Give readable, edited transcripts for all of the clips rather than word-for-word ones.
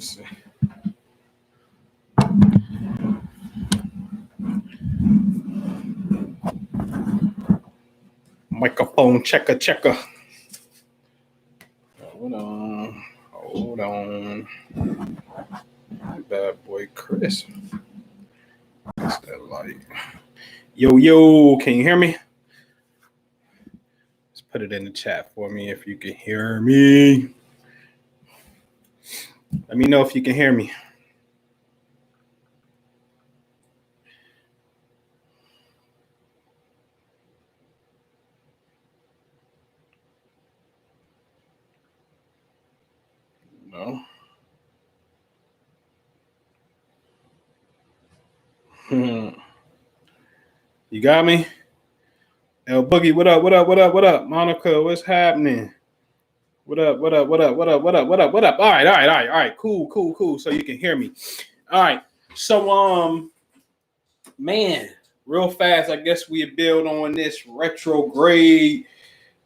see. Microphone checker. Hold on. Bad boy Chris. What's that light? Yo, can you hear me? Let's put it in the chat for me if you can hear me. Let me know if you can hear me. No. You got me? El Boogie, what up? Monica, what's happening? What up? All right. Cool. So you can hear me. All right. So, man, real fast, I guess we build on this retrograde.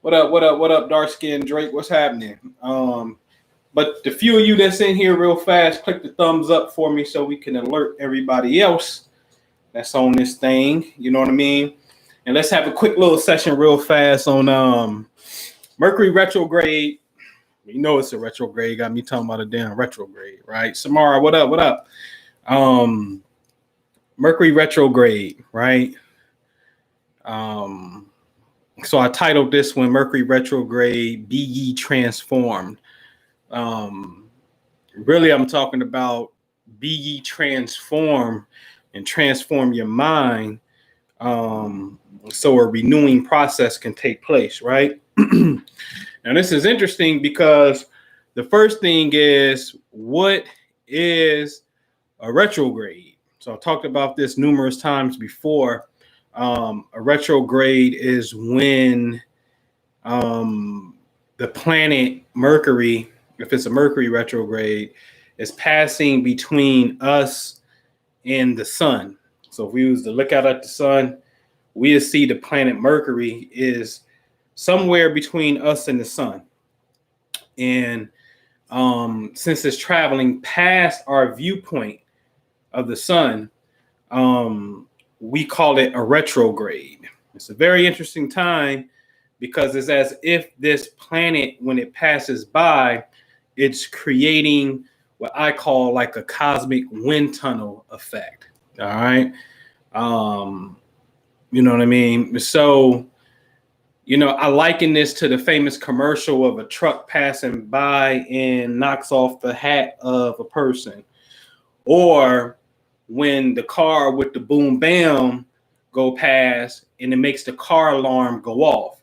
What up, dark skin Drake? What's happening? But the few of you that's in here real fast, click the thumbs up for me so we can alert everybody else that's on this thing. You know what I mean? And let's have a quick little session real fast on Mercury retrograde. You know it's a retrograde. Got me talking about a damn retrograde, right? Samara, what up? Mercury retrograde, right? So I titled this one Mercury retrograde, Be Ye Transformed. Really, I'm talking about be ye transformed and transform your mind so a renewing process can take place, right? Now, this is interesting because the first thing is, what is a retrograde? So I talked about this numerous times before. A retrograde is when the planet Mercury, if it's a Mercury retrograde, is passing between us and the sun. So if we was to look out at the sun, we'll see the planet Mercury is somewhere between us and the sun. And since it's traveling past our viewpoint of the sun, we call it a retrograde. It's a very interesting time because it's as if this planet, when it passes by, it's creating what I call like a cosmic wind tunnel effect. All right. You know what I mean? So, I liken this to the famous commercial of a truck passing by and knocks off the hat of a person. Or when the car with the boom bam go past and it makes the car alarm go off.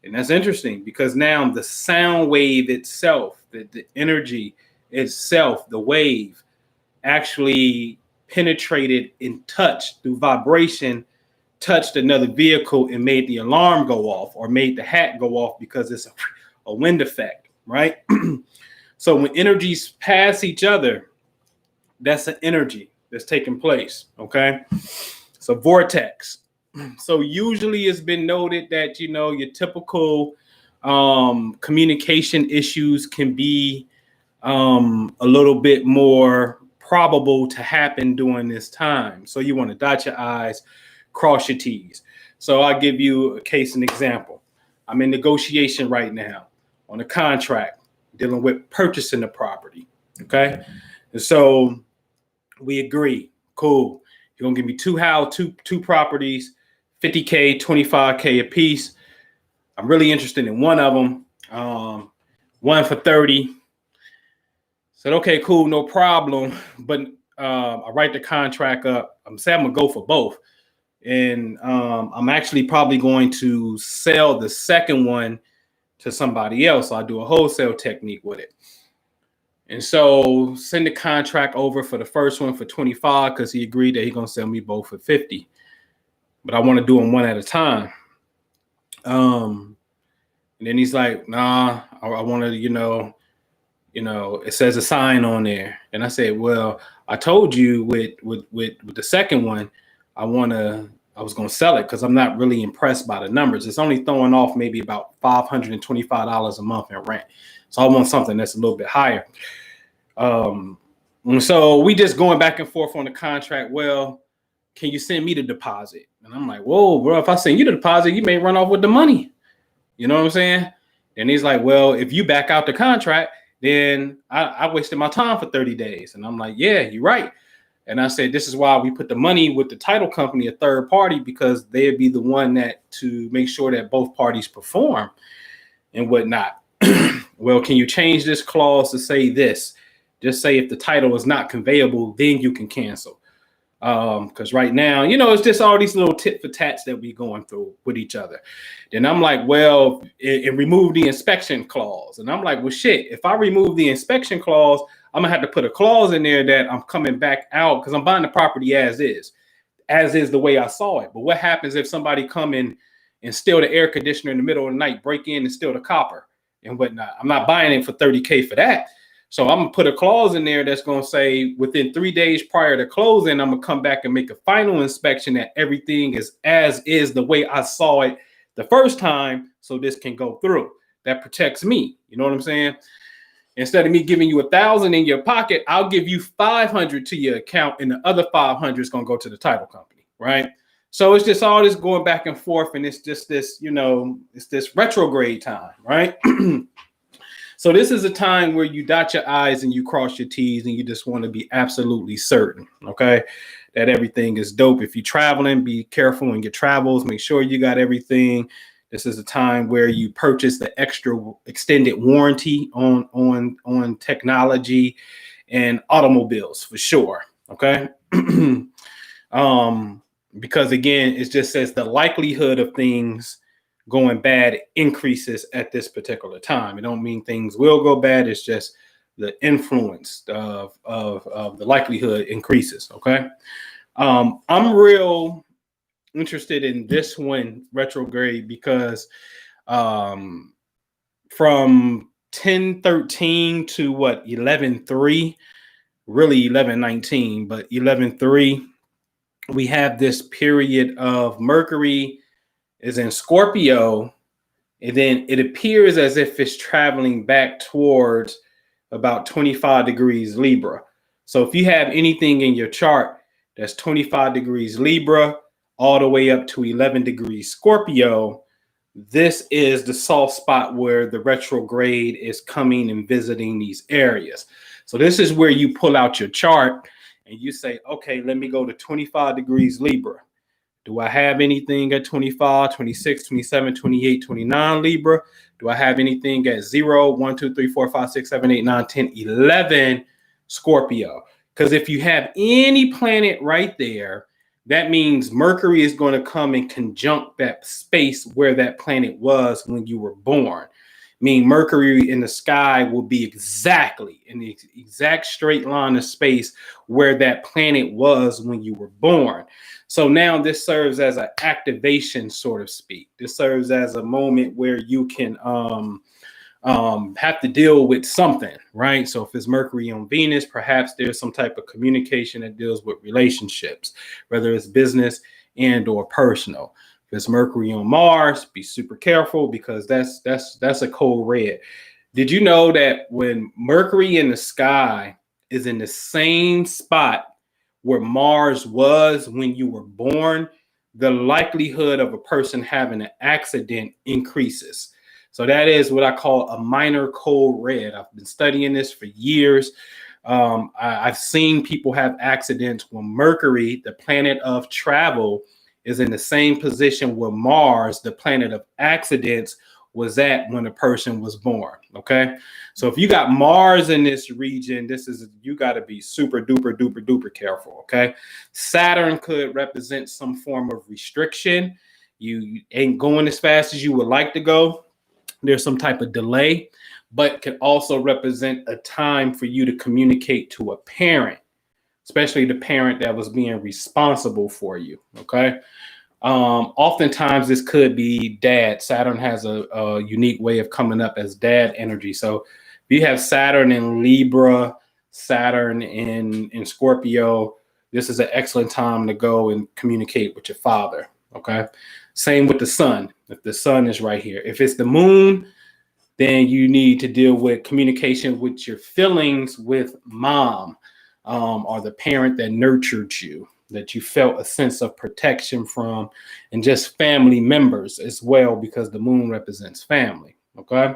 And that's interesting because now the sound wave itself, the energy itself, the wave actually penetrated and touched through vibration, touched another vehicle and made the alarm go off or made the hat go off because it's a wind effect, right? So when energies pass each other, that's an energy that's taking place, okay? So vortex. So usually it's been noted that, your typical communication issues can be a little bit more probable to happen during this time. So you want to dot your I's, cross your T's. So I'll give you a case and example. I'm in negotiation right now on a contract dealing with purchasing the property, okay? And so we agree, cool. You're going to give me two properties, $50K, $25K a piece. I'm really interested in one of them, one for $30. Said, okay, cool, no problem. But I write the contract up. I'm saying I'm going to go for both. And I'm actually probably going to sell the second one to somebody else. So I do a wholesale technique with it. And so send the contract over for the first one for 25 because he agreed that he's going to sell me both for 50. But I want to do them one at a time. And then he's like, nah, I want to, it says a sign on there. And I said, well, I told you with the second one, I was going to sell it because I'm not really impressed by the numbers. It's only throwing off maybe about $525 a month in rent. So I want something that's a little bit higher. And so we just going back and forth on the contract. Well, can you send me the deposit? And I'm like, whoa, bro, if I send you the deposit, you may run off with the money. You know what I'm saying? And he's like, well, if you back out the contract, then I wasted my time for 30 days. And I'm like, yeah, you're right. And I said, this is why we put the money with the title company, a third party, because they'd be the one that to make sure that both parties perform and whatnot. Well, can you change this clause to say this? Just say if the title is not conveyable, then you can cancel. Because right now, it's just all these little tit for tats that we going through with each other. Then I'm like, well, it remove the inspection clause. And I'm like, well, shit, if I remove the inspection clause, I'm gonna have to put a clause in there that I'm coming back out because I'm buying the property as is the way I saw it. But what happens if somebody come in and steal the air conditioner in the middle of the night, break in and steal the copper and whatnot? I'm not buying it for $30K for that. So I'm gonna put a clause in there that's gonna say within 3 days prior to closing, I'm gonna come back and make a final inspection that everything is as is the way I saw it the first time, so this can go through. That protects me. You know what I'm saying? Instead of me giving you 1,000 in your pocket, I'll give you 500 to your account, and the other 500 is gonna go to the title company, right? So it's just all this going back and forth, and it's just this, it's this retrograde time, right? So this is a time where you dot your I's and you cross your T's, and you just want to be absolutely certain, okay, that everything is dope. If you're traveling, be careful in your travels. Make sure you got everything. This is a time where you purchase the extra extended warranty on technology and automobiles for sure, okay? Because again, it just says the likelihood of things going bad increases at this particular time. It don't mean things will go bad. It's just the influence of the likelihood increases. Okay. I'm real interested in this one, retrograde, because from 10/13 to 11/3, really 11/19, but 11/3, we have this period of Mercury is in Scorpio, and then it appears as if it's traveling back towards about 25 degrees Libra. So if you have anything in your chart that's 25 degrees Libra all the way up to 11 degrees Scorpio, this is the soft spot where the retrograde is coming and visiting these areas. So this is where you pull out your chart and you say, okay, let me go to 25 degrees Libra. Do I have anything at 25, 26, 27, 28, 29 Libra? Do I have anything at 0, 1, 2, 3, 4, 5, 6, 7, 8, 9, 10, 11 Scorpio? Because if you have any planet right there, that means Mercury is going to come and conjunct that space where that planet was when you were born. Meaning Mercury in the sky will be exactly in the exact straight line of space where that planet was when you were born. So now this serves as an activation, so to speak. This serves as a moment where you can have to deal with something, right? So if it's Mercury on Venus, perhaps there's some type of communication that deals with relationships, whether it's business and or personal. If it's Mercury on Mars, be super careful because that's a cold red. Did you know that when Mercury in the sky is in the same spot where Mars was when you were born, the likelihood of a person having an accident increases? So that is what I call a minor cold red. I've been studying this for years. I've seen people have accidents when Mercury, the planet of travel, is in the same position where Mars, the planet of accidents, was at when a person was born. Okay. So if you got Mars in this region, you got to be super duper duper duper careful. Okay. Saturn could represent some form of restriction. You ain't going as fast as you would like to go. There's some type of delay, but can also represent a time for you to communicate to a parent, especially the parent that was being responsible for you. Okay. Oftentimes this could be dad. Saturn has a unique way of coming up as dad energy. So if you have Saturn in Libra, Saturn in Scorpio, this is an excellent time to go and communicate with your father. Okay. Same with the sun. If the sun is right here, if it's the moon, then you need to deal with communication with your feelings with mom. or the parent that nurtured you, that you felt a sense of protection from, and just family members as well, because the moon represents family. Okay.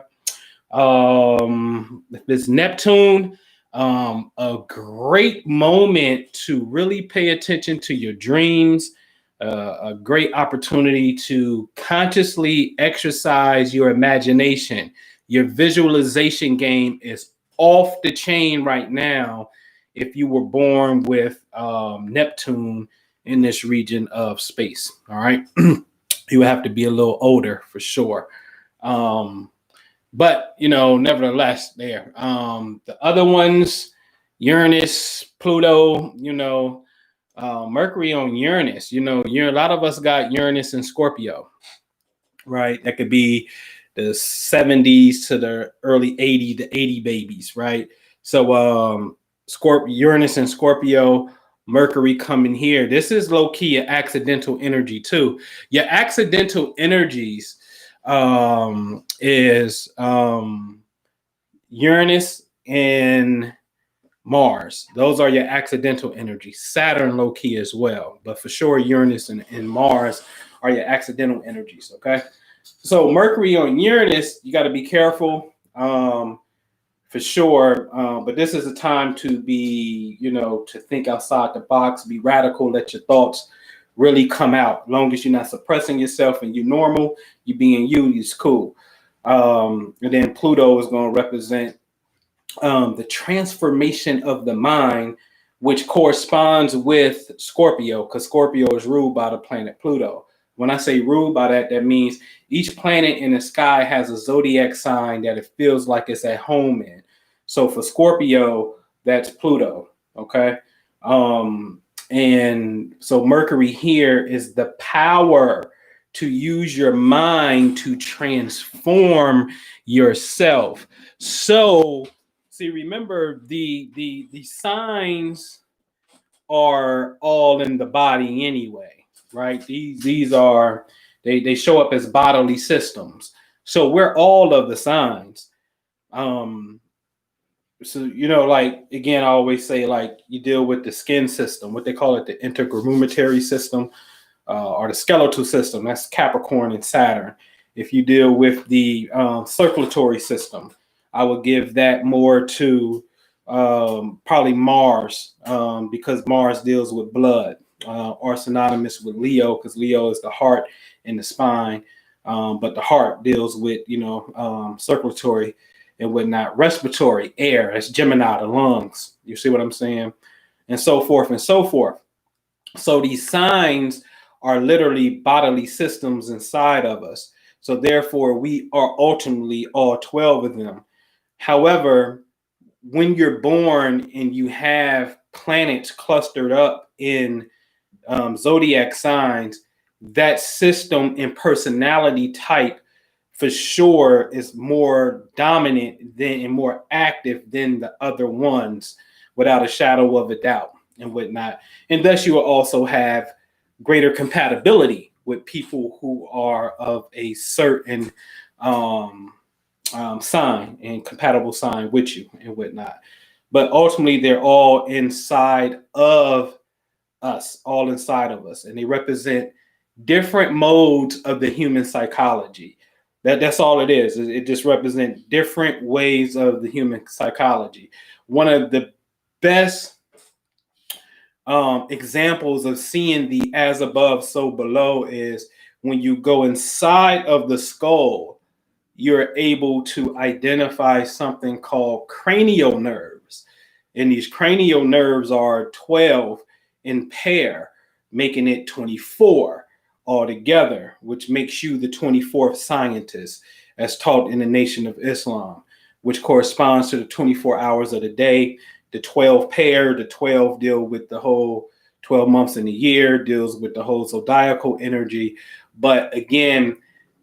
If it's Neptune, a great moment to really pay attention to your dreams, a great opportunity to consciously exercise your imagination. Your visualization game is off the chain right now if you were born with Neptune in this region of space. All right. You have to be a little older for sure. But nevertheless, there. The other ones, Uranus, Pluto, Mercury on Uranus. A lot of us got Uranus and Scorpio, right? That could be the 70s to the early 80 babies, right? So Uranus and Scorpio, Mercury coming here. This is low key an accidental energy too. Your accidental energies is Uranus and Mars. Those are your accidental energies. Saturn low key as well, but for sure Uranus and Mars are your accidental energies. Okay, so Mercury on Uranus, you got to be careful for sure. But this is a time to be, to think outside the box, be radical, let your thoughts really come out. As long as you're not suppressing yourself and you're normal, you being you, it's cool. And then Pluto is going to represent the transformation of the mind, which corresponds with Scorpio, because Scorpio is ruled by the planet Pluto. When I say ruled by that, that means each planet in the sky has a zodiac sign that it feels like it's at home in. So for Scorpio, that's Pluto. Okay. And so Mercury here is the power to use your mind to transform yourself. So see, remember the signs are all in the body anyway, right? These are they show up as bodily systems. So we're all of the signs. So like again, I always say, like, you deal with the skin system, what they call it, the intergumentary system, or the skeletal system. That's Capricorn and Saturn. If you deal with the circulatory system, I would give that more to probably Mars, because Mars deals with blood, or synonymous with Leo, because Leo is the heart and the spine, but the heart deals with circulatory and whatnot. Respiratory, air, that's Gemini, the lungs. You see what I'm saying? And so forth and so forth. So these signs are literally bodily systems inside of us. So therefore, we are ultimately all 12 of them. However, when you're born and you have planets clustered up in zodiac signs, that system and personality type for sure is more dominant than and more active than the other ones, without a shadow of a doubt and whatnot. And thus you will also have greater compatibility with people who are of a certain sign and compatible sign with you and whatnot. But ultimately, they're all inside of us, all inside of us, and they represent different modes of the human psychology. That's all it is. It just represents different ways of the human psychology. One of the best examples of seeing the as above, so below is when you go inside of the skull, you're able to identify something called cranial nerves. And these cranial nerves are 12 in pair, making it 24 altogether, which makes you the 24th scientist, as taught in the Nation of Islam, which corresponds to the 24 hours of the day. The 12 pair, the 12 deal with the whole 12 months in the year, deals with the whole zodiacal energy. But again,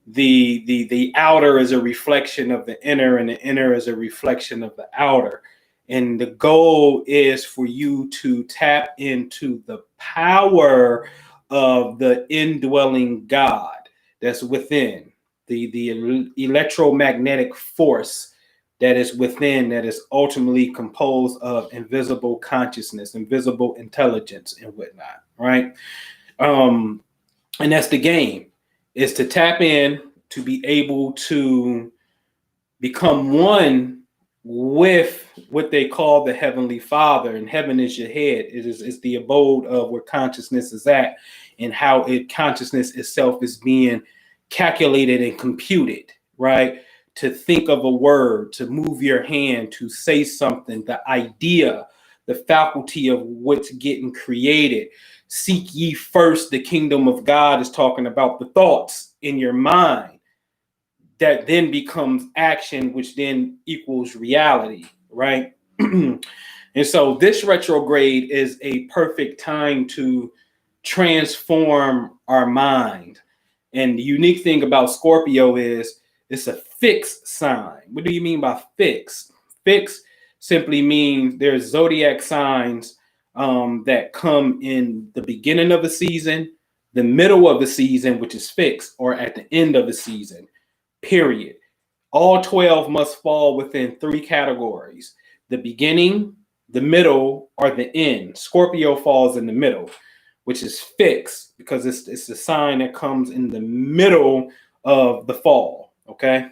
the outer is a reflection of the inner, and the inner is a reflection of the outer. And the goal is for you to tap into the power of the indwelling God that's within, the electromagnetic force that is within, that is ultimately composed of invisible consciousness, invisible intelligence, and whatnot, right? And that's the game, is to tap in, to be able to become one with what they call the Heavenly Father. And heaven is your head. It's the abode of where consciousness is at, and how consciousness itself is being calculated and computed, right? To think of a word, to move your hand, to say something, the idea, the faculty of what's getting created. Seek ye first the kingdom of God is talking about the thoughts in your mind that then becomes action, which then equals reality, right? And so this retrograde is a perfect time to transform our mind. And the unique thing about Scorpio is it's a fixed sign. What do you mean by fixed? Fixed simply means there's zodiac signs that come in the beginning of a season, the middle of a season, which is fixed, or at the end of a season, period. All 12 must fall within 3 categories: the beginning, the middle, or the end. Scorpio falls in the middle, which is fixed because it's the sign that comes in the middle of the fall. Okay.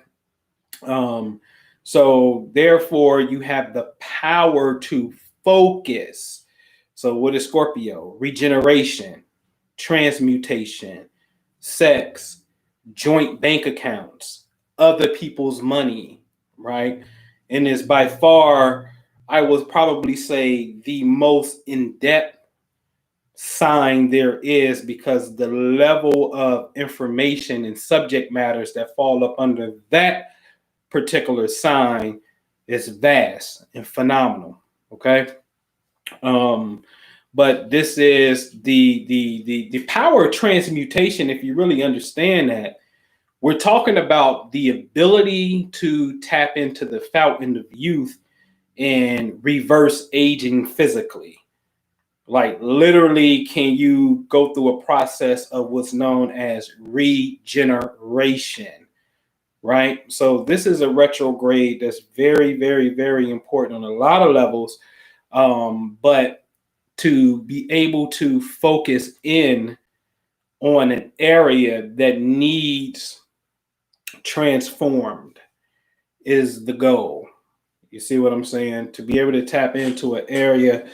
So therefore you have the power to focus. So what is Scorpio? Regeneration, transmutation, sex, joint bank accounts, other people's money, right? And is by far, I would probably say, the most in-depth sign there is, because the level of information and subject matters that fall up under that particular sign is vast and phenomenal. Okay. But this is the power of transmutation. If you really understand that, we're talking about the ability to tap into the fountain of youth and reverse aging physically. Like literally, can you go through a process of what's known as regeneration, right? So this is a retrograde that's very, very, very important on a lot of levels. But to be able to focus in on an area that needs transformed is the goal. You see what I'm saying? To be able to tap into an area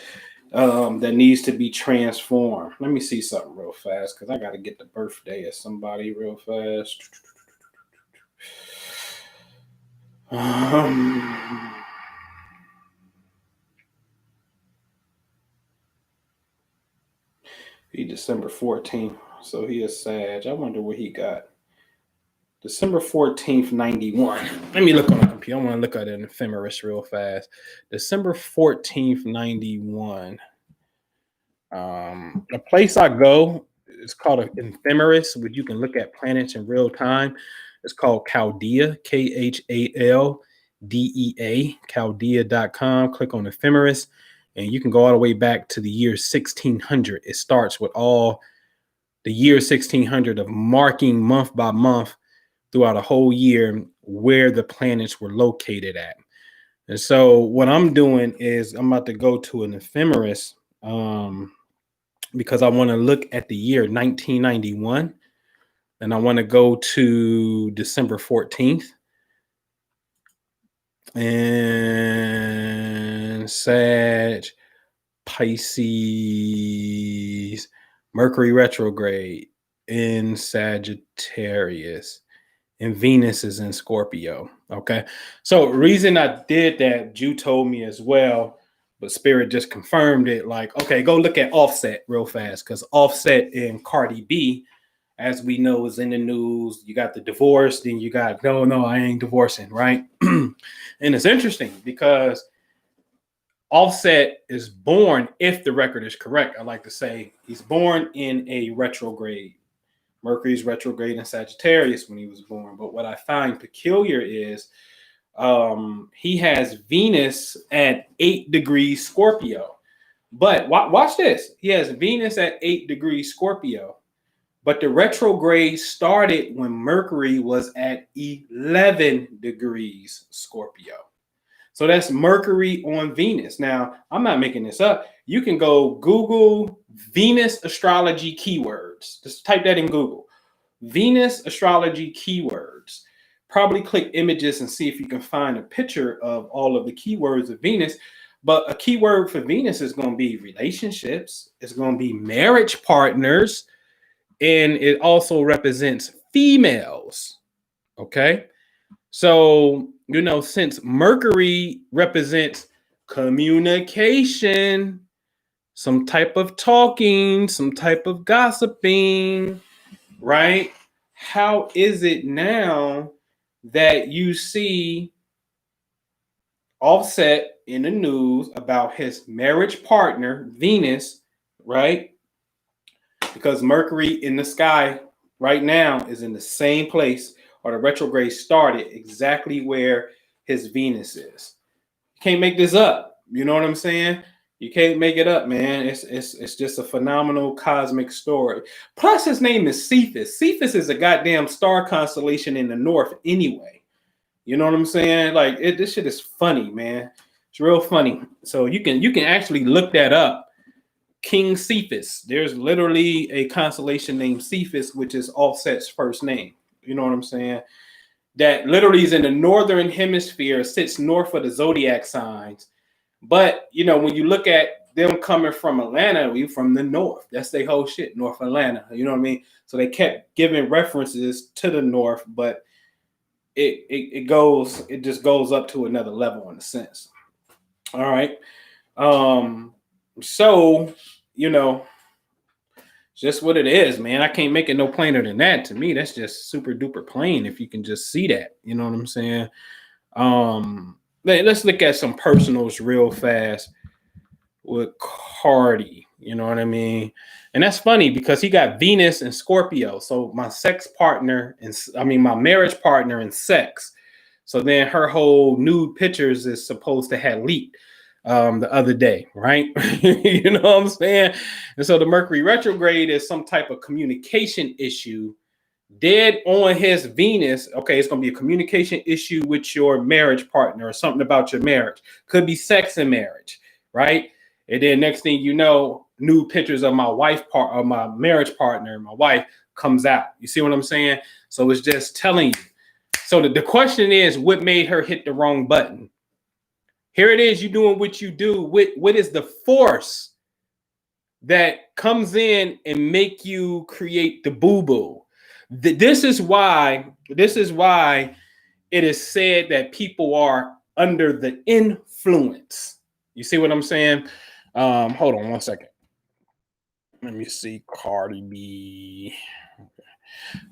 that needs to be transformed. Let me see something real fast, because I got to get the birthday of somebody real fast. He December 14th, so he is Sag. I wonder what he got. December 14th, 91. Let me look on the computer. I want to look at an ephemeris real fast. December 14th, 91. The place I go is called an ephemeris, where you can look at planets in real time. It's called Chaldea, KhalDea, Chaldea.com. Click on ephemeris, and you can go all the way back to the year 1600. It starts with all the year 1600 of marking month by month throughout a whole year where the planets were located at. And so what I'm doing is I'm about to go to an ephemeris because I want to look at the year 1991, and I want to go to December 14th. And Sag, Pisces, Mercury retrograde in Sagittarius, and Venus is in Scorpio. Okay. So reason I did that, Jew told me as well, but Spirit just confirmed it. Like, okay, go look at Offset real fast, because Offset and Cardi B, as we know, is in the news. You got the divorce, then you got, no, I ain't divorcing, right? And it's interesting because Offset is born, if the record is correct, I like to say, he's born in a retrograde. Mercury's retrograde in Sagittarius when he was born. But what I find peculiar is he has Venus at 8 degrees Scorpio. But watch this. He has Venus at 8 degrees Scorpio. But the retrograde started when Mercury was at 11 degrees Scorpio. So that's Mercury on Venus. Now, I'm not making this up. You can go Google Venus astrology keywords. Just type that in Google. Venus astrology keywords. Probably click images and see if you can find a picture of all of the keywords of Venus. But a keyword for Venus is going to be relationships. It's going to be marriage partners. And it also represents females. Okay. So, since Mercury represents communication, some type of talking, some type of gossiping, right? How is it now that you see Offset in the news about his marriage partner, Venus, right? Because Mercury in the sky right now is in the same place, or the retrograde started exactly where his Venus is. You can't make this up. You know what I'm saying? You can't make it up, man. It's just a phenomenal cosmic story. Plus, his name is Cephas. Cephas is a goddamn star constellation in the north anyway. You know what I'm saying? Like this shit is funny, man. It's real funny. So you can actually look that up. King Cephas. There's literally a constellation named Cephas, which is Offset's first name. You know what I'm saying? That literally is in the northern hemisphere, sits north of the zodiac signs. But when you look at them coming from Atlanta, we from the north. That's their whole shit, North Atlanta. You know what I mean? So they kept giving references to the north, but it just goes up to another level in a sense. All right. So, just what it is, man. I can't make it no plainer than that. To me, that's just super duper plain if you can just see that. You know what I'm saying? Let's look at some personals real fast with Cardi. You know what I mean? And that's funny because he got Venus and Scorpio. So my my marriage partner in sex. So then her whole nude pictures is supposed to have leaked the other day, right? You know what I'm saying? And so the Mercury retrograde is some type of communication issue dead on his Venus. Okay, it's going to be a communication issue with your marriage partner or something about your marriage. Could be sex and marriage, right? And then next thing you know, new pictures of my marriage partner, my wife comes out. You see what I'm saying? So it's just telling you. So the question is, what made her hit the wrong button? Here it is, you doing what you do. What is the force that comes in and make you create the boo-boo? This is why it is said that people are under the influence. You see what I'm saying? Hold on 1 second. Let me see. Cardi B.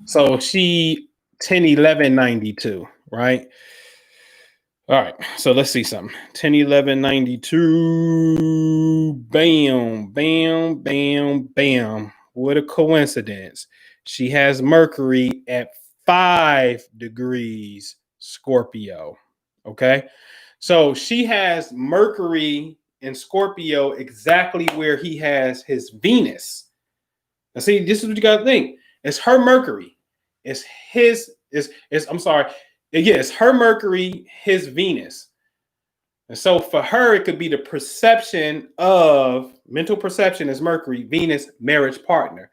So she 10/11/92, right? All right, so let's see something. 10/11/92. Bam, bam, bam, bam. What a coincidence. She has Mercury at 5 degrees Scorpio. Okay. So she has Mercury in Scorpio exactly where he has his Venus. Now, see, this is what you got to think. It's her Mercury. It's her Mercury, his Venus. And so for her, it could be the perception of mental perception as Mercury, Venus, marriage partner.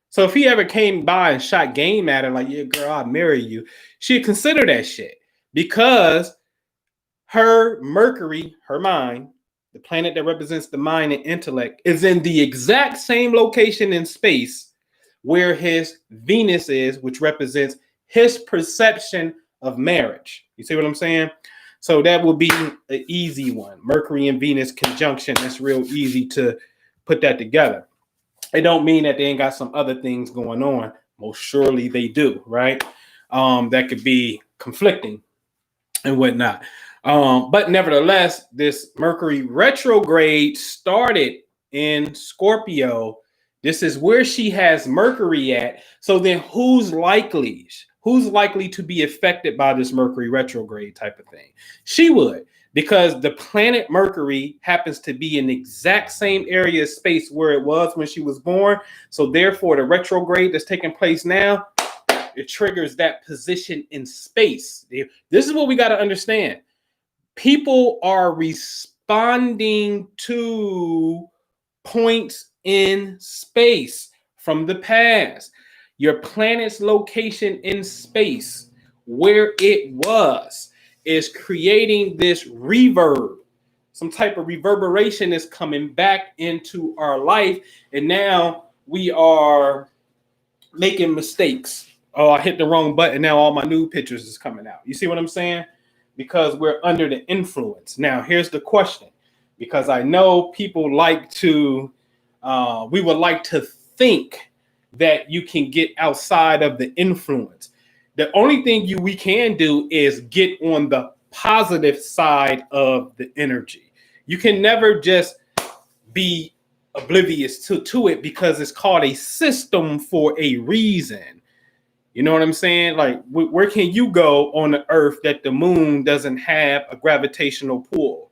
So if he ever came by and shot game at her, like, yeah, girl, I'll marry you, she'd consider that shit because her Mercury, her mind, the planet that represents the mind and intellect, is in the exact same location in space where his Venus is, which represents his perception of marriage. You see what I'm saying? So that would be an easy one. Mercury and Venus conjunction. That's real easy to put that together. It don't mean that they ain't got some other things going on. Most surely they do, right? That could be conflicting and whatnot. But nevertheless, this Mercury retrograde started in Scorpio. This is where she has Mercury at. So then who's likely to be affected by this Mercury retrograde type of thing? She would, because the planet Mercury happens to be in the exact same area of space where it was when she was born. So therefore, the retrograde that's taking place now, it triggers that position in space. This is what we got to understand. People are responding to points in space from the past. Your planet's location in space, where it was, is creating this reverb. Some type of reverberation is coming back into our life. And now we are making mistakes. Oh, I hit the wrong button. Now all my new pictures is coming out. You see what I'm saying? Because we're under the influence. Now, here's the question. Because I know people like to, we would like to think that you can get outside of the influence. The only thing we can do is get on the positive side of the energy. You can never just be oblivious to it, because it's called a system for a reason. You know what I'm saying? Like, where can you go on the earth that the moon doesn't have a gravitational pull,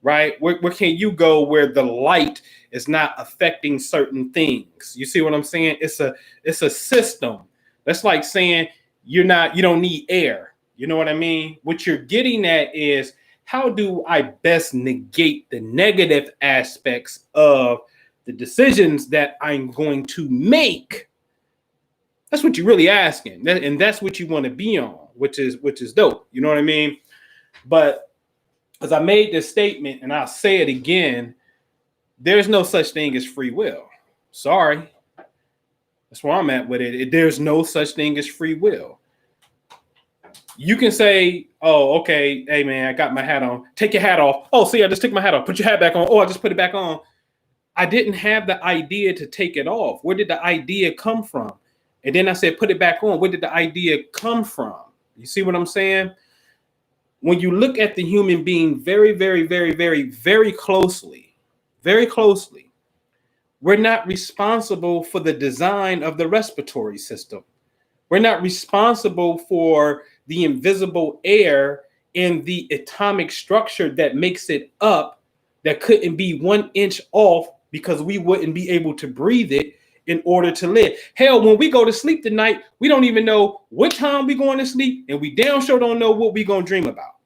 right? Where can you go where the light is not affecting certain things? You see what I'm saying? It's a system. That's like saying you don't need air. You know what I mean? What you're getting at is, how do I best negate the negative aspects of the decisions that I'm going to make? That's what you're really asking. And that's what you want to be on, which is dope. You know what I mean? But as I made this statement, and I'll say it again, there's no such thing as free will. Sorry. That's where I'm at with it. There's no such thing as free will. You can say, oh, okay, hey, man, I got my hat on. Take your hat off. Oh, see, I just took my hat off. Put your hat back on. Oh, I just put it back on. I didn't have the idea to take it off. Where did the idea come from? And then I said, put it back on. Where did the idea come from? You see what I'm saying? When you look at the human being very, very, very, very, very closely, we're not responsible for the design of the respiratory system. We're not responsible for the invisible air and the atomic structure that makes it up, that couldn't be 1 inch off, because we wouldn't be able to breathe it in order to live. Hell, when we go to sleep tonight, we don't even know what time we're going to sleep, and we damn sure don't know what we're going to dream about.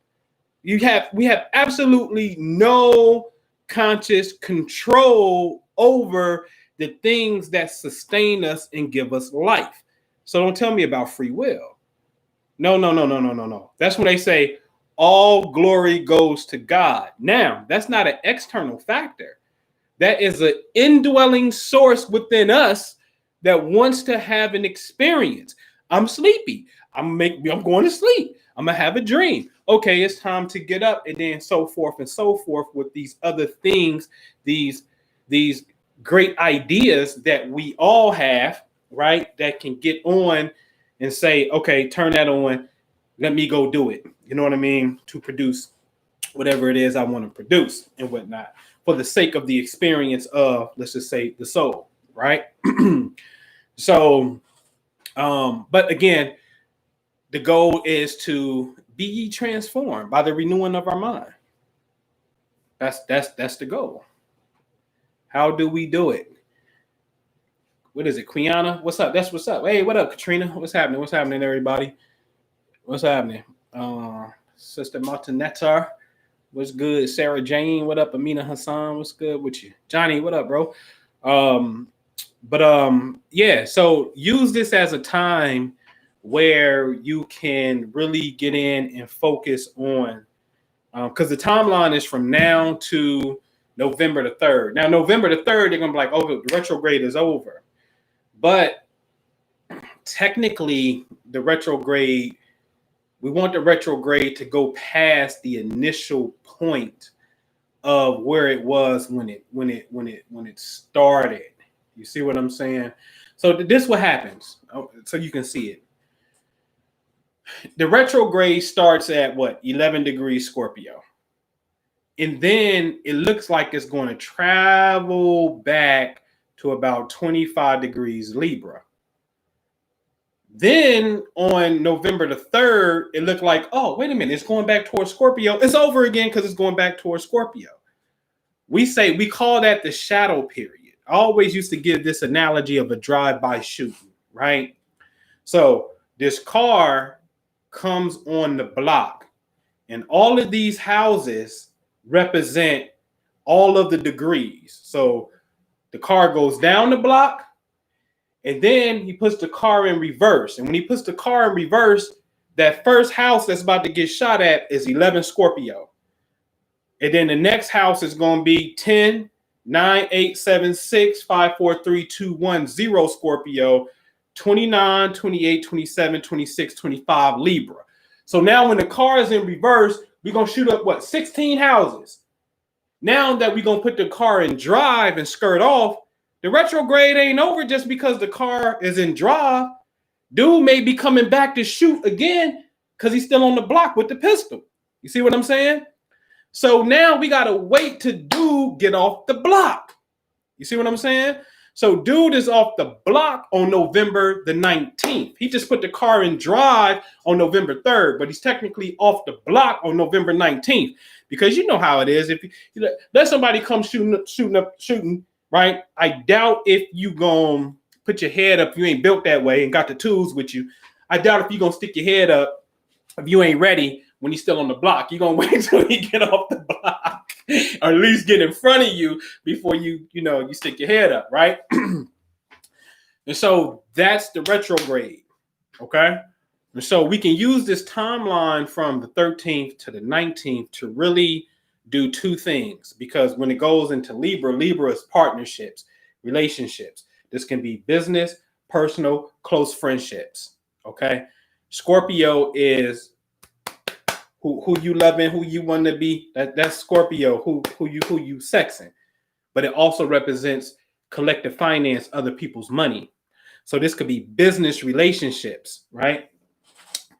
We have absolutely no conscious control over the things that sustain us and give us life. So don't tell me about free will. No. That's when they say all glory goes to God. Now, that's not an external factor. That is an indwelling source within us that wants to have an experience. I'm sleepy. I'm going to sleep. I'm going to have a dream. Okay, it's time to get up, and then so forth and so forth with these other things, these great ideas that we all have, right? That can get on and say, okay, turn that on. Let me go do it. You know what I mean? To produce whatever it is I want to produce and whatnot, for the sake of the experience of, let's just say, the soul, right? So, but again, the goal is to be ye transformed by the renewing of our mind. That's the goal. How do we do it? What is it, Quiana? What's up? That's what's up. Hey, what up, Katrina? What's happening? What's happening, everybody? What's happening? Sister Martinetta, what's good? Sarah Jane, what up? Amina Hassan, what's good with you? Johnny, what up, bro? Yeah, so use this as a time where you can really get in and focus on, because the timeline is from now to November the 3rd. Now, November the 3rd, they're going to be like, oh, the retrograde is over. But technically, the retrograde, we want the retrograde to go past the initial point of where it was when it started. You see what I'm saying? So this is what happens. So you can see it. The retrograde starts at what? 11 degrees Scorpio. And then it looks like it's going to travel back to about 25 degrees Libra. Then on November the 3rd, it looked like, oh, wait a minute, it's going back towards Scorpio. It's over again because it's going back towards Scorpio. We call that the shadow period. I always used to give this analogy of a drive-by shooting, right? So this car comes on the block, And all of these houses represent all of the degrees. So the car goes down the block, and then he puts the car in reverse. And when he puts the car in reverse, that first house that's about to get shot at is 11 Scorpio. And then the next house is going to be 10, 9, 8, 7, 6, 5, 4, 3, 2, 1, 0 Scorpio, 29, 28, 27, 26, 25 Libra. So now when the car is in reverse, we're going to shoot up, 16 houses. Now that we're going to put the car in drive and skirt off, the retrograde ain't over just because the car is in drive. Dude may be coming back to shoot again because he's still on the block with the pistol. You see what I'm saying? So now we got to wait to dude get off the block. You see what I'm saying? So dude is off the block on November the 19th. He just put the car in drive on November 3rd, but he's technically off the block on November 19th. Because you know how it is. If you let somebody come shooting, right? I doubt if you gonna put your head up if you ain't built that way and got the tools with you. I doubt if you gonna stick your head up if you ain't ready when he's still on the block. You're gonna wait till he get off the block, or at least get in front of you before you stick your head up, right? And so that's the retrograde, okay? And so we can use this timeline from the 13th to the 19th to really do two things, because when it goes into Libra, Libra is partnerships, relationships. This can be business, personal, close friendships, okay? Scorpio is who you loving, who you want to be. That's Scorpio, who you sexing. But it also represents collective finance, other people's money. So this could be business relationships, right?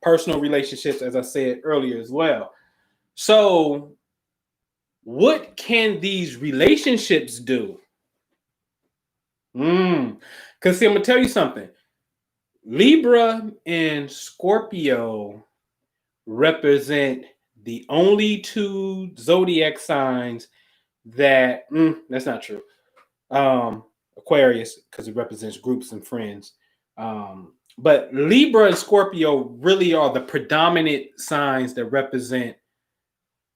Personal relationships, as I said earlier as well. So what can these relationships do? Because see, I'm going to tell you something. Libra and Scorpio represent the only two zodiac signs that, that's not true. Aquarius, because it represents groups and friends. But Libra and Scorpio really are the predominant signs that represent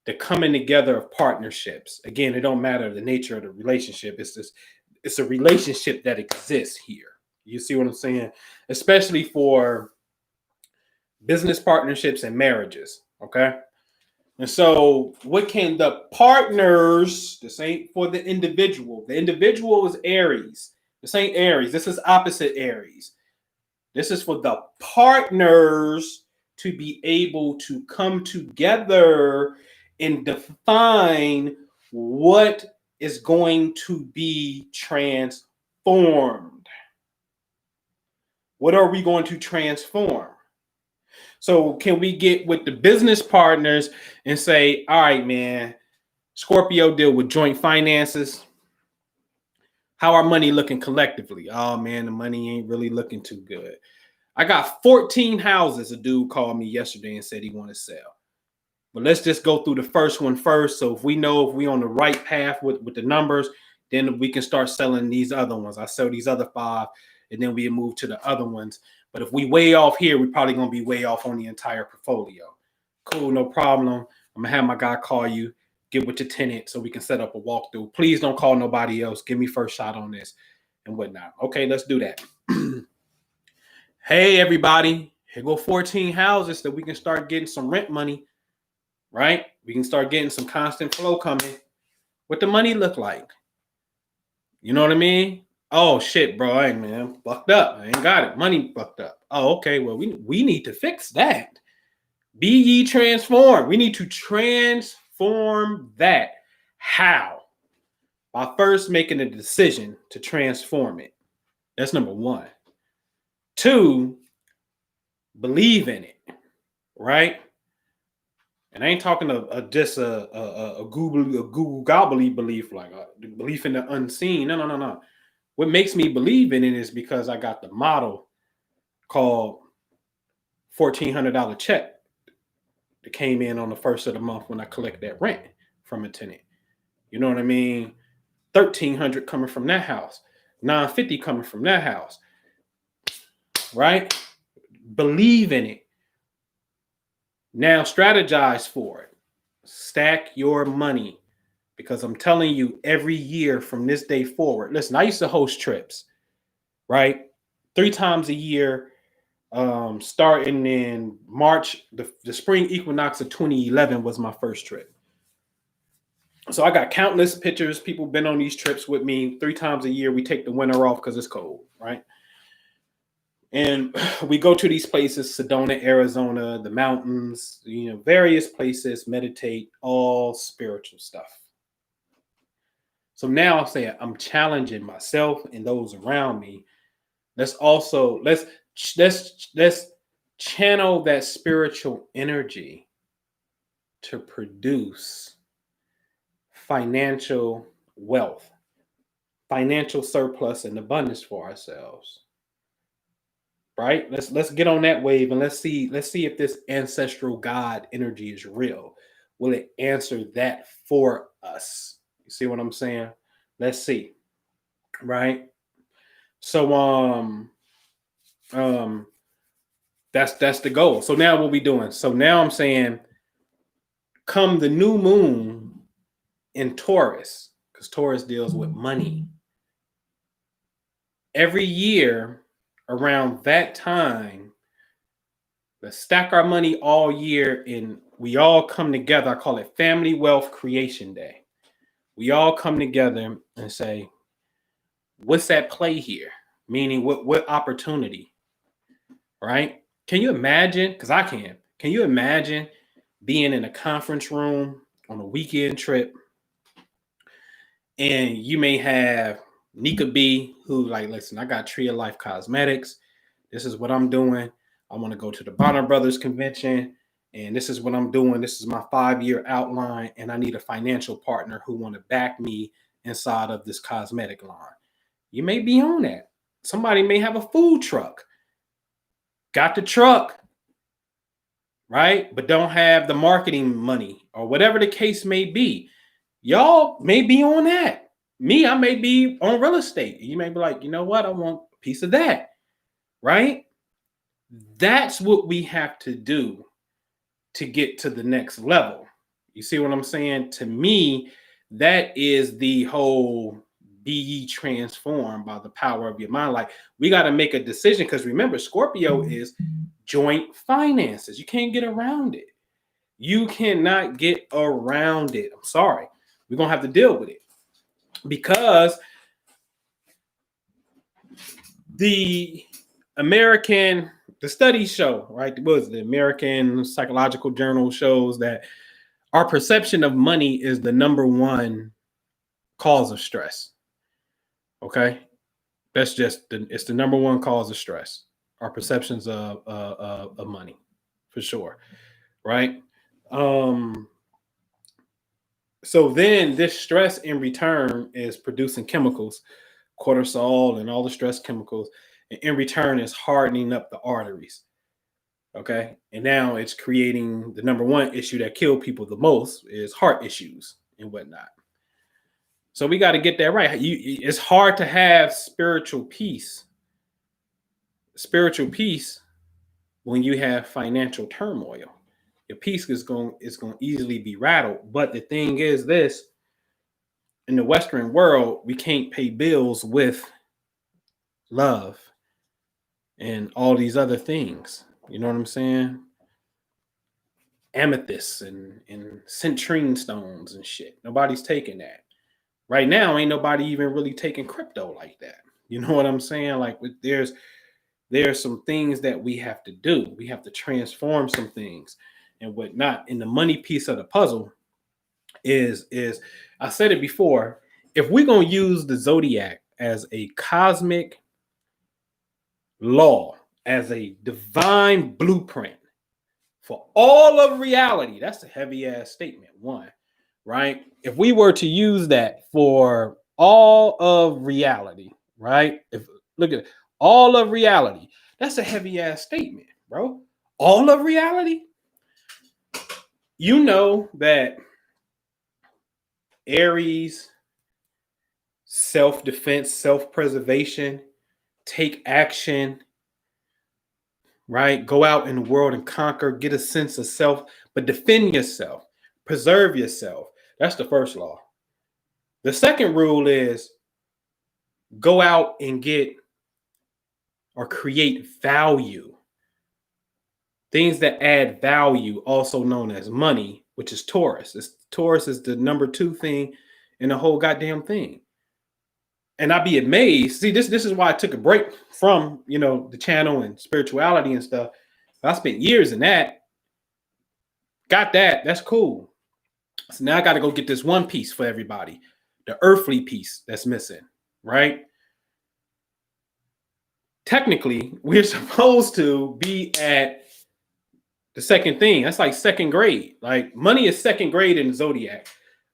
the coming together of partnerships. Again, it don't matter the nature of the relationship. It's a relationship that exists here. You see what I'm saying? Especially for business partnerships and marriages, okay? And so what can the partners, this ain't for the individual. The individual is Aries. This ain't Aries. This is opposite Aries. This is for the partners to be able to come together and define what is going to be transformed. What are we going to transform? So can we get with the business partners and say, all right, man, Scorpio deal with joint finances. How our money looking collectively? Oh, man, the money ain't really looking too good. I got 14 houses. A dude called me yesterday and said he want to sell. But let's just go through the first one first. So if we know if we on the right path with the numbers, then we can start selling these other ones. I sell these other 5, and then we move to the other ones. But if we way off here, we're probably going to be way off on the entire portfolio. Cool, no problem. I'm going to have my guy call you, get with your tenant so we can set up a walkthrough. Please don't call nobody else. Give me first shot on this and whatnot. Okay, let's do that. Hey, everybody. Here go 14 houses that we can start getting some rent money, right? We can start getting some constant flow coming. What the money look like? You know what I mean? Oh, shit, bro. Hey, man, fucked up. I ain't got it. Money fucked up. Oh, okay. Well, we need to fix that. Be ye transformed. We need to transform that. How? By first making a decision to transform it. That's number 1. 2, believe in it, right? And I ain't talking just a Google gobbly belief, like the belief in the unseen. No. What makes me believe in it is because I got the model called $1,400 check that came in on the first of the month when I collect that rent from a tenant. You know what I mean? $1,300 coming from that house, $950 coming from that house, right? Believe in it. Now strategize for it. Stack your money, because I'm telling you, every year from this day forward. Listen, I used to host trips, right? 3 times a year, starting in March. The spring equinox of 2011 was my first trip. So I got countless pictures. People been on these trips with me. 3 times a year, we take the winter off because it's cold, right? And we go to these places: Sedona, Arizona, the mountains, various places, meditate, all spiritual stuff. So now I'm saying, I'm challenging myself and those around me. Let's channel that spiritual energy to produce financial wealth, financial surplus and abundance for ourselves. Right? Let's get on that wave, and let's see if this ancestral God energy is real. Will it answer that for us? You see what I'm saying? Let's see. Right? So that's the goal. So now what we doing? So now I'm saying, come the new moon in Taurus, because Taurus deals with money. Every year around that time, let's stack our money all year, and we all come together. I call it Family Wealth Creation Day. We all come together and say, what's at play here? Meaning, what opportunity, right? Can you imagine? Because I can. Can you imagine being in a conference room on a weekend trip, and you may have Nika B, who like, listen, I got Tree of Life Cosmetics. This is what I'm doing. I want to go to the Bonner Brothers convention, and this is what I'm doing. This is my 5-year outline, and I need a financial partner who want to back me inside of this cosmetic line. You may be on that. Somebody may have a food truck. Got the truck, right? But don't have the marketing money, or whatever the case may be. Y'all may be on that. Me, I may be on real estate. You may be like, you know what? I want a piece of that, right? That's what we have to do to get to the next level. You see what I'm saying? To me, that is the whole be ye transformed by the power of your mind. Like, we got to make a decision, because remember, Scorpio is joint finances. You can't get around it. You cannot get around it. I'm sorry. We're going to have to deal with it, because the studies show, right? The American Psychological Journal shows that our perception of money is the number one cause of stress. Okay. That's it's the number one cause of stress. Our perceptions of money, for sure. Right. So then this stress in return is producing chemicals, cortisol and all the stress chemicals. And in return is hardening up the arteries. Okay. And now it's creating the number one issue that kill people the most is heart issues and whatnot. So we got to get that right. It's hard to have spiritual peace when you have financial turmoil. Your peace is going to easily be rattled. But the thing is this, in the Western world, we can't pay bills with love and all these other things. You know what I'm saying? Amethysts and citrine stones and shit. Nobody's taking that. Right now, ain't nobody even really taking crypto like that. You know what I'm saying? Like, there's some things that we have to do. We have to transform some things and whatnot. And the money piece of the puzzle is I said it before, if we're going to use the zodiac as a cosmic law, as a divine blueprint for all of reality, that's a heavy ass statement, one, right? If we were to use that for all of reality, right? Look at it, all of reality, that's a heavy ass statement, bro. All of reality. You know that Aries, self-defense, self-preservation, take action, right? Go out in the world and conquer, get a sense of self, but defend yourself, preserve yourself. That's the first law. The second rule is go out and get or create value. Things that add value, also known as money, which is Taurus. Taurus is the number 2 thing in the whole goddamn thing. And I'd be amazed. See, this is why I took a break from, the channel and spirituality and stuff. I spent years in that. Got that. That's cool. So now I got to go get this one piece for everybody. The earthly piece that's missing, right? Technically, we're supposed to be at the second thing. That's like second grade. Like money is second grade in the zodiac.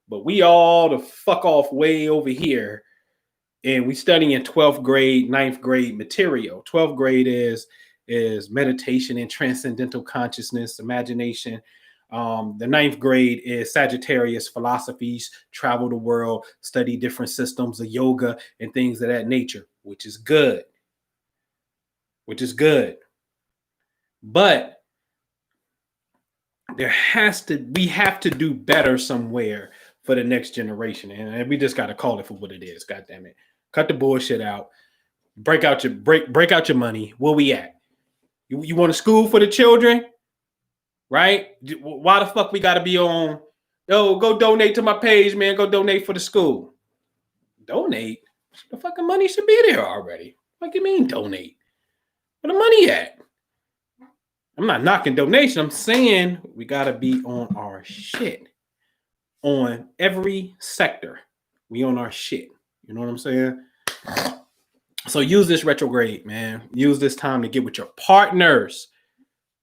But we all the fuck off way over here. And we study in 12th grade, 9th grade material. 12th grade is meditation and transcendental consciousness, imagination. The 9th grade is Sagittarius, philosophies, travel the world, study different systems of yoga and things of that nature, which is good. But we have to do better somewhere for the next generation. And we just got to call it for what it is. God damn it. Cut the bullshit out. Break out your money. Where we at? You want a school for the children? Right? Why the fuck we got to be on? Yo, go donate to my page, man. Go donate for the school. Donate? The fucking money should be there already. What do you mean donate? Where the money at? I'm not knocking donation. I'm saying we got to be on our shit. On every sector, we on our shit. You know what I'm saying? So use this retrograde, man. Use this time to get with your partners,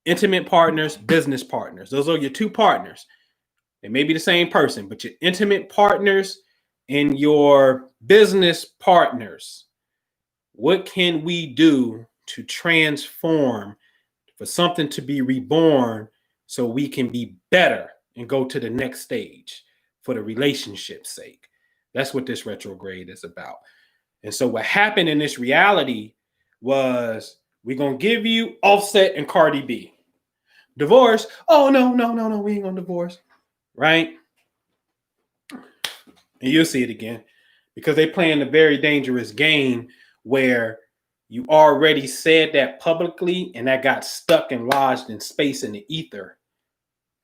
intimate partners, business partners. Those are your 2 partners. They may be the same person, but your intimate partners and your business partners. What can we do to transform for something to be reborn so we can be better and go to the next stage for the relationship's sake? That's what this retrograde is about. And so what happened in this reality was we're going to give you Offset and Cardi B. Divorce. Oh, no. We ain't going to divorce. Right? And you'll see it again because they playing a very dangerous game where you already said that publicly and that got stuck and lodged in space in the ether.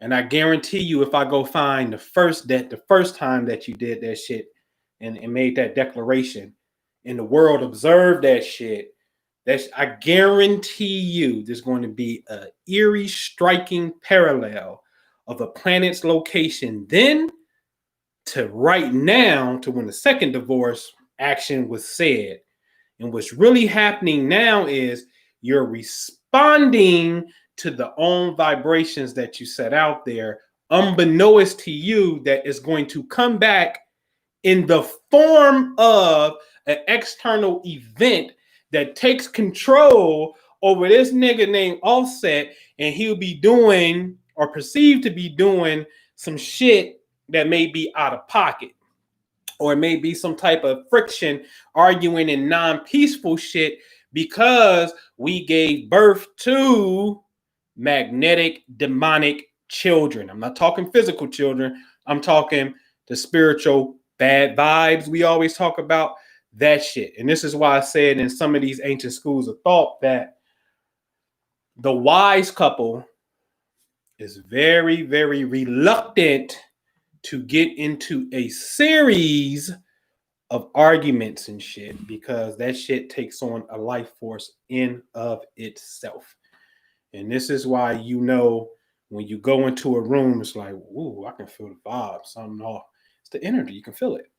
And I guarantee you, if I go find the first time that you did that shit and made that declaration and the world observed that shit, I guarantee you there's going to be an eerie, striking parallel of a planet's location then to right now to when the second divorce action was said. And what's really happening now is you're responding to the own vibrations that you set out there, unbeknownst to you, that is going to come back in the form of an external event that takes control over this nigga named Offset, and he'll be doing or perceived to be doing some shit that may be out of pocket. Or it may be some type of friction, arguing and non-peaceful shit because we gave birth to magnetic, demonic children. I'm not talking physical children. I'm talking the spiritual bad vibes we always talk about, that shit. And this is why I said in some of these ancient schools of thought that the wise couple is very, very reluctant to get into a series of arguments and shit because that shit takes on a life force in of itself. And this is why, when you go into a room, it's like, ooh, I can feel the vibe, something off. It's the energy, you can feel it.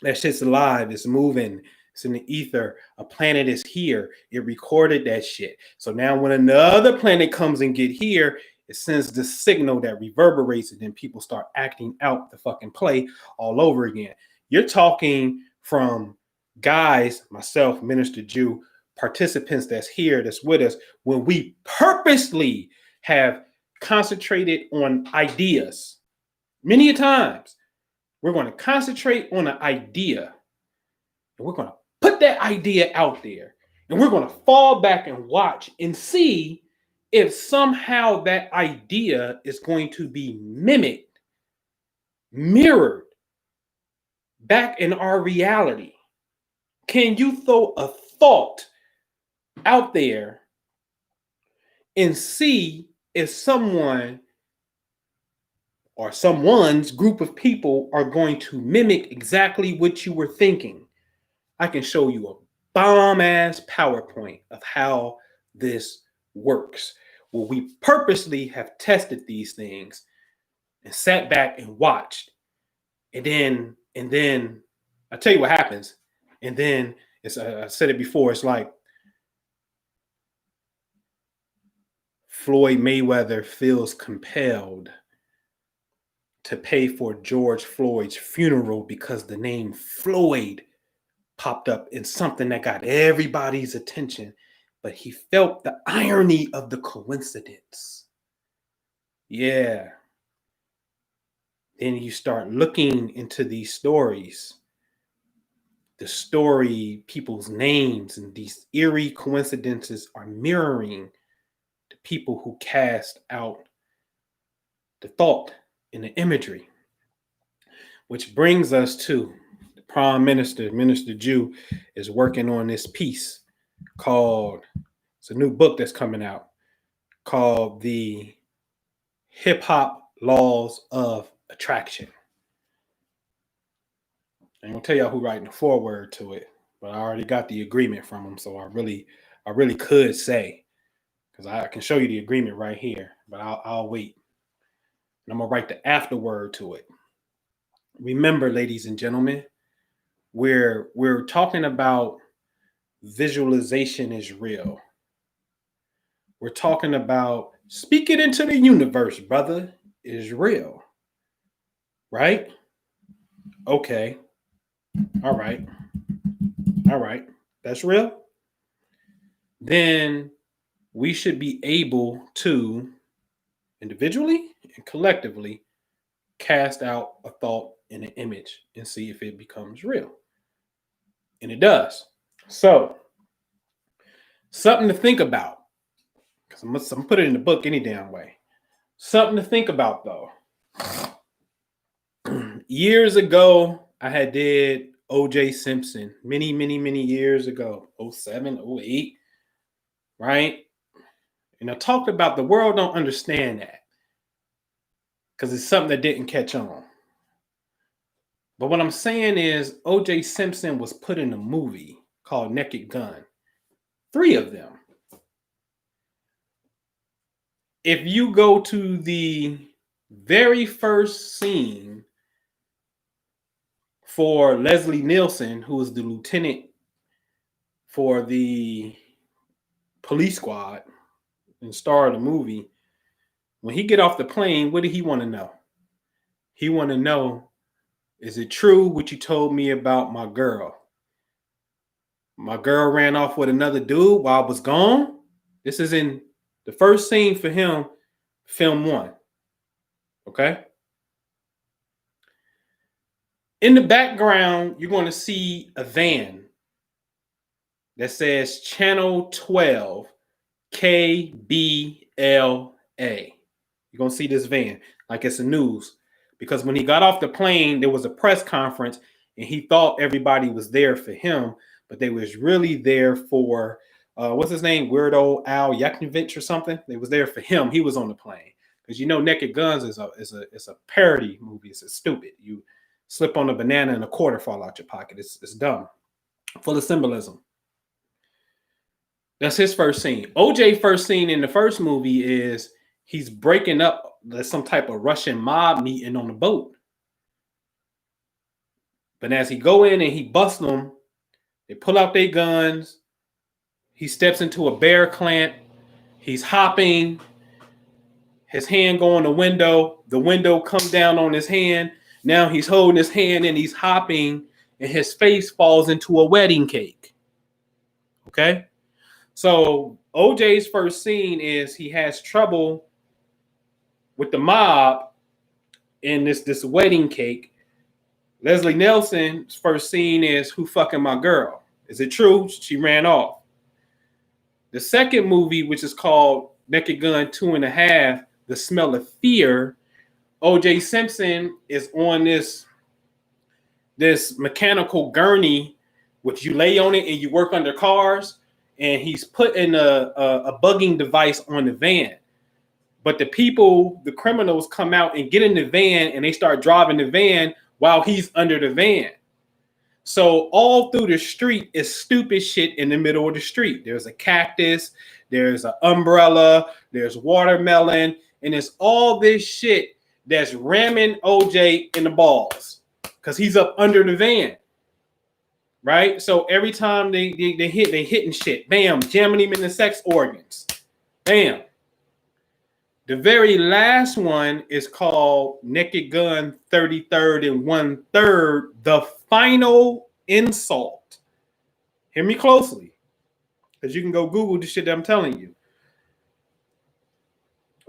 That shit's alive, it's moving, it's in the ether. A planet is here, it recorded that shit. So now when another planet comes and get here, it sends the signal that reverberates, and then people start acting out the fucking play all over again. You're talking from guys, myself, Minister Jew, participants that's here, that's with us, when we purposely have concentrated on ideas. Many a times, we're going to concentrate on an idea, and we're going to put that idea out there, and we're going to fall back and watch and see if somehow that idea is going to be mimicked, mirrored back in our reality, can you throw a thought out there and see if someone or someone's group of people are going to mimic exactly what you were thinking? I can show you a bomb ass PowerPoint of how this works. Well, we purposely have tested these things and sat back and watched. And then I tell you what happens. And then I said it before, it's like Floyd Mayweather feels compelled to pay for George Floyd's funeral because the name Floyd popped up in something that got everybody's attention, but he felt the irony of the coincidence. Yeah. Then you start looking into these stories, the story, people's names, and these eerie coincidences are mirroring the people who cast out the thought and the imagery. Which brings us to the Prime Minister, Minister Jew, is working on this piece called, it's a new book that's coming out called The Hip Hop Laws of Attraction. I'm gonna tell y'all who writing the foreword to it, but I already got the agreement from him, so I really could say, because I can show you the agreement right here, but I'll wait. And I'm gonna write the afterword to it. Remember, ladies and gentlemen, we're talking about visualization is real. We're talking about speak it into the universe, brother, is real. Right? Okay. All right. That's real. Then we should be able to individually and collectively cast out a thought and an image and see if it becomes real. And it does. So, something to think about. Because I'm going to put it in the book any damn way. Something to think about, though. Years ago, I had did O.J. Simpson many years ago, 07, 08, right? And I talked about the world don't understand that because it's something that didn't catch on. But what I'm saying is O.J. Simpson was put in a movie called Naked Gun. 3 of them. If you go to the very first scene for Leslie Nielsen, who was the lieutenant for the police squad and star of the movie, when he get off the plane, what did he want to know? He want to know, is it true what you told me about my girl? My girl ran off with another dude while I was gone. This is in the first scene for him, film 1. Okay? In the background, you're going to see a van that says Channel 12 KBLA. You're going to see this van like it's a news. Because when he got off the plane, there was a press conference and he thought everybody was there for him, but they was really there for, what's his name? Weirdo Al Yankovic or something. They was there for him. He was on the plane. Because you know Naked Guns is a parody movie. It's stupid. You slip on a banana and a quarter fall out your pocket. It's dumb. Full of symbolism. That's his first scene. OJ first scene in the first movie is he's breaking up some type of Russian mob meeting on the boat. But as he go in and he busts them, they pull out their guns. He steps into a bear clamp. He's hopping. His hand go on the window. The window comes down on his hand. Now he's holding his hand and he's hopping, and his face falls into a wedding cake. Okay? So OJ's first scene is he has trouble with the mob in this wedding cake. Leslie Nielsen's first scene is who fucking my girl? Is it true? She ran off. The second movie, which is called Naked Gun 2.5, The Smell of Fear, O.J. Simpson is on this mechanical gurney, which you lay on it and you work under cars, and he's putting a bugging device on the van. But the criminals come out and get in the van, and they start driving the van while he's under the van. So all through the street is stupid shit in the middle of the street. There's a cactus, there's an umbrella, there's watermelon, and it's all this shit that's ramming OJ in the balls because he's up under the van, right? So every time they hitting shit, bam, jamming him in the sex organs, bam. The very last one is called Naked Gun 33rd and 1/3, The Final Insult. Hear me closely, because you can go Google the shit that I'm telling you.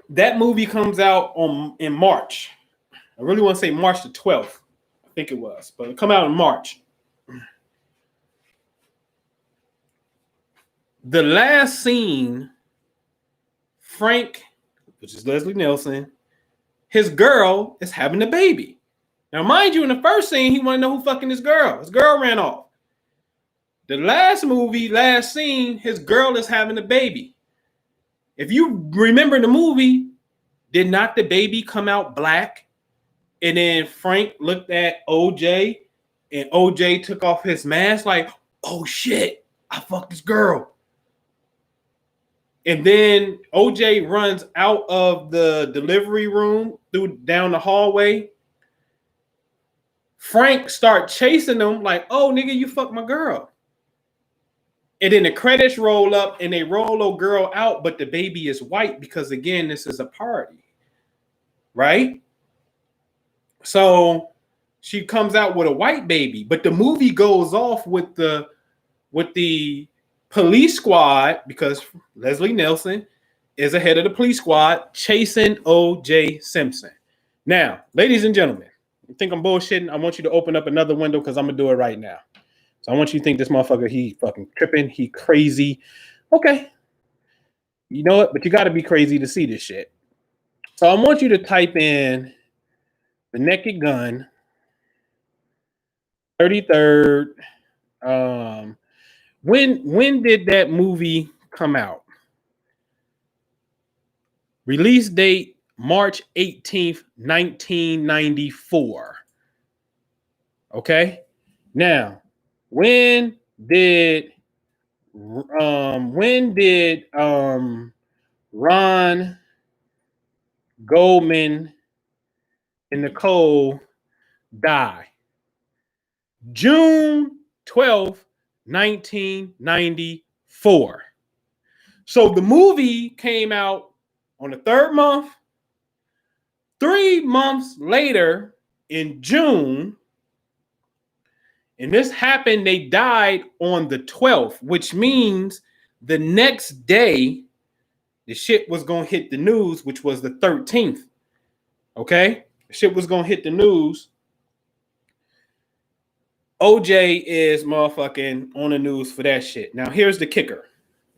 That movie comes out in March. I really want to say March the 12th. I think it was, but it come out in March. The last scene, Frank, which is Leslie Nielsen, his girl is having a baby. Now, mind you, in the first scene, he want to know who fucking his girl. His girl ran off. The last scene, his girl is having a baby. If you remember the movie, did not the baby come out black? And then Frank looked at OJ, and OJ took off his mask like, oh shit, I fucked this girl. And then OJ runs out of the delivery room down the hallway. Frank start chasing him like, oh nigga, you fucked my girl. And then the credits roll up and they roll a girl out, but the baby is white because again, this is a party, right? So she comes out with a white baby, but the movie goes off with the police squad because Leslie Nielsen is ahead of the police squad chasing O.J. Simpson. Now, ladies and gentlemen, you think I'm bullshitting? I want you to open up another window because I'm going to do it right now. So I want you to think this motherfucker, he fucking tripping, he crazy. Okay. You know what? But you got to be crazy to see this shit. So I want you to type in The Naked Gun, 33rd. When did that movie come out? Release date, March 18th, 1994. Okay? Now, when did Ron Goldman and Nicole die? June 12th, 1994. So the movie came out on the third month. 3 months later, in June, and this happened, they died on the 12th, which means the next day, the shit was going to hit the news, which was the 13th. Okay? The shit was going to hit the news. OJ is motherfucking on the news for that shit. Now, here's the kicker.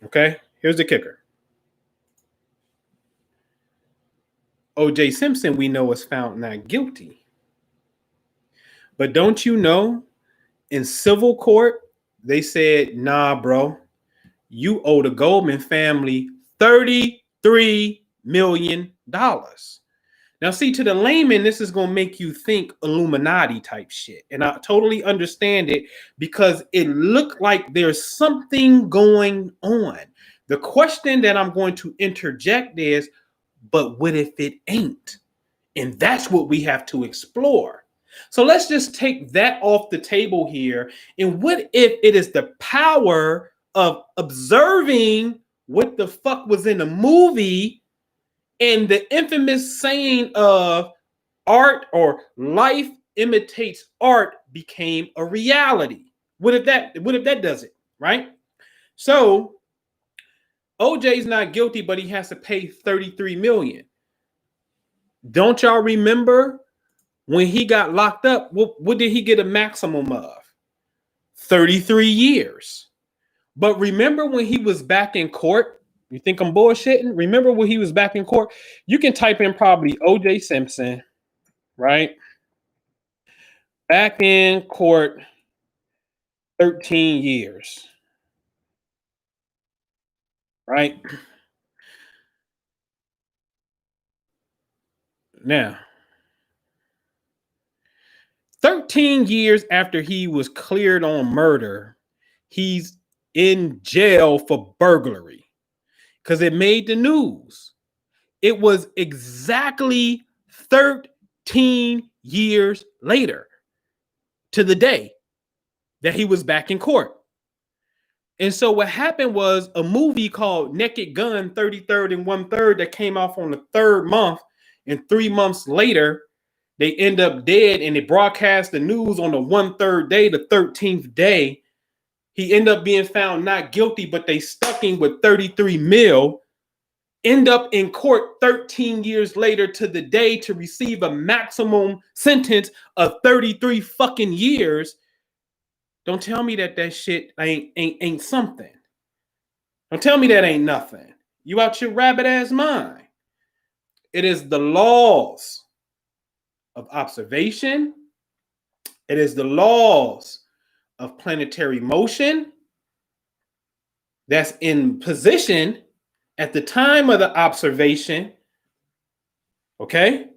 Okay? Here's the kicker. OJ Simpson, we know, was found not guilty. But don't you know, in civil court, they said, nah, bro, you owe the Goldman family $33 million. Now, see, to the layman, this is going to make you think Illuminati type shit. And I totally understand it because it looked like there's something going on. The question that I'm going to interject is, but what if it ain't? And that's what we have to explore. So let's just take that off the table here. And what if it is the power of observing what the fuck was in the movie and the infamous saying of art or life imitates art became a reality? What if that does it, right? So OJ's not guilty, but he has to pay $33 million. Don't y'all remember when he got locked up? What did he get a maximum of? 33 years. But remember when he was back in court You think I'm bullshitting? Remember when he was back in court? You can type in probably O.J. Simpson, right? Back in court, 13 years, right? Now, 13 years after he was cleared on murder, he's in jail for burglary because it made the news. It was exactly 13 years later to the day that he was back in court. And so what happened was a movie called Naked Gun 33rd and 1/3 that came off on the third month, and 3 months later they end up dead, and they broadcast the news on the 1/3 day, the 13th day. He ended up being found not guilty, but they stuck him with 33 mil. End up in court 13 years later to the day to receive a maximum sentence of 33 fucking years. Don't tell me that shit ain't something. Don't tell me that ain't nothing. You out your rabbit ass mind. It is the laws of observation. It is the laws of planetary motion that's in position at the time of the observation. Okay?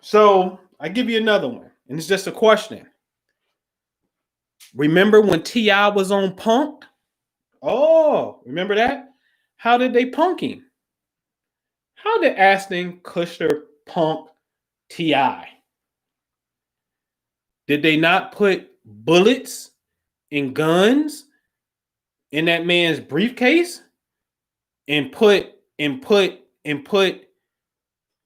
So I give you another one, and it's just a question. Remember when T.I. was on Punk? Oh, remember that? How did they punk him? How did Ashton Kutcher punk T.I.? Did they not put bullets and guns in that man's briefcase and put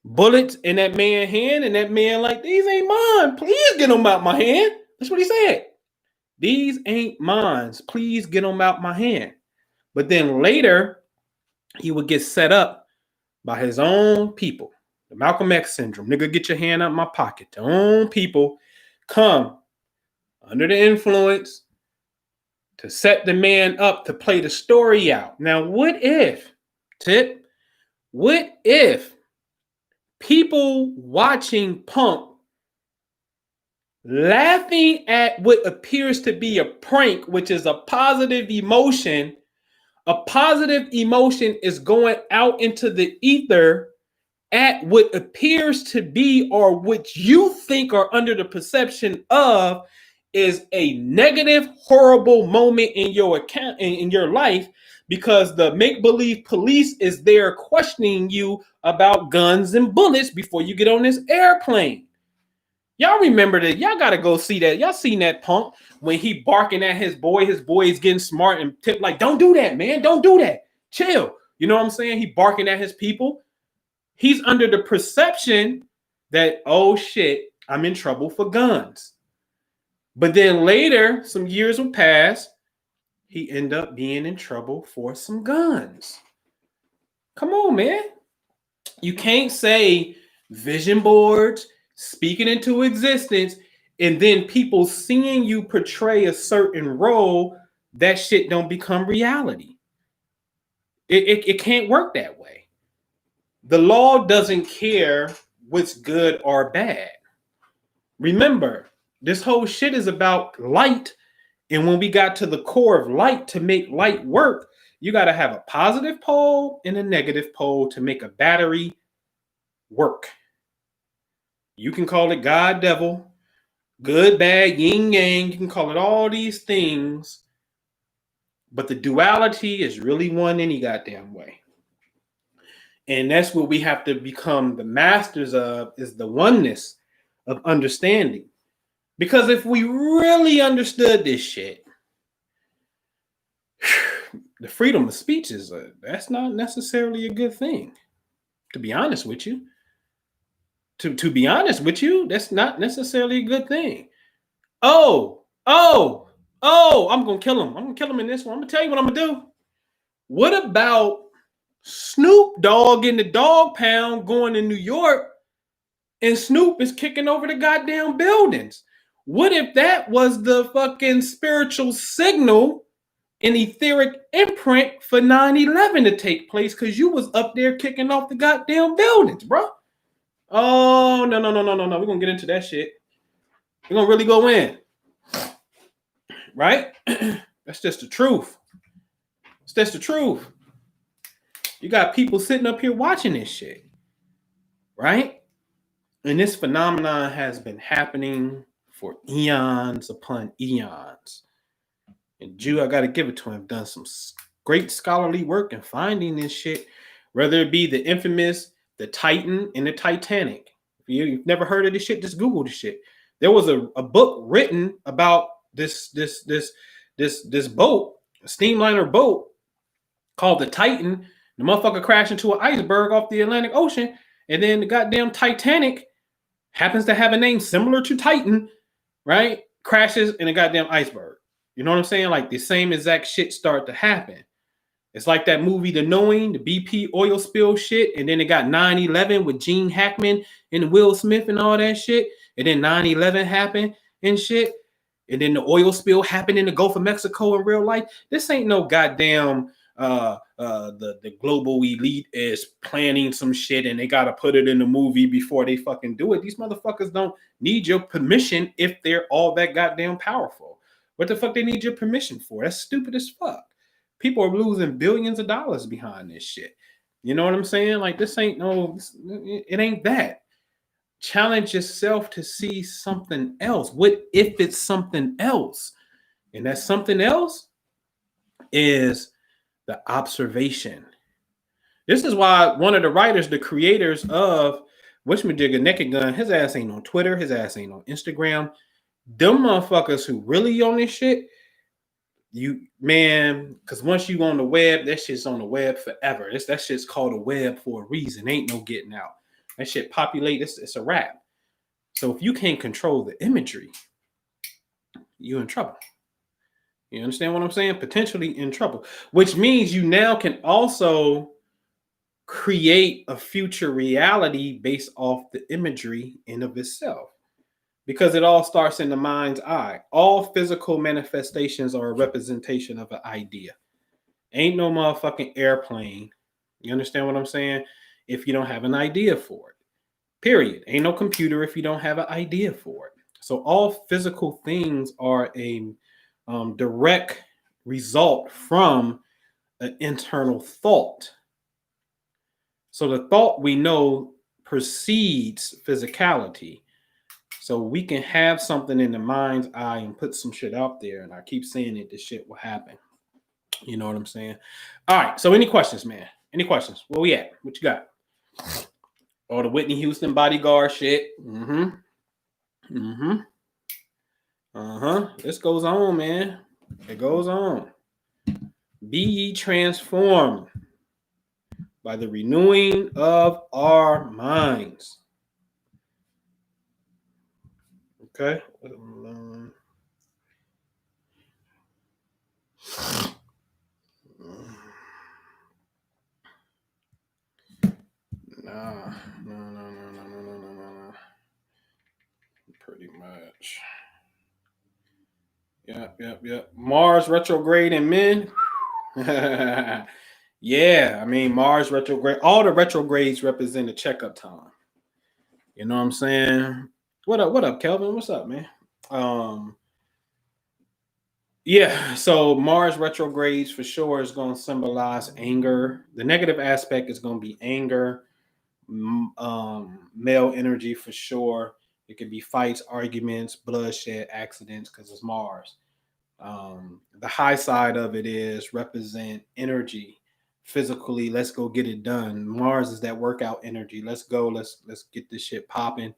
bullets in that man's hand, and that man like, these ain't mine, please get them out my hand? That's what he said. These ain't mine, please get them out my hand. But then later he would get set up by his own people. The Malcolm X syndrome. Nigga, get your hand out my pocket. The own people come under the influence to set the man up to play the story out. Now, what if people watching Punk laughing at what appears to be a prank, which is a positive emotion is going out into the ether at what appears to be, or what you think are under the perception of, is a negative, horrible moment in your account, in your life, because the make-believe police is there questioning you about guns and bullets before you get on this airplane. Y'all remember that? Y'all gotta go see that. Y'all seen that Punk when he barking at his boy is getting smart and tip like, don't do that, man. Don't do that. Chill. You know what I'm saying? He barking at his people. He's under the perception that, oh shit, I'm in trouble for guns. But then later, some years will pass, he end up being in trouble for some guns. Come on, man. You can't say vision boards, speaking into existence, and then people seeing you portray a certain role, that shit don't become reality. It can't work that way. The law doesn't care what's good or bad. Remember, this whole shit is about light. And when we got to the core of light, to make light work, you got to have a positive pole and a negative pole to make a battery work. You can call it God, devil, good, bad, yin, yang. You can call it all these things. But the duality is really one any goddamn way. And that's what we have to become the masters of, is the oneness of understanding. Because if we really understood this shit, the freedom of speech is that's not necessarily a good thing. To be honest with you. To be honest with you, that's not necessarily a good thing. I'm gonna kill him. I'm gonna kill him in this one. I'm gonna tell you what I'm gonna do. What about Snoop Dogg in the dog pound going to New York, and Snoop is kicking over the goddamn buildings? What if that was the fucking spiritual signal an etheric imprint for 9/11 to take place because you was up there kicking off the goddamn buildings, bro. Oh, no. We're going to get into that shit. We're going to really go in. Right? That's just the truth. It's just the truth. You got people sitting up here watching this shit. Right? And this phenomenon has been happening for eons upon eons. And Jew, I got to give it to him, done some great scholarly work in finding this shit, whether it be the infamous, the Titan, and the Titanic. If you've never heard of this shit, just Google this shit. There was a book written about this boat, a steamliner boat called the Titan. The motherfucker crashed into an iceberg off the Atlantic Ocean, and then the goddamn Titanic happens to have a name similar to Titan, right? Crashes in a goddamn iceberg. You know what I'm saying? Like the same exact shit start to happen. It's like that movie, The Knowing, the BP oil spill shit. And then it got 9/11 with Gene Hackman and Will Smith and all that shit. And then 9/11 happened and shit. And then the oil spill happened in the Gulf of Mexico in real life. This ain't no goddamn the global elite is planning some shit and they gotta put it in the movie before they fucking do it. These motherfuckers don't need your permission if they're all that goddamn powerful. What the fuck they need your permission for? That's stupid as fuck. People are losing billions of dollars behind this shit. You know what I'm saying? Like this ain't it ain't that. Challenge yourself to see something else. What if it's something else? And that something else is the observation. This is why one of the writers, the creators of Wishmajigga Naked Gun, his ass ain't on Twitter, his ass ain't on Instagram. Them motherfuckers who really on this shit, because once you on the web, that shit's on the web forever. That shit's called a web for a reason. Ain't no getting out. That shit populate. It's a wrap. So if you can't control the imagery, you're in trouble. You understand what I'm saying? Potentially in trouble, which means you now can also create a future reality based off the imagery in of itself, because it all starts in the mind's eye. All physical manifestations are a representation of an idea. Ain't no motherfucking airplane. You understand what I'm saying? If you don't have an idea for it, period. Ain't no computer if you don't have an idea for it. So all physical things are a direct result from an internal thought. So the thought, we know, precedes physicality. So we can have something in the mind's eye and put some shit out there, and I keep saying it, this shit will happen. You know what I'm saying? All right. So any questions, man? Any questions? Where we at? What you got? Oh, the Whitney Houston bodyguard shit. This goes on, man. It goes on. Be ye transformed by the renewing of our minds. Okay. No. Pretty much. Yep. Mars retrograde in men. Yeah, I mean, Mars retrograde. All the retrogrades represent a checkup time. You know what I'm saying? What up, Kelvin? What's up, man? Yeah, so Mars retrogrades for sure is going to symbolize anger. The negative aspect is going to be anger, male energy for sure. It could be fights, arguments, bloodshed, accidents, because it's Mars. The high side of it is represent energy, physically. Let's go get it done. Mars is that workout energy. Let's go. Let's get this shit popping.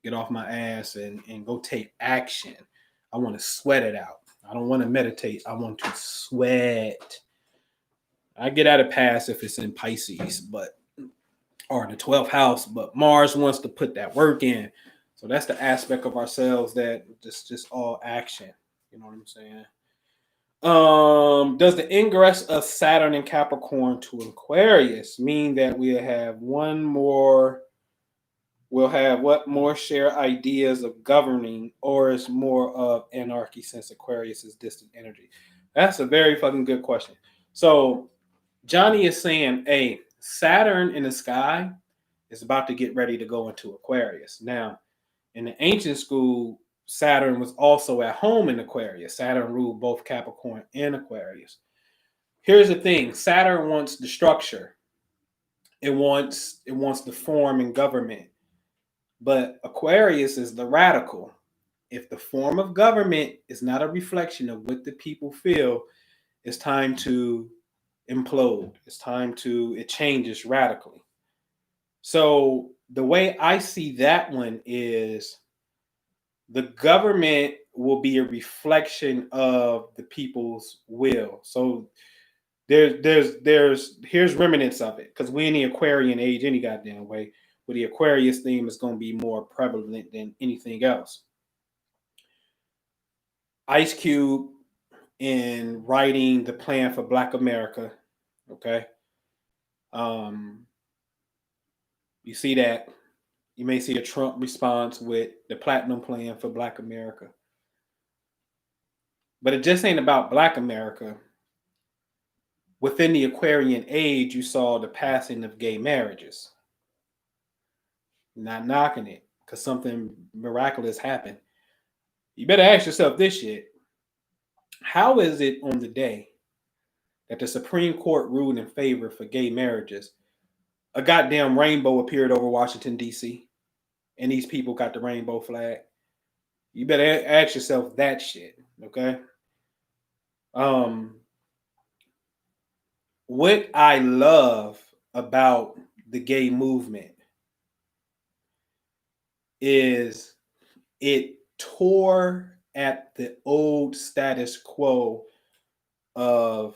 Get off my ass and go take action. I want to sweat it out. I don't want to meditate. I want to sweat. I get out of pass if it's in Pisces, or the 12th house, but Mars wants to put that work in. So that's the aspect of ourselves that just all action. You know what I'm saying? Does the ingress of Saturn in Capricorn to Aquarius mean that we'll have more share ideas of governing, or is more of anarchy since Aquarius is distant energy? That's a very fucking good question. So Johnny is saying, hey, Saturn in the sky is about to get ready to go into Aquarius. Now, in the ancient school, Saturn was also at home in Aquarius. Saturn ruled both Capricorn and Aquarius. Here's the thing: Saturn wants the structure. It wants the form and government. But Aquarius is the radical. If the form of government is not a reflection of what the people feel, it's time to implode. It changes radically. So the way I see that one is the government will be a reflection of the people's will. So here's remnants of it because we're in the Aquarian age any goddamn way. Where the Aquarius theme is going to be more prevalent than anything else. Ice Cube in writing the plan for Black America. Okay. Um, you see that. You may see a Trump response with the Platinum Plan for Black America. But it just ain't about Black America. Within the Aquarian age, you saw the passing of gay marriages. Not knocking it, because something miraculous happened. You better ask yourself this shit. How is it on the day that the Supreme Court ruled in favor for gay marriages, a goddamn rainbow appeared over Washington, D.C., and these people got the rainbow flag? You better ask yourself that shit, okay? What I love about the gay movement is it tore at the old status quo of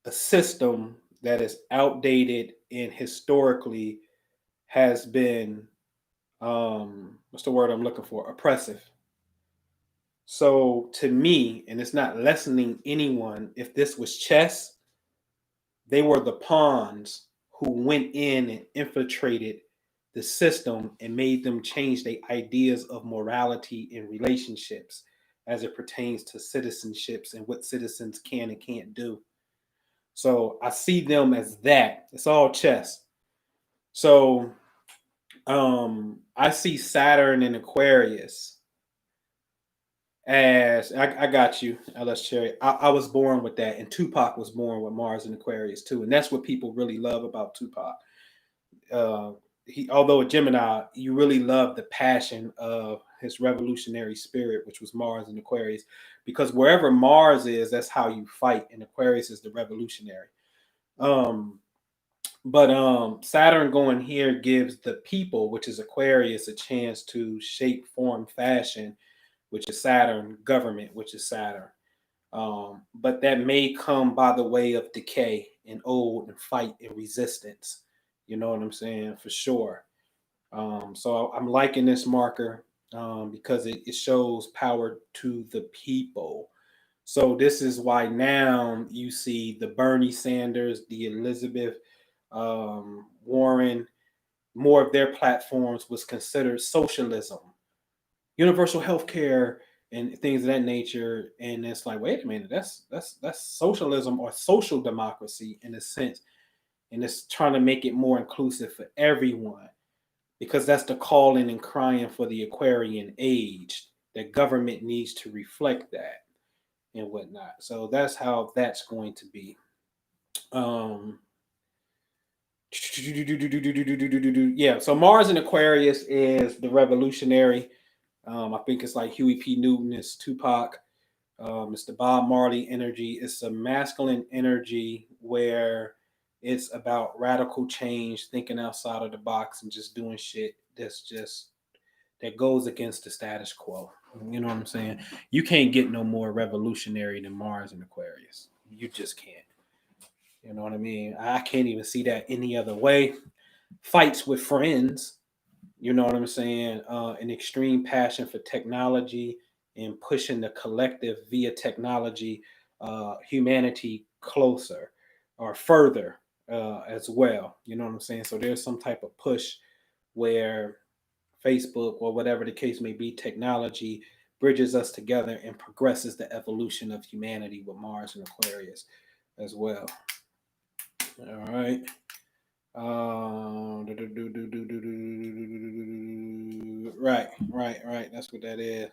a system that is outdated and historically has been what's the word I'm looking for? Oppressive. So to me, and it's not lessening anyone, if this was chess, they were the pawns who went in and infiltrated the system and made them change their ideas of morality and relationships as it pertains to citizenships and what citizens can and can't do. So I see them as that. It's all chess. So I see Saturn and Aquarius as I got you, LS Cherry. I was born with that, and Tupac was born with Mars and Aquarius too, and that's what people really love about Tupac. He, although a Gemini, you really love the passion of his revolutionary spirit, which was Mars and Aquarius, because wherever Mars is, that's how you fight, and Aquarius is the revolutionary. But Saturn going here gives the people, which is Aquarius, a chance to shape, form, fashion, which is Saturn, government, which is Saturn. But that may come by the way of decay and old and fight and resistance. You know what I'm saying? For sure. So I'm liking this marker because it shows power to the people. So this is why now you see the Bernie Sanders, the Elizabeth Warren, more of their platforms was considered socialism, universal health care, and things of that nature. And it's like, wait a minute, that's socialism or social democracy in a sense, and it's trying to make it more inclusive for everyone because that's the calling and crying for the Aquarian age. That government needs to reflect that and whatnot. So that's how that's going to be. Um, yeah, so Mars in Aquarius is the revolutionary. I think it's like Huey P. Newton, it's Tupac, it's the Bob Marley energy. It's a masculine energy where it's about radical change, thinking outside of the box, and just doing shit that goes against the status quo. You know what I'm saying? You can't get no more revolutionary than Mars and Aquarius. You just can't. You know what I mean? I can't even see that any other way. Fights with friends, you know what I'm saying? An extreme passion for technology and pushing the collective via technology, humanity closer or further as well. You know what I'm saying? So there's some type of push where Facebook or whatever the case may be, technology bridges us together and progresses the evolution of humanity with Mars and Aquarius as well. All right. Right. That's what that is.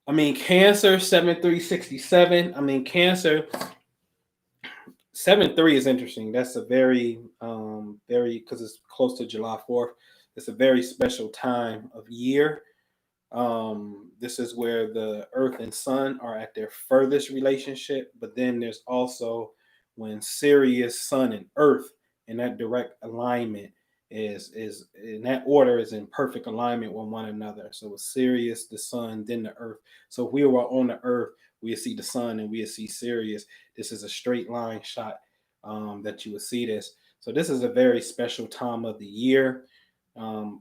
I mean, Cancer 7367. I mean, Cancer 7-3 is interesting. That's a very, because it's close to July 4th. It's a very special time of year. This is where the Earth and Sun are at their furthest relationship, but then there's also when Sirius, Sun, and Earth in that direct alignment is in that order is in perfect alignment with one another. So it's Sirius, the Sun, then the Earth. So if we were on the Earth, we see the Sun and we see Sirius. This is a straight line shot that you would see this. So this is a very special time of the year.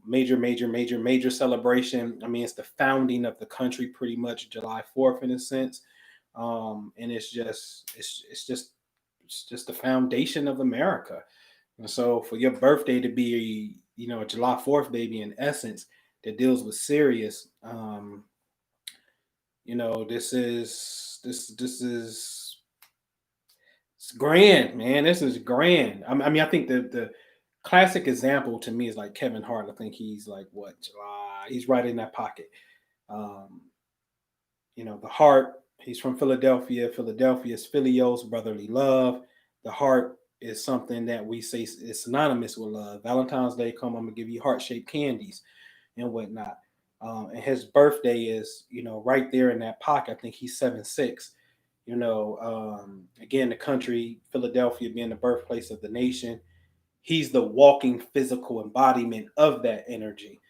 Major celebration. I mean, it's the founding of the country, pretty much July 4th in a sense, and it's just the foundation of America. And so, for your birthday to be, a July 4th baby, in essence, that deals with Sirius, this is it's grand, man. This is grand. I mean, I think the classic example to me is like Kevin Hart. I think he's like July. He's right in that pocket. The heart. He's from Philadelphia. Philadelphia is Philios, brotherly love. The heart is something that we say is synonymous with love. Valentine's Day come, I'm gonna give you heart-shaped candies and whatnot. And his birthday is, right there in that pocket. I think he's 7-6. Again, the country, Philadelphia being the birthplace of the nation. He's the walking physical embodiment of that energy.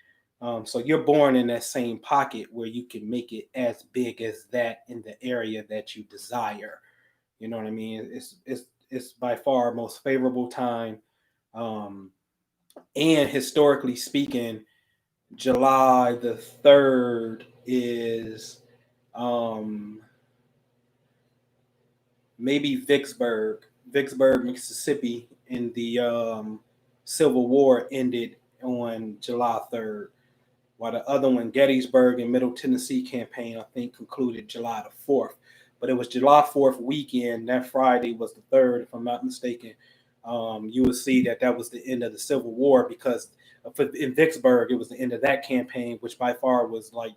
So you're born in that same pocket where you can make it as big as that in the area that you desire. You know what I mean? It's by far most favorable time. And historically speaking, July the 3rd is maybe Vicksburg, Mississippi, in the Civil War ended on July 3rd, while the other one, Gettysburg and Middle Tennessee campaign, I think concluded July the 4th. But it was July 4th weekend. That Friday was the 3rd, if I'm not mistaken. You will see that was the end of the Civil War, because in Vicksburg, it was the end of that campaign, which by far was like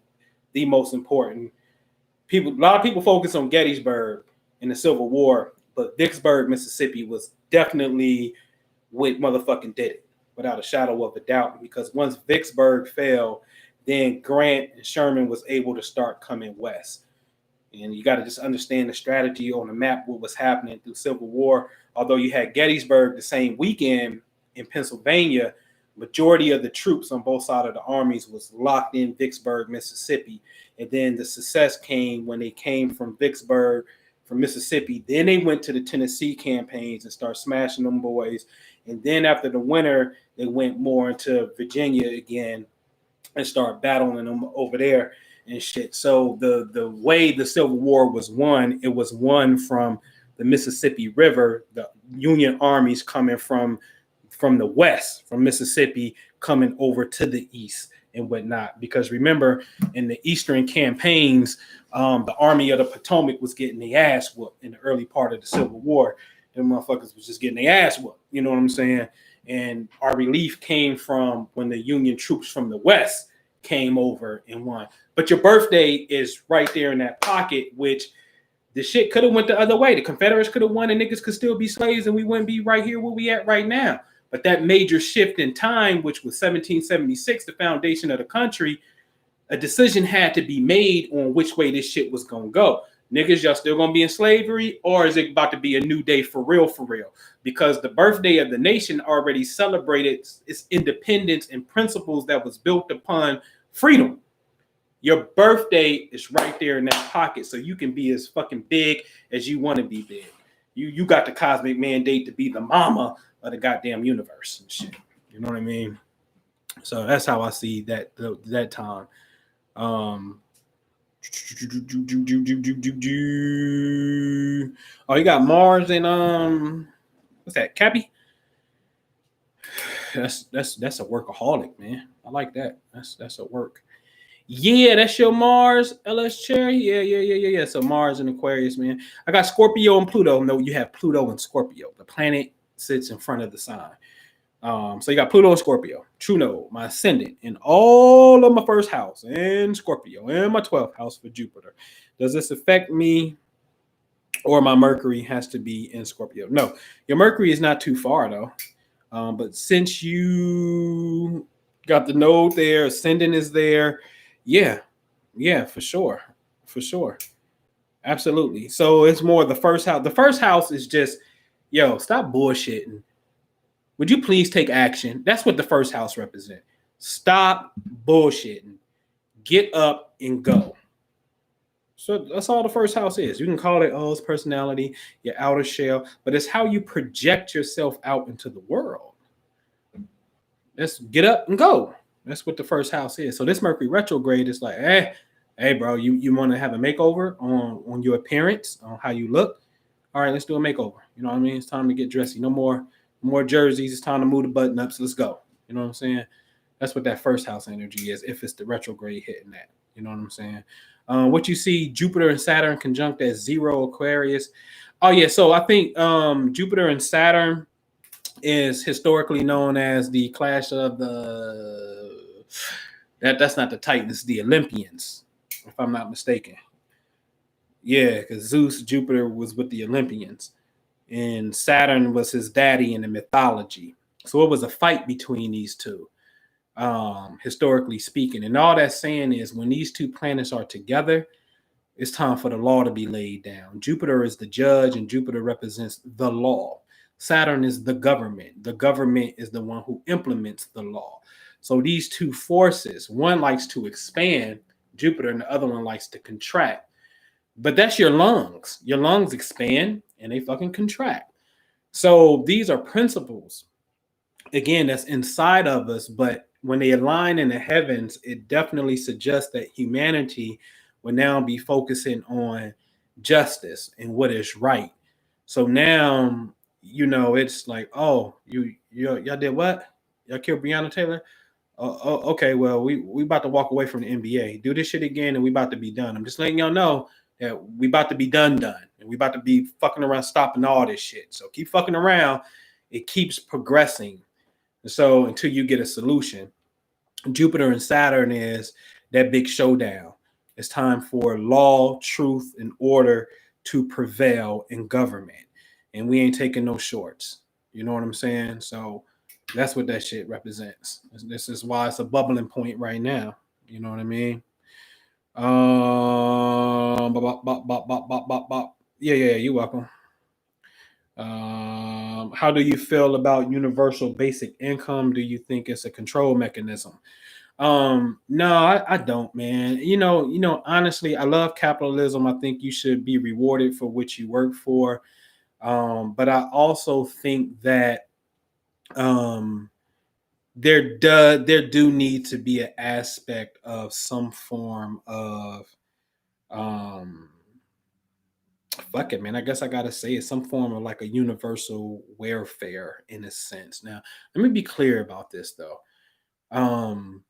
the most important. A lot of people focus on Gettysburg in the Civil War, but Vicksburg, Mississippi was definitely what motherfucking did it, without a shadow of a doubt, because once Vicksburg fell, then Grant and Sherman was able to start coming west. And you got to just understand the strategy on the map, what was happening through Civil War. Although you had Gettysburg the same weekend in Pennsylvania, majority of the troops on both sides of the armies was locked in Vicksburg, Mississippi. And then the success came when they came from Vicksburg, from Mississippi. Then they went to the Tennessee campaigns and started smashing them boys. And then after the winter, they went more into Virginia again and started battling them over there and shit. So the way the Civil War was won, it was won from the Mississippi River, the Union armies coming from the west, from Mississippi, coming over to the east and whatnot. Because remember, in the Eastern campaigns, the Army of the Potomac was getting their ass whooped in the early part of the Civil War. Them motherfuckers was just getting their ass whooped. You know what I'm saying? And our relief came from when the Union troops from the west came over and won. But your birthday is right there in that pocket, which the shit could have went the other way. The Confederates could have won and niggas could still be slaves and we wouldn't be right here where we at right now. But that major shift in time, which was 1776, the foundation of the country, a decision had to be made on which way this shit was going to go. Niggas, y'all still going to be in slavery, or is it about to be a new day for real? Because the birthday of the nation already celebrated its independence and principles that was built upon freedom. Your birthday is right there in that pocket, so you can be as fucking big as you want to be big. You got the cosmic mandate to be the mama of the goddamn universe and shit. You know what I mean? So that's how I see that time. Oh, you got Mars and what's that? Cappy? That's a workaholic, man. I like that. That's a work. Yeah, that's your Mars, LS Cherry. Yeah. So Mars and Aquarius, man. I got Scorpio and Pluto. No, you have Pluto and Scorpio. The planet sits in front of the sign. So you got Pluto and Scorpio, true node, my ascendant, in all of my first house, and Scorpio, and my 12th house for Jupiter. Does this affect me, or my Mercury has to be in Scorpio? No, your Mercury is not too far though. But since you got the node there, ascendant is there, yeah, for sure, for sure, absolutely. So it's more the first house. The first house is just, yo, stop bullshitting. Would you please take action? That's what the first house represents. Stop bullshitting. Get up and go. So that's all the first house is. You can call it, oh, it's personality, your outer shell, but it's how you project yourself out into the world. Let's get up and go. That's what the first house is. So this Mercury retrograde is like, hey, bro, you want to have a makeover on your appearance, on how you look? All right, let's do a makeover. You know what I mean? It's time to get dressy. No more jerseys. It's time to move the button ups. Let's go. You know what I'm saying? That's what that first house energy is, if it's the retrograde hitting that. You know what I'm saying? What you see, Jupiter and Saturn conjunct at 0 Aquarius. Oh, yeah. So I think Jupiter and Saturn is historically known as the clash of that's not the Titans, the Olympians, if I'm not mistaken. Yeah, because Zeus, Jupiter was with the Olympians, and Saturn was his daddy in the mythology. So it was a fight between these two, historically speaking. And all that's saying is when these two planets are together, it's time for the law to be laid down. Jupiter is the judge, and Jupiter represents the law. Saturn is the government. The government is the one who implements the law. So these two forces, one likes to expand, Jupiter, and the other one likes to contract. But that's your lungs. Your lungs expand and they fucking contract. So these are principles, again, that's inside of us. But when they align in the heavens, it definitely suggests that humanity will now be focusing on justice and what is right. So now, it's like, oh, y'all did what? Y'all killed Breonna Taylor? Okay, well, we about to walk away from the NBA. Do this shit again, and we about to be done. I'm just letting y'all know that we about to be done, and we about to be fucking around, stopping all this shit. So keep fucking around. It keeps progressing. So until you get a solution, Jupiter and Saturn is that big showdown. It's time for law, truth, and order to prevail in government, and we ain't taking no shorts. You know what I'm saying? So that's what that shit represents. This is why it's a bubbling point right now. You know what I mean? Yeah, you're welcome. How do you feel about universal basic income? Do you think it's a control mechanism? No, I don't, man. Honestly, I love capitalism. I think you should be rewarded for what you work for. But I also think that there do need to be an aspect of some form of fuck it, man. I guess I gotta say it's some form of like a universal welfare in a sense. Now, let me be clear about this though. Um,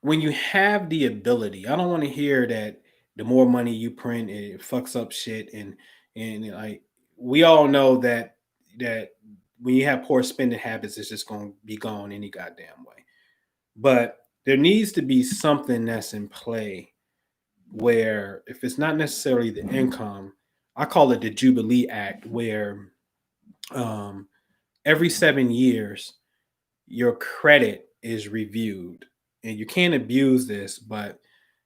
when you have the ability, I don't want to hear that the more money you print, it fucks up shit, and like we all know that when you have poor spending habits, it's just gonna be gone any goddamn way. But there needs to be something that's in play where if it's not necessarily the income, I call it the Jubilee Act, where um, every 7 years your credit is reviewed, and you can't abuse this, but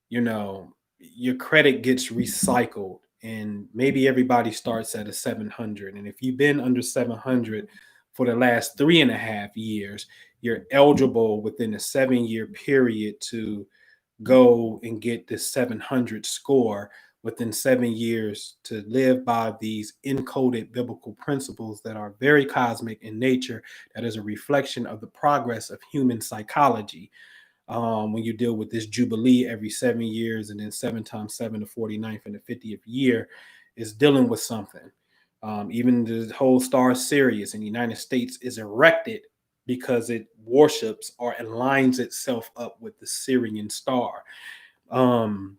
your credit gets recycled, and maybe everybody starts at a 700, and if you've been under 700 for the last 3.5 years, you're eligible within a 7-year period to go and get this 700 score within 7 years, to live by these encoded biblical principles that are very cosmic in nature, that is a reflection of the progress of human psychology. When you deal with this jubilee every 7 years, and then 7 times 7, the 49th and the 50th year, is dealing with something. Even the whole star Sirius in the United States is erected because it worships or aligns itself up with the Syrian star. Um,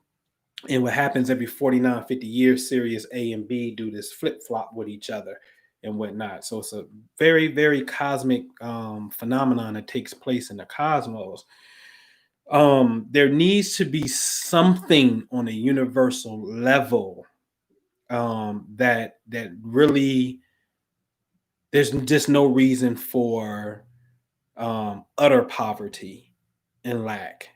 and what happens every 49, 50 years, Sirius A and B do this flip flop with each other and whatnot. So it's a very, very cosmic phenomenon that takes place in the cosmos. There needs to be something on a universal level that really, there's just no reason for utter poverty and lack.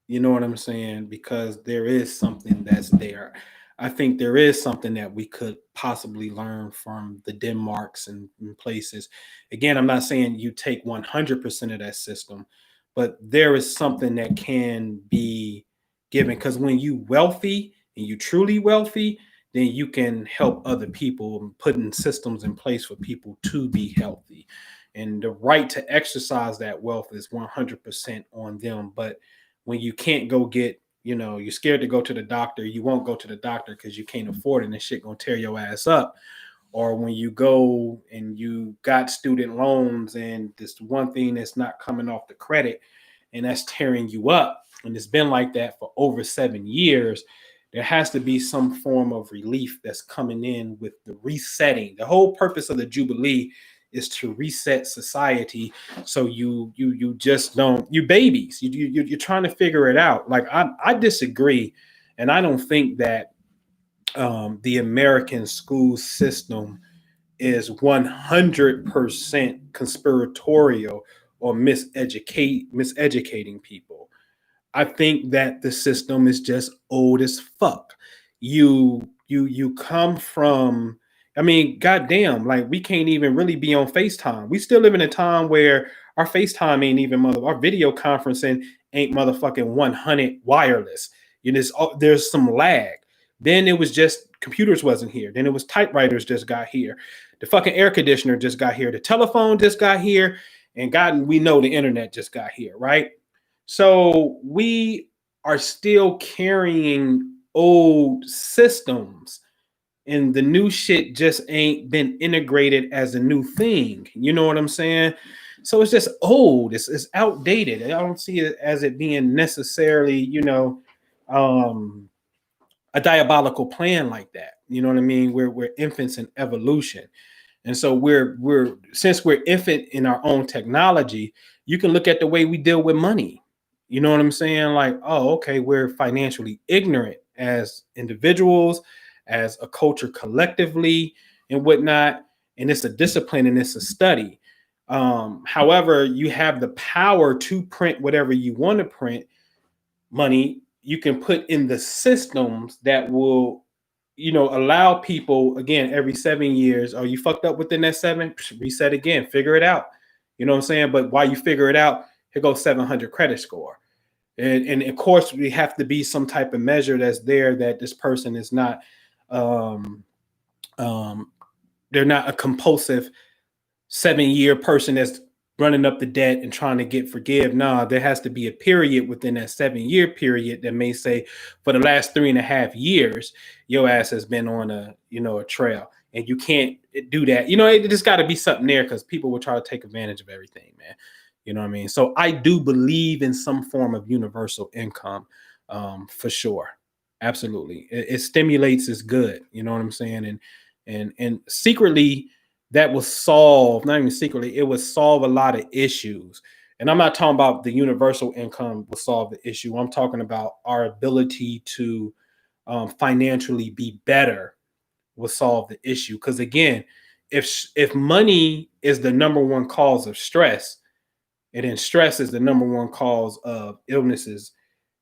You know what I'm saying? Because there is something that's there. I think there is something that we could possibly learn from the Denmarks and places. Again, I'm not saying you take 100% of that system, but there is something that can be given. Because when you wealthy and you truly wealthy, then you can help other people, putting systems in place for people to be healthy. And the right to exercise that wealth is 100% on them. But when you can't go get, you're scared to go to the doctor, you won't go to the doctor because you can't afford it and this shit gonna tear your ass up. Or when you go and you got student loans and this one thing that's not coming off the credit and that's tearing you up. And it's been like that for over 7 years. There has to be some form of relief that's coming in with the resetting. The whole purpose of the Jubilee is to reset society. So you just don't, you babies, you're trying to figure it out. Like I disagree, and I don't think that the American school system is 100% conspiratorial or miseducating people. I think that the system is just old as fuck. You come from, I mean, goddamn, like we can't even really be on FaceTime. We still live in a time where our FaceTime ain't even our video conferencing ain't motherfucking 100 wireless. There's some lag. Then it was just computers wasn't here. Then it was typewriters just got here. The fucking air conditioner just got here. The telephone just got here. And we know the internet just got here, right? So we are still carrying old systems, and the new shit just ain't been integrated as a new thing. You know what I'm saying? So it's just old. It's outdated. I don't see it as it being necessarily, a diabolical plan like that. You know what I mean? We're infants in evolution. And so since we're infant in our own technology, you can look at the way we deal with money. You know what I'm saying? Like, oh, okay, we're financially ignorant as individuals, as a culture collectively, and whatnot. And it's a discipline and it's a study. However, you have the power to print whatever you want to print. Money you can put in the systems that will, allow people, again, every 7 years. Oh, you fucked up within that 7, reset again, figure it out. You know what I'm saying? But while you figure it out, here goes 700 credit score. And of course, we have to be some type of measure that's there that this person is not, they're not a compulsive 7-year person that's running up the debt and trying to get forgive. Nah, there has to be a period within that 7-year period that may say, for the last 3.5 years, your ass has been on a trail, and you can't do that. It just got to be something there, because people will try to take advantage of everything, man. You know what I mean? So I do believe in some form of universal income, for sure. Absolutely. It stimulates is good. You know what I'm saying? And secretly, that will solve, not even secretly, it would solve a lot of issues. And I'm not talking about the universal income will solve the issue. I'm talking about our ability to financially be better will solve the issue. Because again, if money is the number one cause of stress, and then stress is the number one cause of illnesses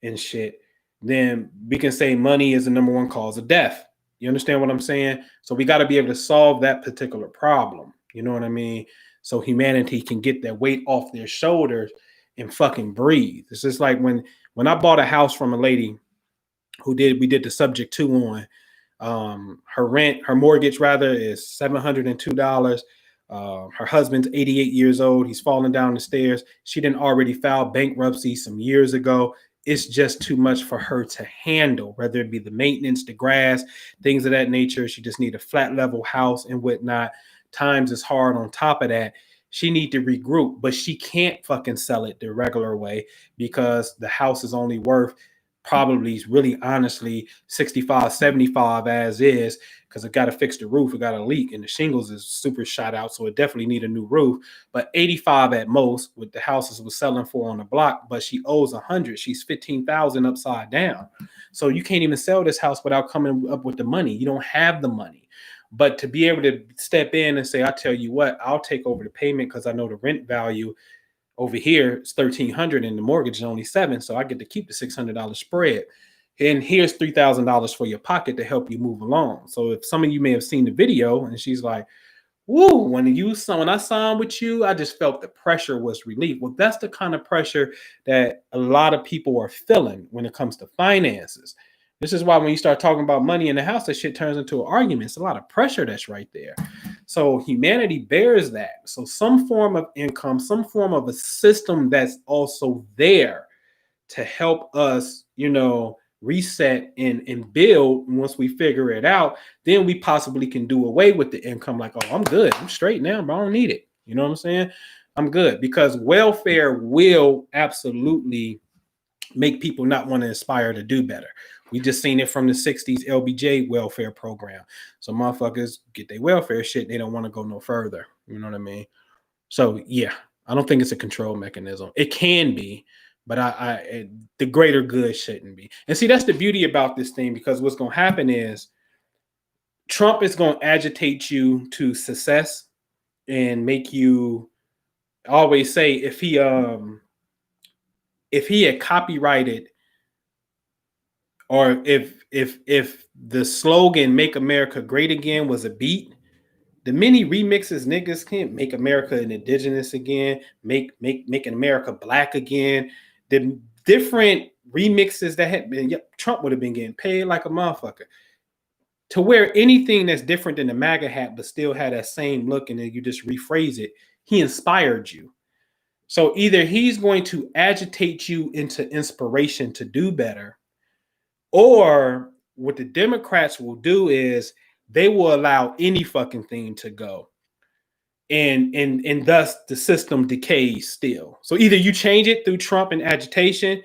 and shit, then we can say money is the number one cause of death. You understand what I'm saying? So we got to be able to solve that particular problem. You know what I mean? So humanity can get that weight off their shoulders and fucking breathe. It's just like when I bought a house from a lady we did the subject to on, her mortgage rather is $702. Her husband's 88 years old. He's falling down the stairs. She didn't already file bankruptcy some years ago. It's just too much for her to handle, whether it be the maintenance, the grass, things of that nature. She just need a flat level house and whatnot. Times is hard on top of that. she need to regroup, but she can't fucking sell it the regular way because the house is only worth probably really honestly 65, 75 as is, because it got to fix the roof, it got a leak, and the shingles is super shot out, so it definitely need a new roof. But 85 at most with the houses was selling for on the block, but she owes 100. She's 15,000 upside down. So you can't even sell this house without coming up with the money. You don't have the money. But to be able to step in and say, I tell you what, I'll take over the payment because I know the rent value over here is $1,300 and the mortgage is only $700, so I get to keep the $600 spread. And here's $3,000 for your pocket to help you move along. So if some of you may have seen the video, and she's like, "Woo! When I signed with you, I just felt the pressure was relief." Well, that's the kind of pressure that a lot of people are feeling when it comes to finances. This is why when you start talking about money in the house, that shit turns into an argument. It's a lot of pressure that's right there. So humanity bears that. So some form of income, some form of a system that's also there to help us, reset and build. And once we figure it out, then we possibly can do away with the income. Like, oh, I'm good. I'm straight now, but I don't need it. You know what I'm saying? I'm good, because welfare will absolutely make people not want to aspire to do better. We just seen it from the 60s LBJ welfare program. So motherfuckers get their welfare shit. They don't want to go no further. You know what I mean? So yeah, I don't think it's a control mechanism. It can be, but the greater good shouldn't be. And see, that's the beauty about this thing, because what's going to happen is Trump is going to agitate you to success and make you always say, if he had copyrighted, or if the slogan "Make America Great Again" was a beat, the many remixes niggas can't make America an indigenous again, making America black again. The different remixes that had been, Trump would have been getting paid like a motherfucker to wear anything that's different than the MAGA hat, but still had that same look, and then you just rephrase it. He inspired you. So either he's going to agitate you into inspiration to do better, or what the Democrats will do is they will allow any fucking thing to go. And thus the system decays still. So either you change it through Trump and agitation,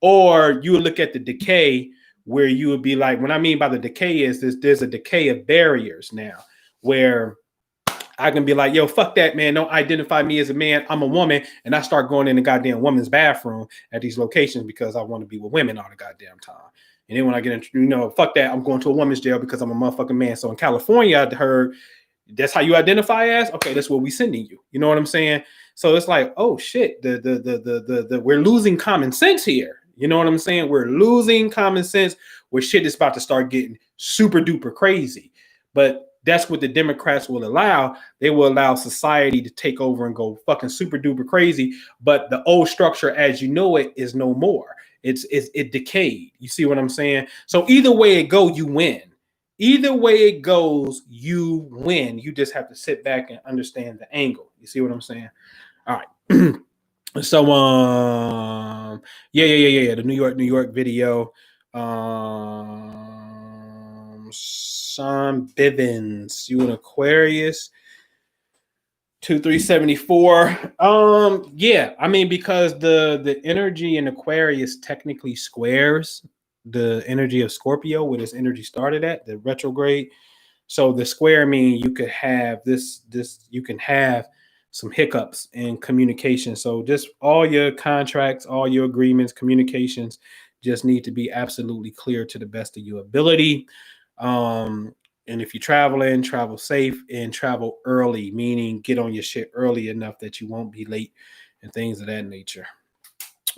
or you look at the decay where you would be like, what I mean by the decay is there's a decay of barriers now, where I can be like, yo, fuck that, man. Don't identify me as a man. I'm a woman. And I start going in the goddamn woman's bathroom at these locations because I want to be with women all the goddamn time. And then when I get into, fuck that, I'm going to a woman's jail because I'm a motherfucking man. So in California, I heard that's how you identify as. Okay, that's where we sending you. You know what I'm saying? So it's like, oh shit, we're losing common sense here. You know what I'm saying? We're losing common sense where shit is about to start getting super duper crazy. But that's what the Democrats will allow. They will allow society to take over and go fucking super duper crazy. But the old structure as you know it is no more. It decayed. You see what I'm saying? So either way it go, you win. Either way it goes, you win. You just have to sit back and understand the angle. You see what I'm saying? All right. So yeah. The New York video. Sean Bivens, you an Aquarius. 2374. Yeah, I mean, because the energy in Aquarius technically squares the energy of Scorpio, where this energy started at, the retrograde. So the square mean you could have this you can have some hiccups in communication. So just all your contracts, all your agreements, communications just need to be absolutely clear to the best of your ability. And if you're traveling, travel safe and travel early, meaning get on your shit early enough that you won't be late and things of that nature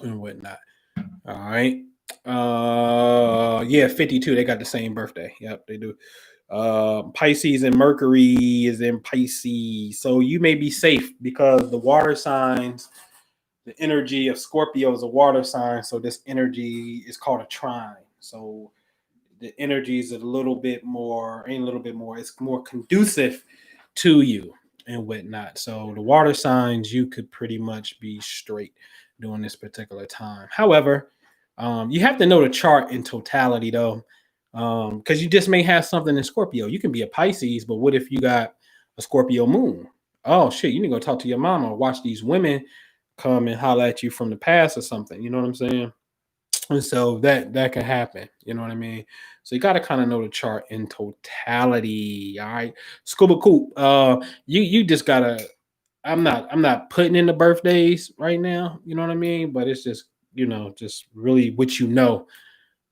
and whatnot. All right. Yeah, 52. They got the same birthday. Yep, they do. Pisces and Mercury is in Pisces. So you may be safe because the water signs, the energy of Scorpio is a water sign. So this energy is called a trine. So the energy is it's more conducive to you and whatnot. So the water signs, you could pretty much be straight during this particular time. However, you have to know the chart in totality though, because you just may have something in Scorpio. You can be a Pisces, but what if you got a Scorpio moon? Oh shit, you need to go talk to your mama or watch these women come and holler at you from the past or something. You know what I'm saying? And so that can happen. You know what I mean? So you got to kind of know the chart in totality. All right, Scuba Coop. You just gotta. I'm not putting in the birthdays right now. You know what I mean? But it's just just really what you know.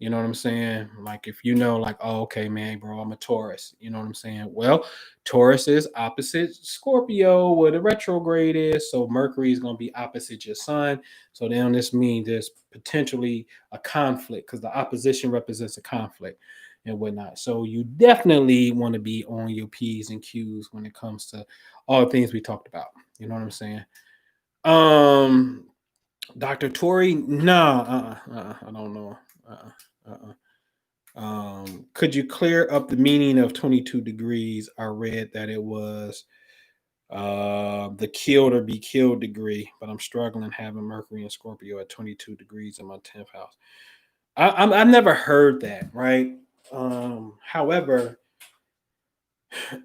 You know what I'm saying? Like if you know, like, oh, okay, man, bro, I'm a Taurus. You know what I'm saying? Well, Taurus is opposite Scorpio, where the retrograde is. So Mercury is going to be opposite your sun. So then this means there's potentially a conflict because the opposition represents a conflict and whatnot. So you definitely want to be on your P's and Q's when it comes to all the things we talked about. You know what I'm saying? Um, Dr. Tori, nah, I don't know. Could you clear up the meaning of 22 degrees? I read that it was the killed or be killed degree, but I'm struggling having Mercury and Scorpio at 22 degrees in my 10th house. I've never heard that, right? However,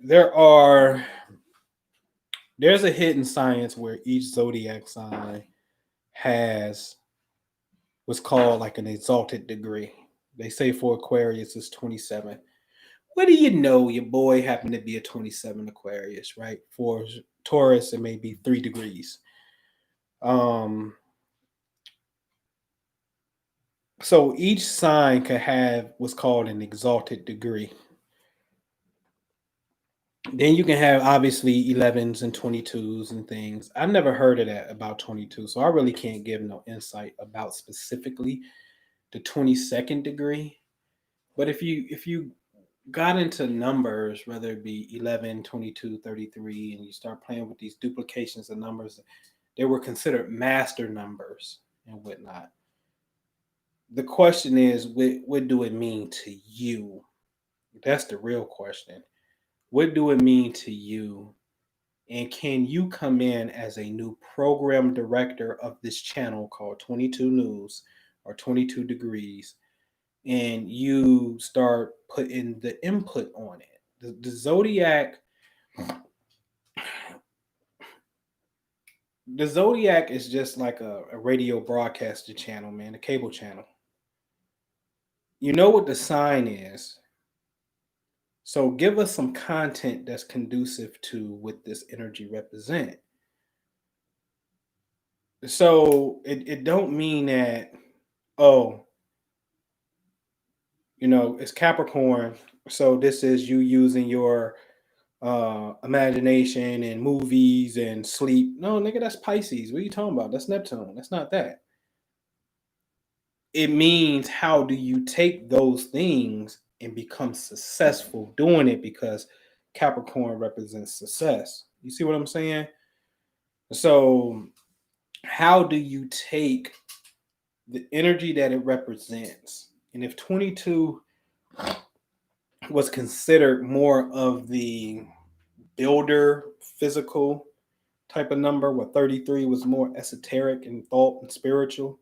there are there's a hidden science where each zodiac sign has what's called like an exalted degree. They say for Aquarius it's 27. What do you know? Your boy happened to be a 27 Aquarius, right? For Taurus, it may be 3 degrees. Um, so each sign could have what's called an exalted degree. Then you can have obviously 11s and 22s and things. I've never heard of that about 22, so I really can't give no insight about specifically the 22nd degree. But if you got into numbers, whether it be 11, 22, 33, and you start playing with these duplications of numbers, they were considered master numbers and whatnot. The question is, what do it mean to you? That's the real question. What do it mean to you? And can you come in as a new program director of this channel called 22 News or 22 Degrees, and you start putting the input on it? The zodiac, the zodiac is just like a radio broadcaster channel, man, a cable channel. You know what the sign is. So give us some content that's conducive to what this energy represent. So it don't mean that, oh, it's Capricorn. So this is you using your imagination and movies and sleep. No, nigga, that's Pisces. What are you talking about? That's Neptune. That's not that. It means how do you take those things and become successful doing it, because Capricorn represents success. You see what I'm saying? So how do you take the energy that it represents? And if 22 was considered more of the builder physical type of number, where 33 was more esoteric and thought and spiritual,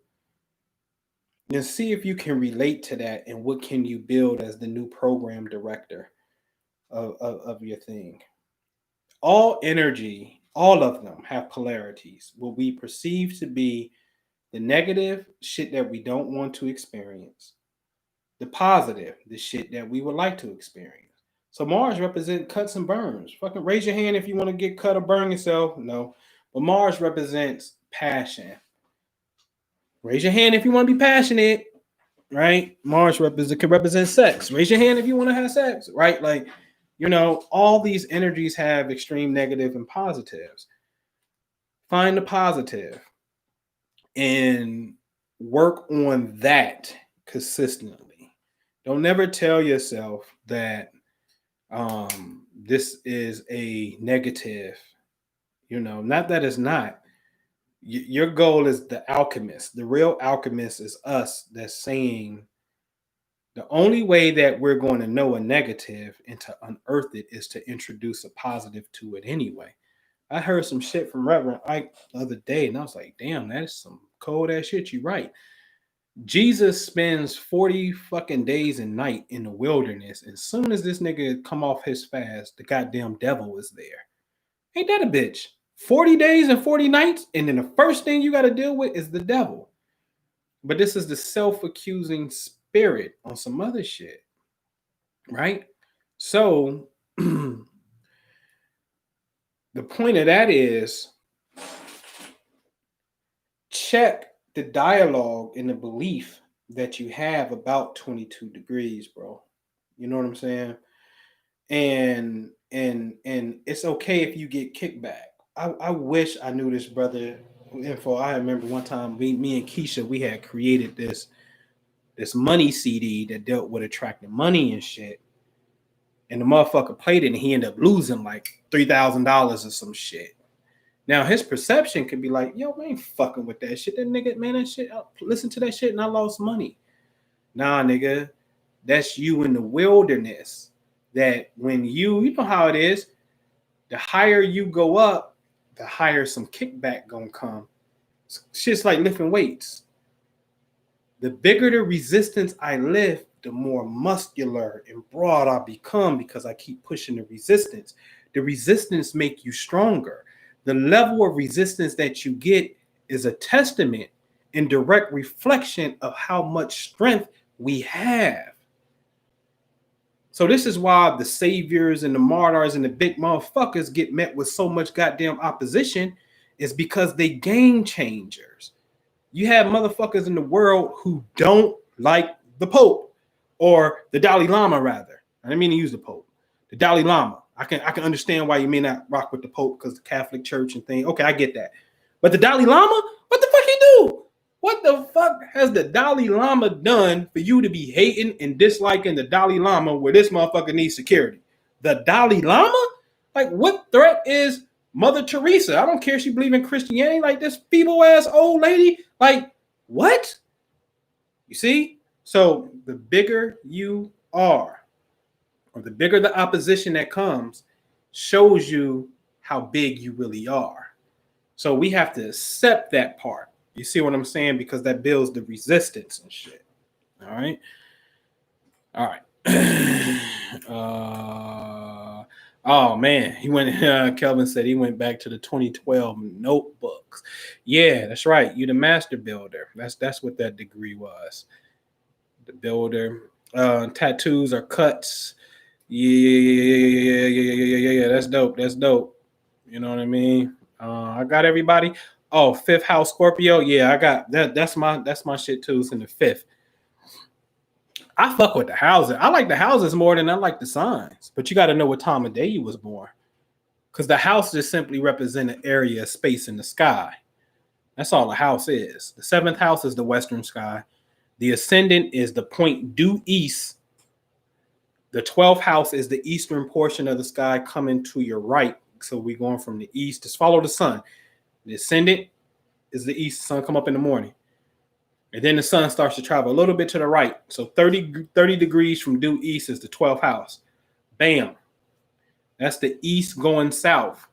then see if you can relate to that and what can you build as the new program director of your thing. All energy, all of them have polarities. What we perceive to be the negative shit that we don't want to experience, the positive, the shit that we would like to experience. So Mars represent cuts and burns. Fucking raise your hand if you want to get cut or burn yourself. No. But Mars represents passion. Raise your hand if you want to be passionate, right? Mars can represent sex. Raise your hand if you want to have sex, right? Like, all these energies have extreme negative and positives. Find the positive and work on that consistently. Don't never tell yourself that this is a negative. Not that it's not. Your goal is the alchemist. The real alchemist is us, that's saying the only way that we're going to know a negative and to unearth it is to introduce a positive to it anyway. I heard some shit from Reverend Ike the other day, and I was like, damn, that's some cold ass shit. You right. Jesus spends 40 fucking days and night in the wilderness. As soon as this nigga come off his fast, the goddamn devil is there. Ain't that a bitch? 40 days and 40 nights, and then the first thing you got to deal with is the devil. But this is the self-accusing spirit on some other shit, right? So the point of that is check the dialogue and the belief that you have about 22 degrees, bro. You know what I'm saying? And it's okay if you get kickback. I wish I knew this brother info. I remember one time me and Keisha, we had created this money CD that dealt with attracting money and shit. And the motherfucker played it and he ended up losing like $3,000 or some shit. Now his perception could be like, yo, I ain't fucking with that shit. That nigga, man, that shit, listen to that shit and I lost money. Nah, nigga, that's you in the wilderness. That when you know how it is, the higher you go up, the higher some kickback gonna come. Shit's like lifting weights. The bigger the resistance I lift, the more muscular and broad I become because I keep pushing the resistance. The resistance make you stronger. The level of resistance that you get is a testament and direct reflection of how much strength we have. So this is why the saviors and the martyrs and the big motherfuckers get met with so much goddamn opposition, is because they game changers. You have motherfuckers in the world who don't like the Pope or the Dalai Lama, rather. I didn't mean to use the Pope. The Dalai Lama. I can understand why you may not rock with the Pope because the Catholic Church and thing. Okay, I get that. But the Dalai Lama, what the fuck he do? What the fuck has the Dalai Lama done for you to be hating and disliking the Dalai Lama where this motherfucker needs security? The Dalai Lama? Like, what threat is Mother Teresa? I don't care if she believes in Christianity. Like, this feeble ass old lady. Like, what? You see? So the bigger you are, or the bigger the opposition that comes, shows you how big you really are. So we have to accept that part. You see what I'm saying? Because that builds the resistance and shit. All right. All right. Oh man, he went. Kelvin said he went back to the 2012 notebooks. Yeah, that's right. You the master builder. That's what that degree was. The builder. Tattoos or cuts. Yeah. That's dope. That's dope. You know what I mean? I got everybody. Oh, fifth house Scorpio. Yeah, I got that. That's my shit too. It's in the fifth. I fuck with the houses. I like the houses more than I like the signs. But you got to know what time of day you was born. Because the house just simply represent an area of space in the sky. That's all a house is. The seventh house is the western sky. The ascendant is the point due east. The 12th house is the eastern portion of the sky coming to your right. So we're going from the east. Just follow the sun. The ascendant is the east. The sun come up in the morning. And then the sun starts to travel a little bit to the right. So 30 degrees from due east is the 12th house. Bam. That's the east going south.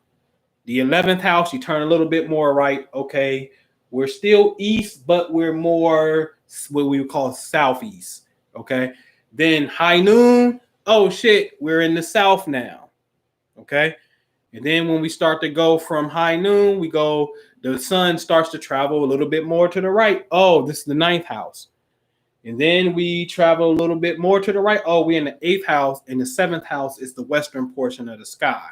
The 11th house, you turn a little bit more right. Okay. We're still east, but we're more what we would call southeast. Okay. Then high noon. Oh shit. We're in the south now. Okay. And then when we start to go from high noon, the sun starts to travel a little bit more to the right. Oh, this is the 9th house. And then we travel a little bit more to the right. Oh, we're in the 8th house. And the 7th house is the western portion of the sky.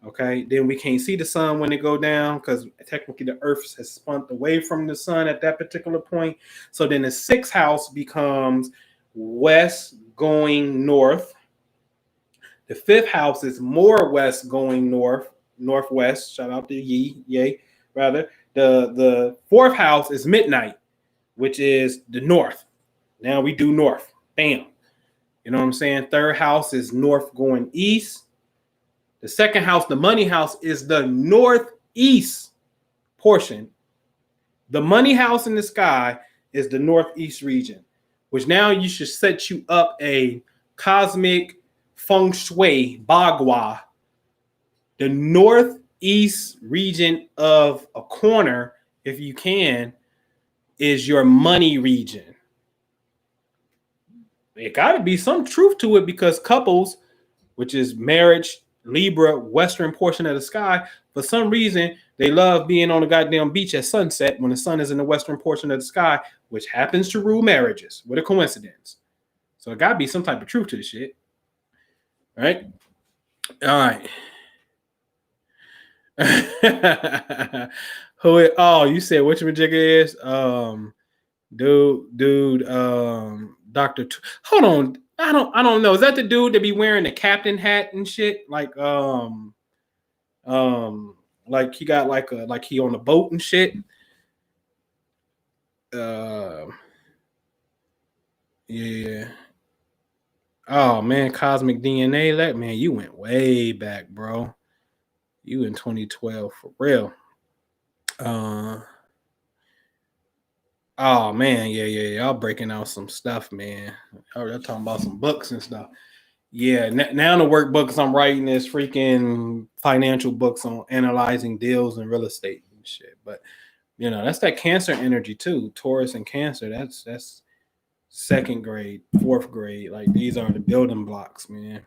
Okay. Then we can't see the sun when it go down because technically the earth has spun away from the sun at that particular point. So then the 6th house becomes west going north. The 5th house is more west going northwest. Shout out to yay, rather. The 4th house is midnight, which is the north. Now we do north. Bam. You know what I'm saying? 3rd house is north going east. The 2nd house, the money house, is the northeast portion. The money house in the sky is the northeast region, which now you should set you up a cosmic feng shui bagua. The northeast region of a corner, if you can, is your money region. It got to be some truth to it because couples, which is marriage, Libra, western portion of the sky. For some reason, they love being on the goddamn beach at sunset when the sun is in the western portion of the sky, which happens to rule marriages. What a coincidence. So it gotta be some type of truth to the shit. Right? All right. Oh, you said which Majigga is? Dr. Hold on. I don't know. Is that the dude that be wearing the captain hat and shit? Like he got like he on a boat and shit. Yeah. Oh man, Cosmic DNA. That man, you went way back, bro. You in 2012 for real. Oh man, yeah. Y'all breaking out some stuff, man. Oh, they're talking about some books and stuff. Yeah, now the workbooks I'm writing is freaking financial books on analyzing deals and real estate and shit. But that's that Cancer energy too. Taurus and Cancer. That's second grade, fourth grade. Like these are the building blocks, man.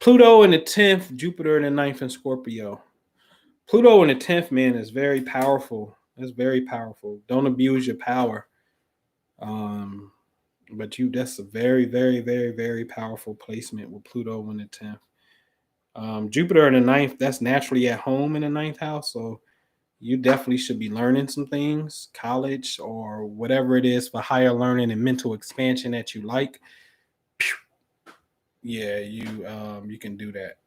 Pluto in the 10th, Jupiter in the 9th in Scorpio. Pluto in the 10th, man, is very powerful. It's very powerful. Don't abuse your power. But that's a very, very, very, very powerful placement with Pluto in the 10th. Jupiter in the 9th, that's naturally at home in the 9th house. So you definitely should be learning some things, college or whatever it is for higher learning and mental expansion that you like. Yeah, you can do that.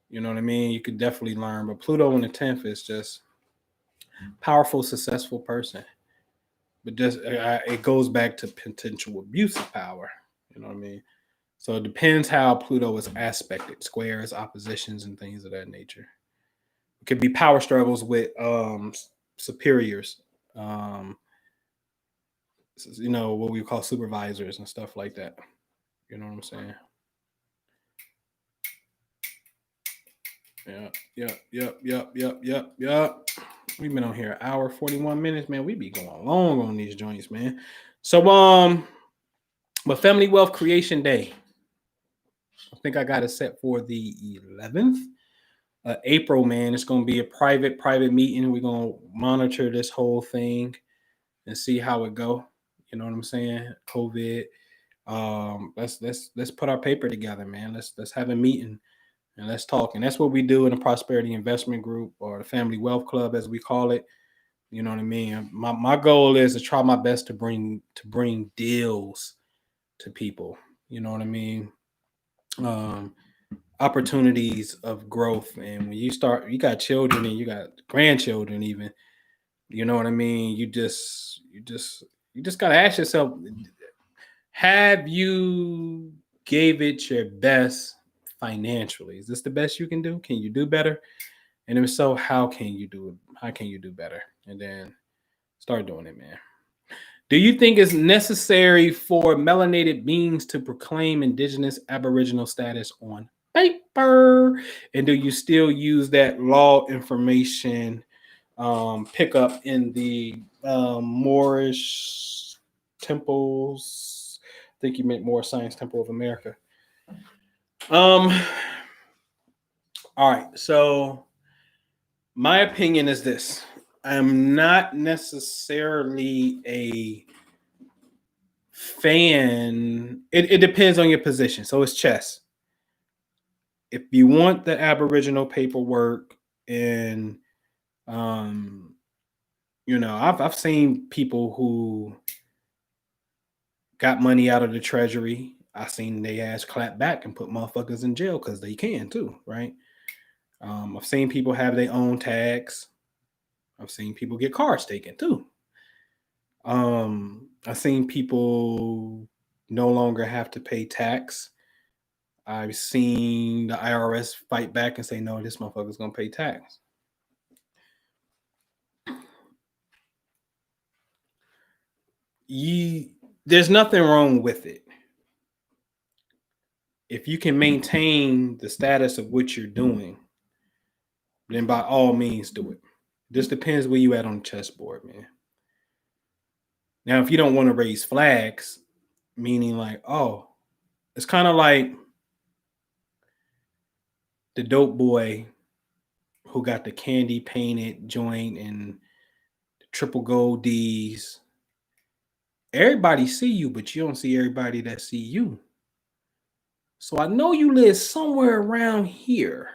You know what I mean? You could definitely learn. But Pluto in the 10th is just powerful, successful person. But just it goes back to potential abuse of power. You know what I mean? So it depends how Pluto is aspected, squares, oppositions, and things of that nature. It could be power struggles with superiors, what we call supervisors and stuff like that. You know what I'm saying? Yeah. We've been on here an hour, 41 minutes, man. We be going long on these joints, man. So, but Family Wealth Creation Day. I think I got it set for the 11th. April, man. It's gonna be a private meeting. We're gonna monitor this whole thing and see how it go. You know what I'm saying? COVID. Let's put our paper together, man. Let's have a meeting and let's talk. And that's what we do in the Prosperity Investment Group, or the Family Wealth Club, as we call it. You know what I mean? My goal is to try my best to bring deals to people. You know what I mean? Opportunities of growth. And when you got children and you got grandchildren, even, you know what I mean? You just gotta ask yourself, have you gave it your best financially? Is this the best you can do? Can you do better? And if so, how can you do it? How can you do better? And then start doing it, man. Do you think it's necessary for melanated beings to proclaim indigenous aboriginal status on paper? And do you still use that law information pickup in the Moorish temples? I think you meant Moorish Science Temple of America. All right, so my opinion is this. I'm not necessarily a fan. It depends on your position. So it's chess. If you want the Aboriginal paperwork, and I've seen people who got money out of the treasury. I've seen they ass clap back and put motherfuckers in jail because they can too, right? I've seen people have their own tags. I've seen people get cars taken too. I've seen people no longer have to pay tax. I've seen the IRS fight back and say, no, this motherfucker's gonna pay tax. There's nothing wrong with it. If you can maintain the status of what you're doing, then by all means do it. This depends where you at on the chessboard, man. Now, if you don't want to raise flags, meaning like, oh, it's kind of like the dope boy who got the candy painted joint and the triple gold D's. Everybody see you, but you don't see everybody that see you. So I know you live somewhere around here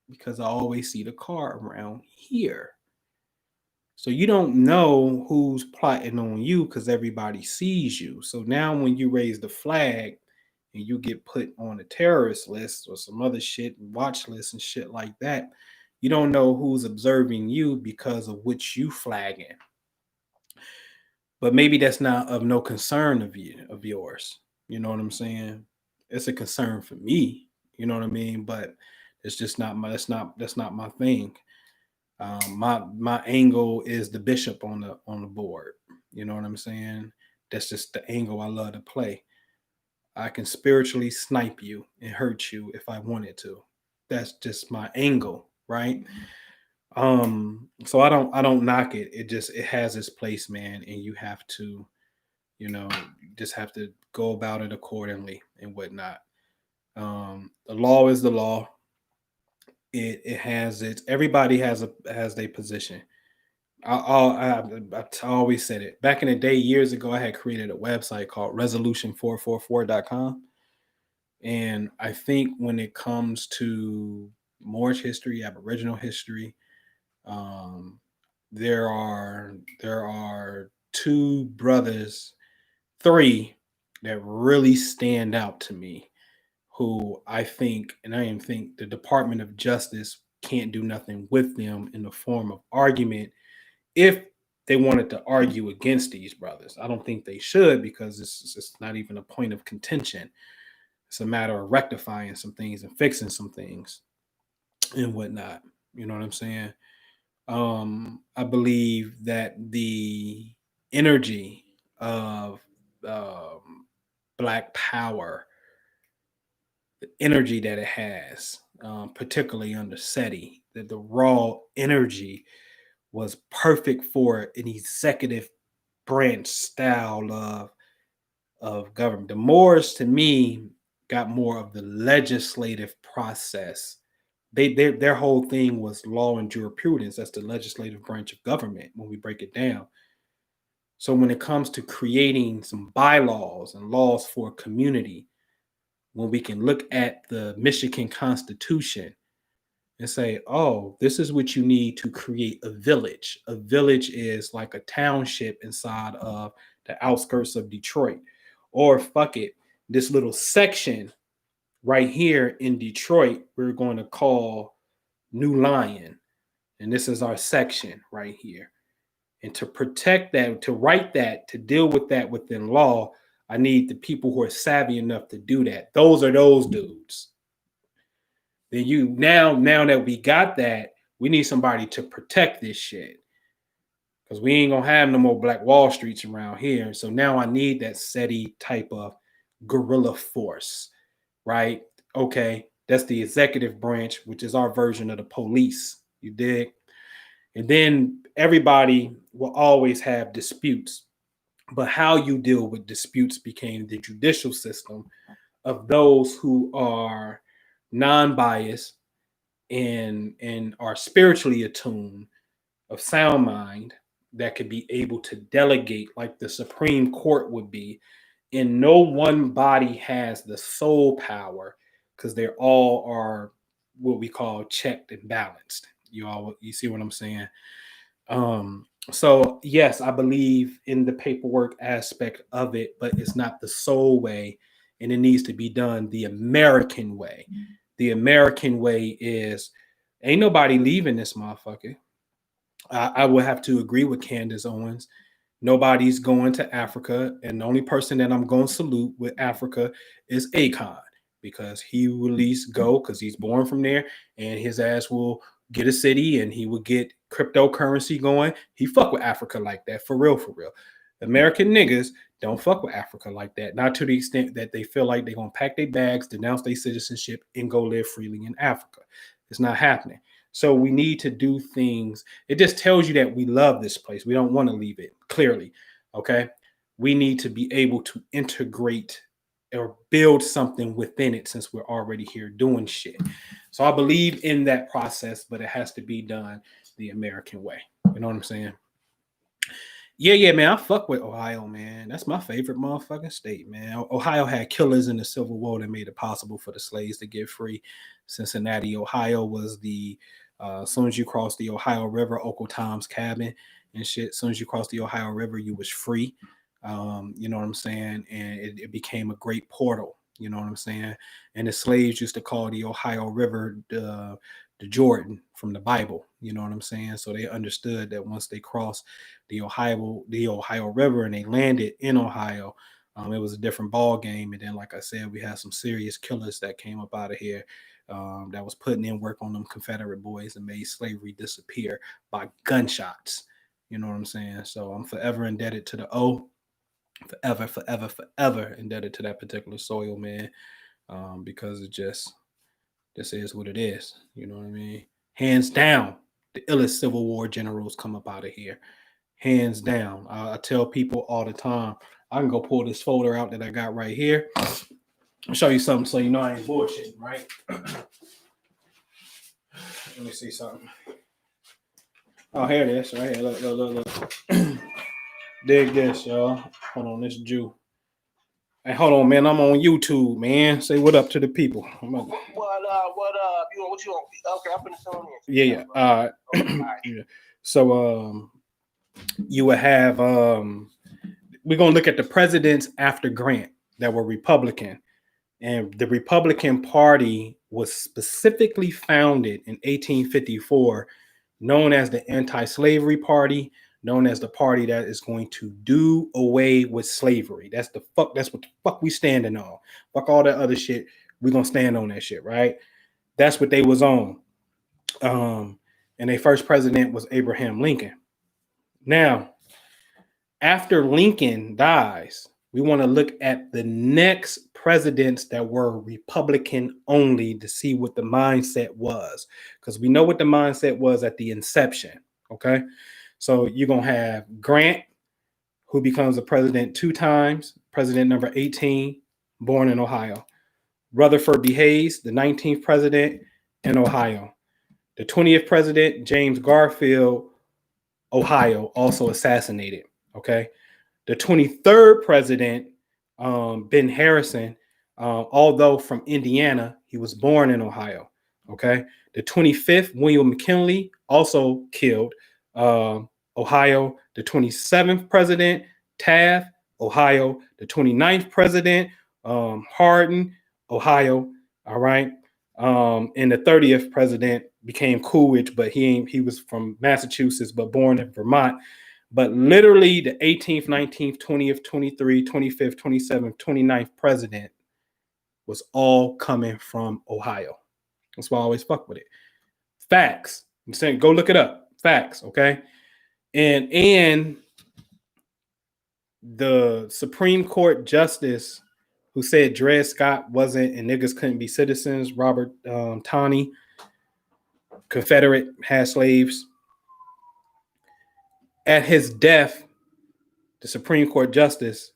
because I always see the car around here. So you don't know who's plotting on you because everybody sees you. So now when you raise the flag and you get put on a terrorist list or some other shit, watch list and shit like that, you don't know who's observing you because of which you flagging. But maybe that's not of no concern of yours. You know what I'm saying? It's a concern for me. You know what I mean? But it's just not my that's not my thing. My angle is the bishop on the board. You know what I'm saying? That's just the angle I love to play. I can spiritually snipe you and hurt you if I wanted to. That's just my angle, right? So I don't knock it. It has its place, man, and you have to, you just have to go about it accordingly and whatnot. The law is the law. It has its everybody has their position. I always said it. Back in the day, years ago, I had created a website called resolution444.com. And I think when it comes to Moorish history, Aboriginal history, um, there are two brothers, three that really stand out to me, who I think, and I even think the Department of Justice can't do nothing with them in the form of argument if they wanted to argue against these brothers. I don't think they should because it's not even a point of contention. It's a matter of rectifying some things and fixing some things and whatnot. You know what I'm saying? I believe that the energy of um, Black Power, the energy that it has, particularly under SETI, that the raw energy was perfect for an executive branch style of government. The Moors, to me, got more of the legislative process. Their whole thing was law and jurisprudence. That's the legislative branch of government when we break it down. So when it comes to creating some bylaws and laws for a community, when we can look at the Michigan Constitution and say, oh, this is what you need to create a village. A village is like a township inside of the outskirts of Detroit. Or fuck it, this little section right here in Detroit, we're going to call New Lion. And this is our section right here. And to protect that, to write that, to deal with that within law, I need the people who are savvy enough to do that. Those are those dudes. Then now that we got that, we need somebody to protect this shit. Because we ain't gonna have no more Black Wall Streets around here. So now I need that SETI type of guerrilla force, right? Okay, that's the executive branch, which is our version of the police. You dig? And then everybody will always have disputes. But how you deal with disputes became the judicial system of those who are non-biased and are spiritually attuned, of sound mind, that could be able to delegate like the Supreme Court would be. And no one body has the sole power because they all are what we call checked and balanced. You see what I'm saying? So yes, I believe in the paperwork aspect of it, but it's not the sole way, and it needs to be done the American way. The American way is ain't nobody leaving this motherfucker. I would have to agree with Candace Owens. Nobody's going to Africa, and the only person that I'm going to salute with Africa is Akon, because he will at least go because he's born from there, and his ass will get a city and he will get cryptocurrency going. He fuck with Africa like that, for real, for real. American niggas don't fuck with Africa like that, not to the extent that they feel like they're going to pack their bags, denounce their citizenship, and go live freely in Africa. It's not happening. So we need to do things. It just tells you that we love this place. We don't want to leave it, clearly. Okay. We need to be able to integrate or build something within it since we're already here doing shit. So I believe in that process, but it has to be done the American way. You know what I'm saying? Yeah, man. I fuck with Ohio, man. That's my favorite motherfucking state, man. Ohio had killers in the Civil War that made it possible for the slaves to get free. Cincinnati, Ohio was the as soon as you cross the Ohio River, Uncle Tom's Cabin and shit. As soon as you cross the Ohio River, you was free. You know what I'm saying? And it became a great portal. You know what I'm saying? And the slaves used to call the Ohio River the Jordan from the Bible. You know what I'm saying? So they understood that once they crossed the Ohio River and they landed in Ohio, it was a different ball game. And then, like I said, we had some serious killers that came up out of here that was putting in work on them Confederate boys and made slavery disappear by gunshots. You know what I'm saying? So I'm forever indebted to the O. Forever indebted to that particular soil, man, because it just this is what it is. You know what I mean? Hands down, the illest Civil War generals come up out of here. Hands down. I tell people all the time, I can go pull this folder out that I got right here. I'll show you something so you know I ain't bullshitting, right? Let me see something. Oh, here it is, right here. Look. Dig this, y'all. Hold on, this Jew. Hey, hold on, man. I'm on YouTube, man. Say what up to the people. What up? You want what you want? Okay, I'm finna show you. Yeah. Right. Yeah. So you would have we're gonna look at the presidents after Grant that were Republican. And the Republican Party was specifically founded in 1854, known as the Anti-Slavery Party, known as the party that is going to do away with slavery. That's what the fuck we standing on. Fuck all that other shit. We're gonna stand on that shit, right? That's what they was on. And their first president was Abraham Lincoln. Now, after Lincoln dies, we want to look at the next presidents that were Republican only to see what the mindset was, because we know what the mindset was at the inception. Okay. So you're going to have Grant, who becomes the president 2 times, president number 18, born in Ohio. Rutherford B. Hayes, the 19th president in Ohio. The 20th president, James Garfield, Ohio, also assassinated. Okay. The 23rd president, Ben Harrison, although from Indiana, he was born in Ohio. Okay. The 25th, William McKinley, also killed, Ohio. The 27th president, Taft, Ohio. The 29th president, Hardin, Ohio. All right. And the 30th president became Coolidge, but he was from Massachusetts, but born in Vermont. But literally the 18th, 19th, 20th, 23rd, 25th, 27th, 29th president was all coming from Ohio. That's why I always fuck with it. Facts. I'm saying go look it up. Facts, okay? And the Supreme Court justice who said Dred Scott wasn't and niggas couldn't be citizens, Robert Taney, Confederate, had slaves. At his death, the Supreme Court Justice,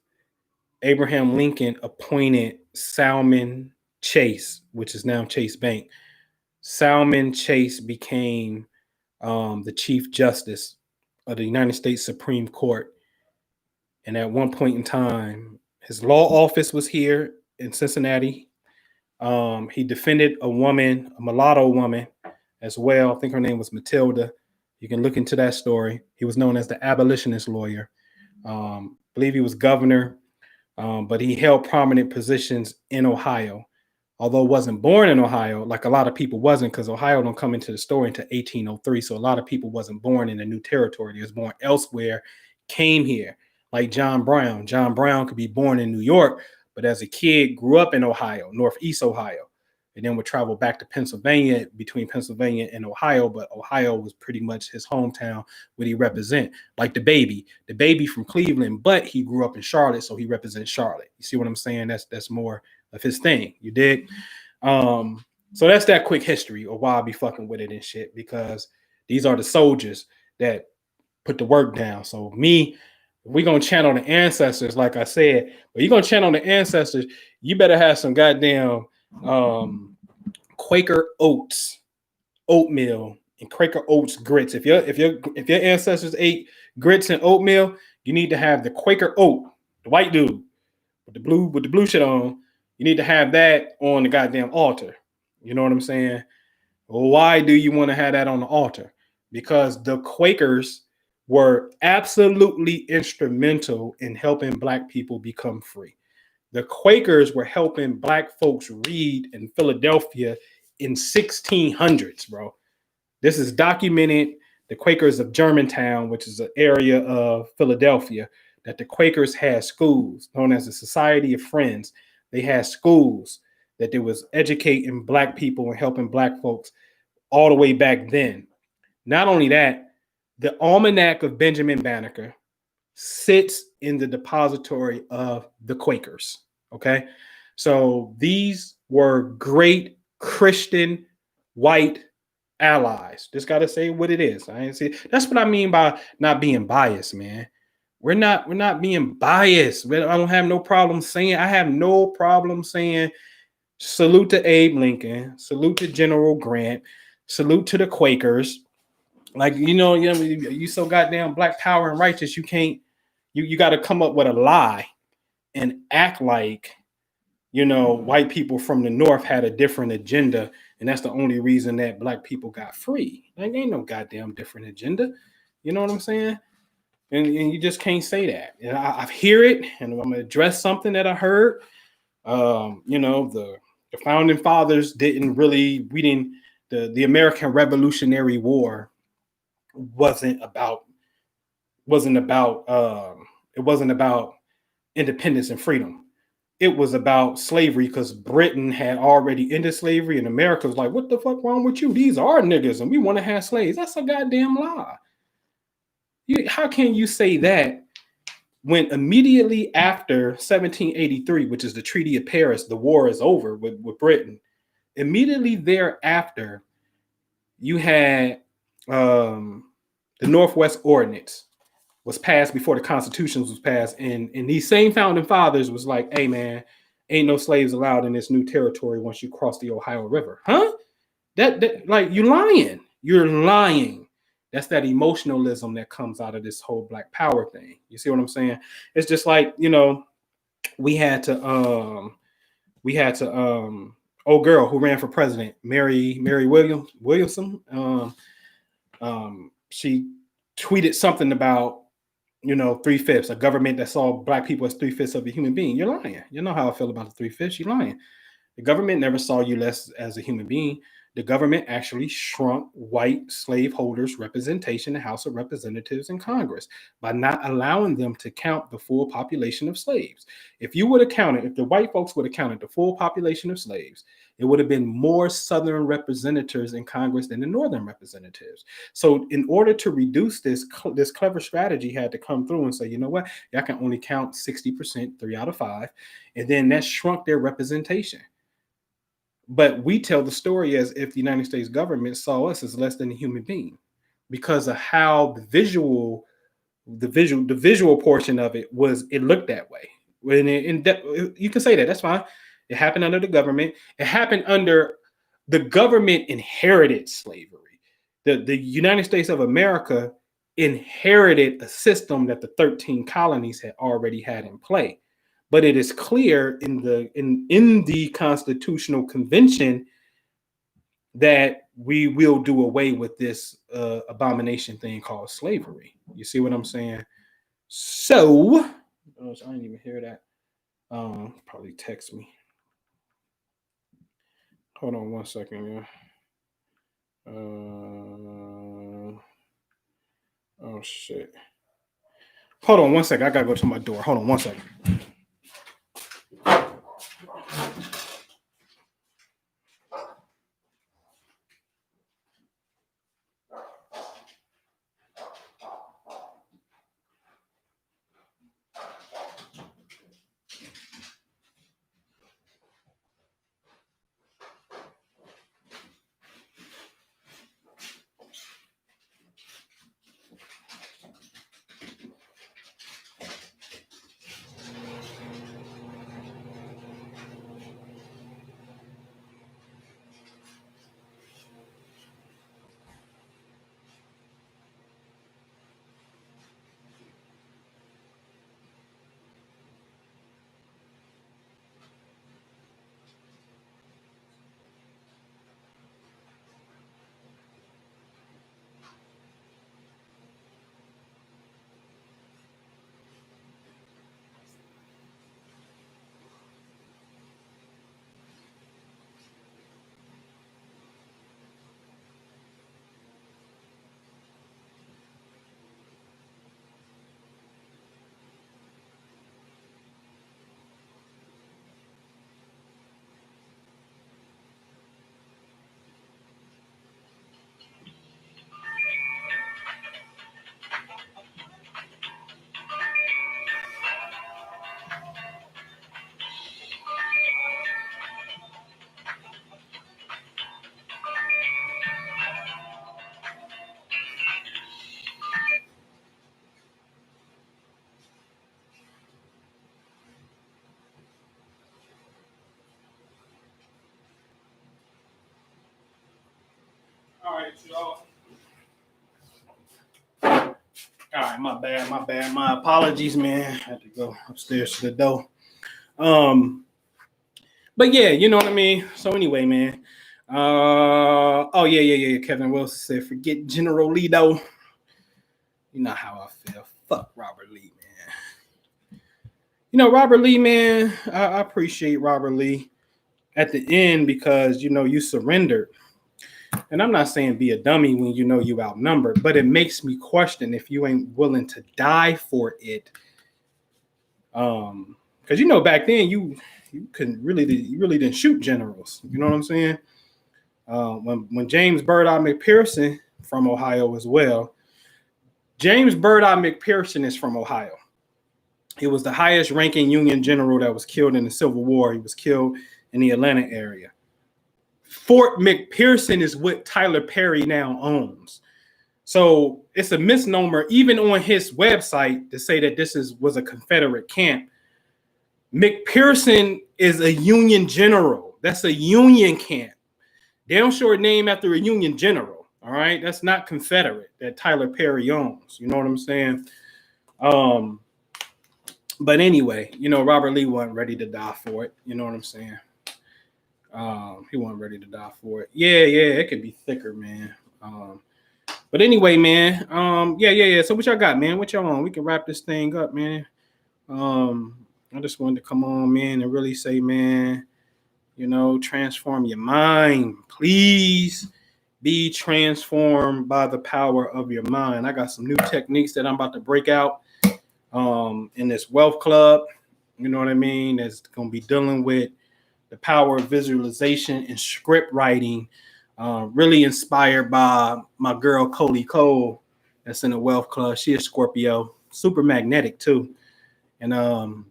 Abraham Lincoln, appointed Salmon Chase, which is now Chase Bank. Salmon Chase became the Chief Justice of the United States Supreme Court. And at one point in time, his law office was here in Cincinnati. He defended a mulatto woman as well. I think her name was Matilda. You can look into that story. He was known as the abolitionist lawyer. I believe he was governor, but he held prominent positions in Ohio. Although wasn't born in Ohio, like a lot of people wasn't, because Ohio don't come into the story until 1803. So a lot of people wasn't born in a new territory. They was born elsewhere, came here, like John Brown. John Brown could be born in New York, but as a kid grew up in Ohio, Northeast Ohio. And then would travel back to Pennsylvania, between Pennsylvania and Ohio. But Ohio was pretty much his hometown, what he represent. Like the baby from Cleveland, but he grew up in Charlotte, so he represents Charlotte. You see what I'm saying? That's more of his thing. You dig? So that's that quick history of why I be fucking with it and shit, because these are the soldiers that put the work down. So me, we're gonna channel the ancestors, like I said, but you're gonna channel the ancestors, you better have some goddamn Quaker Oats oatmeal and Quaker Oats grits. If your ancestors ate grits and oatmeal, you need to have the Quaker oat, the white dude with the blue shit on. You need to have that on the goddamn altar. You know what I'm saying? Why do you want to have that on the altar? Because the Quakers were absolutely instrumental in helping Black people become free. The Quakers were helping Black folks read in Philadelphia in 1600s, bro. This is documented. The Quakers of Germantown, which is an area of Philadelphia, that the Quakers had schools known as the Society of Friends. They had schools that they was educating Black people and helping Black folks all the way back then. Not only that, the Almanac of Benjamin Banneker sits in the depository of the Quakers. Okay. So these were great Christian white allies. Just got to say what it is. I ain't see. That's what I mean by not being biased, man. We're not being biased. I don't have no problem saying. I have no problem saying salute to Abe Lincoln, salute to General Grant, salute to the Quakers. Like you so goddamn Black power and righteous. You can't. You got to come up with a lie and act like white people from the North had a different agenda, and that's the only reason that Black people got free. Like, ain't no goddamn different agenda. You know what I'm saying? And you just can't say that. And I hear it, and I'm gonna address something that I heard. The founding fathers didn't really. We didn't. The American Revolutionary War wasn't about independence and freedom. It was about slavery because Britain had already ended slavery, and America was like, what the fuck wrong with you? These are niggas, and we want to have slaves. That's a goddamn lie. How can you say that when immediately after 1783, which is the Treaty of Paris, the war is over with Britain? Immediately thereafter, you had the Northwest Ordinance was passed before the Constitution was passed, and these same founding fathers was like, hey man, ain't no slaves allowed in this new territory once you cross the Ohio River. Huh? That like, you're lying. That's that emotionalism that comes out of this whole Black power thing. You see what I'm saying? It's just like, we had to old girl who ran for president, Mary Williamson. She tweeted something about 3/5, a government that saw Black people as 3/5 of a human being. You're lying. You know how I feel about the 3/5. You're lying. The government never saw you less as a human being. The government actually shrunk white slaveholders' representation in the House of Representatives and Congress by not allowing them to count the full population of slaves. If the white folks would have counted the full population of slaves, it would have been more Southern representatives in Congress than the Northern representatives. So in order to reduce this clever strategy had to come through and say, you know what, y'all can only count 60%, 3 out of 5. And then that shrunk their representation. But we tell the story as if the United States government saw us as less than a human being because of how the visual portion of it looked that way. You can say that, that's fine. It happened under the government. It happened under the government inherited slavery. The United States of America inherited a system that the 13 colonies had already had in play. But it is clear in the Constitutional Convention that we will do away with this abomination thing called slavery. You see what I'm saying? So, I didn't even hear that. Probably text me. Hold on one second. Oh shit. Hold on one second. I gotta go to my door. Hold on one second. y'all. All right, my bad. My apologies, man. I had to go upstairs to the door. But yeah, you know what I mean. So anyway, man. Oh yeah. Kevin Wilson said, "Forget General Lee, though." You know how I feel. Fuck Robert Lee, man. You know Robert Lee, man. I appreciate Robert Lee at the end because you surrendered. And I'm not saying be a dummy when you know you outnumbered, but it makes me question if you ain't willing to die for it. Because back then you really didn't shoot generals. You know what I'm saying? When James Bird McPherson from Ohio as well. James Bird McPherson is from Ohio. He was the highest ranking Union general that was killed in the Civil War. He was killed in the Atlanta area. Fort McPherson is what Tyler Perry now owns. So it's a misnomer, even on his website, to say that this was a Confederate camp. McPherson is a Union general. That's a Union camp. They don't show a name after a Union general. All right. That's not Confederate that Tyler Perry owns. You know what I'm saying? But anyway, Robert Lee wasn't ready to die for it. You know what I'm saying? He wasn't ready to die for it. Yeah, it could be thicker, man. But anyway, man. Yeah. So what y'all got, man? What y'all on? We can wrap this thing up, man. I just wanted to come on, man, and really say, man, transform your mind. Please be transformed by the power of your mind. I got some new techniques that I'm about to break out in this wealth club. You know what I mean? That's going to be dealing with the power of visualization and script writing, really inspired by my girl, Coley Cole, that's in the Wealth Club. She is Scorpio, super magnetic too. And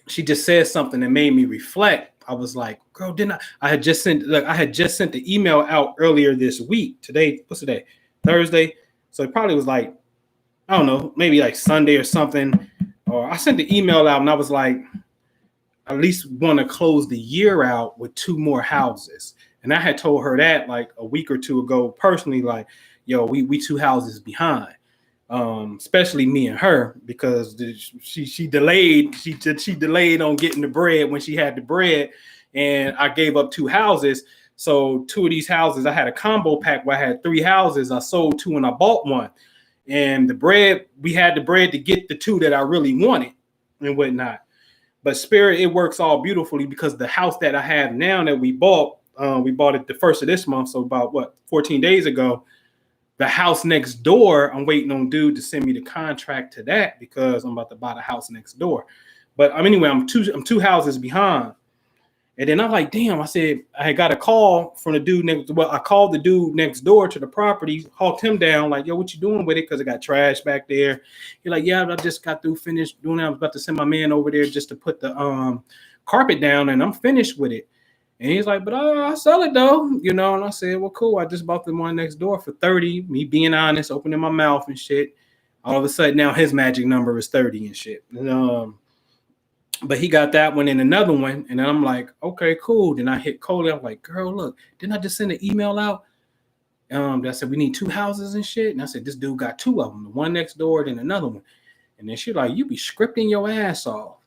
she just said something that made me reflect. I was like, girl, I had just sent the email out earlier this week. Today, what's today? Thursday. So it probably was like, I don't know, maybe like Sunday or something. Or I sent the email out and I was like, I at least want to close the year out with 2 more houses. And I had told her that like a week or 2 ago personally, like, yo, we 2 houses behind. Especially me and her, because she delayed on getting the bread when she had the bread, and I gave up 2 houses. So 2 of these houses, I had a combo pack where I had 3 houses. I sold 2 and I bought 1. And we had the bread to get the 2 that I really wanted and whatnot. But Spirit, it works all beautifully because the house that I have now that we bought it the first of this month. So about 14 days ago. The house next door, I'm waiting on dude to send me the contract to that because I'm about to buy the house next door. But anyway, I'm two houses behind. And then I'm like, damn, I said, I had got a call from the dude next. Well, I called the dude next door to the property, hawked him down, like, yo, what you doing with it? Because it got trash back there. He's like, yeah, I just got through finished doing that. I was about to send my man over there just to put the carpet down, and I'm finished with it. And he's like, but I'll sell it though, And I said, well, cool. I just bought the one next door for 30. Me being honest, opening my mouth and shit. All of a sudden now his magic number is 30 and shit. And, but he got that one and another one. And then I'm like, okay, cool. Then I hit Coley. I'm like, girl, look, didn't I just send an email out? That said we need 2 houses and shit. And I said, this dude got 2 of them, the one next door, then another one. And then she's like, you be scripting your ass off.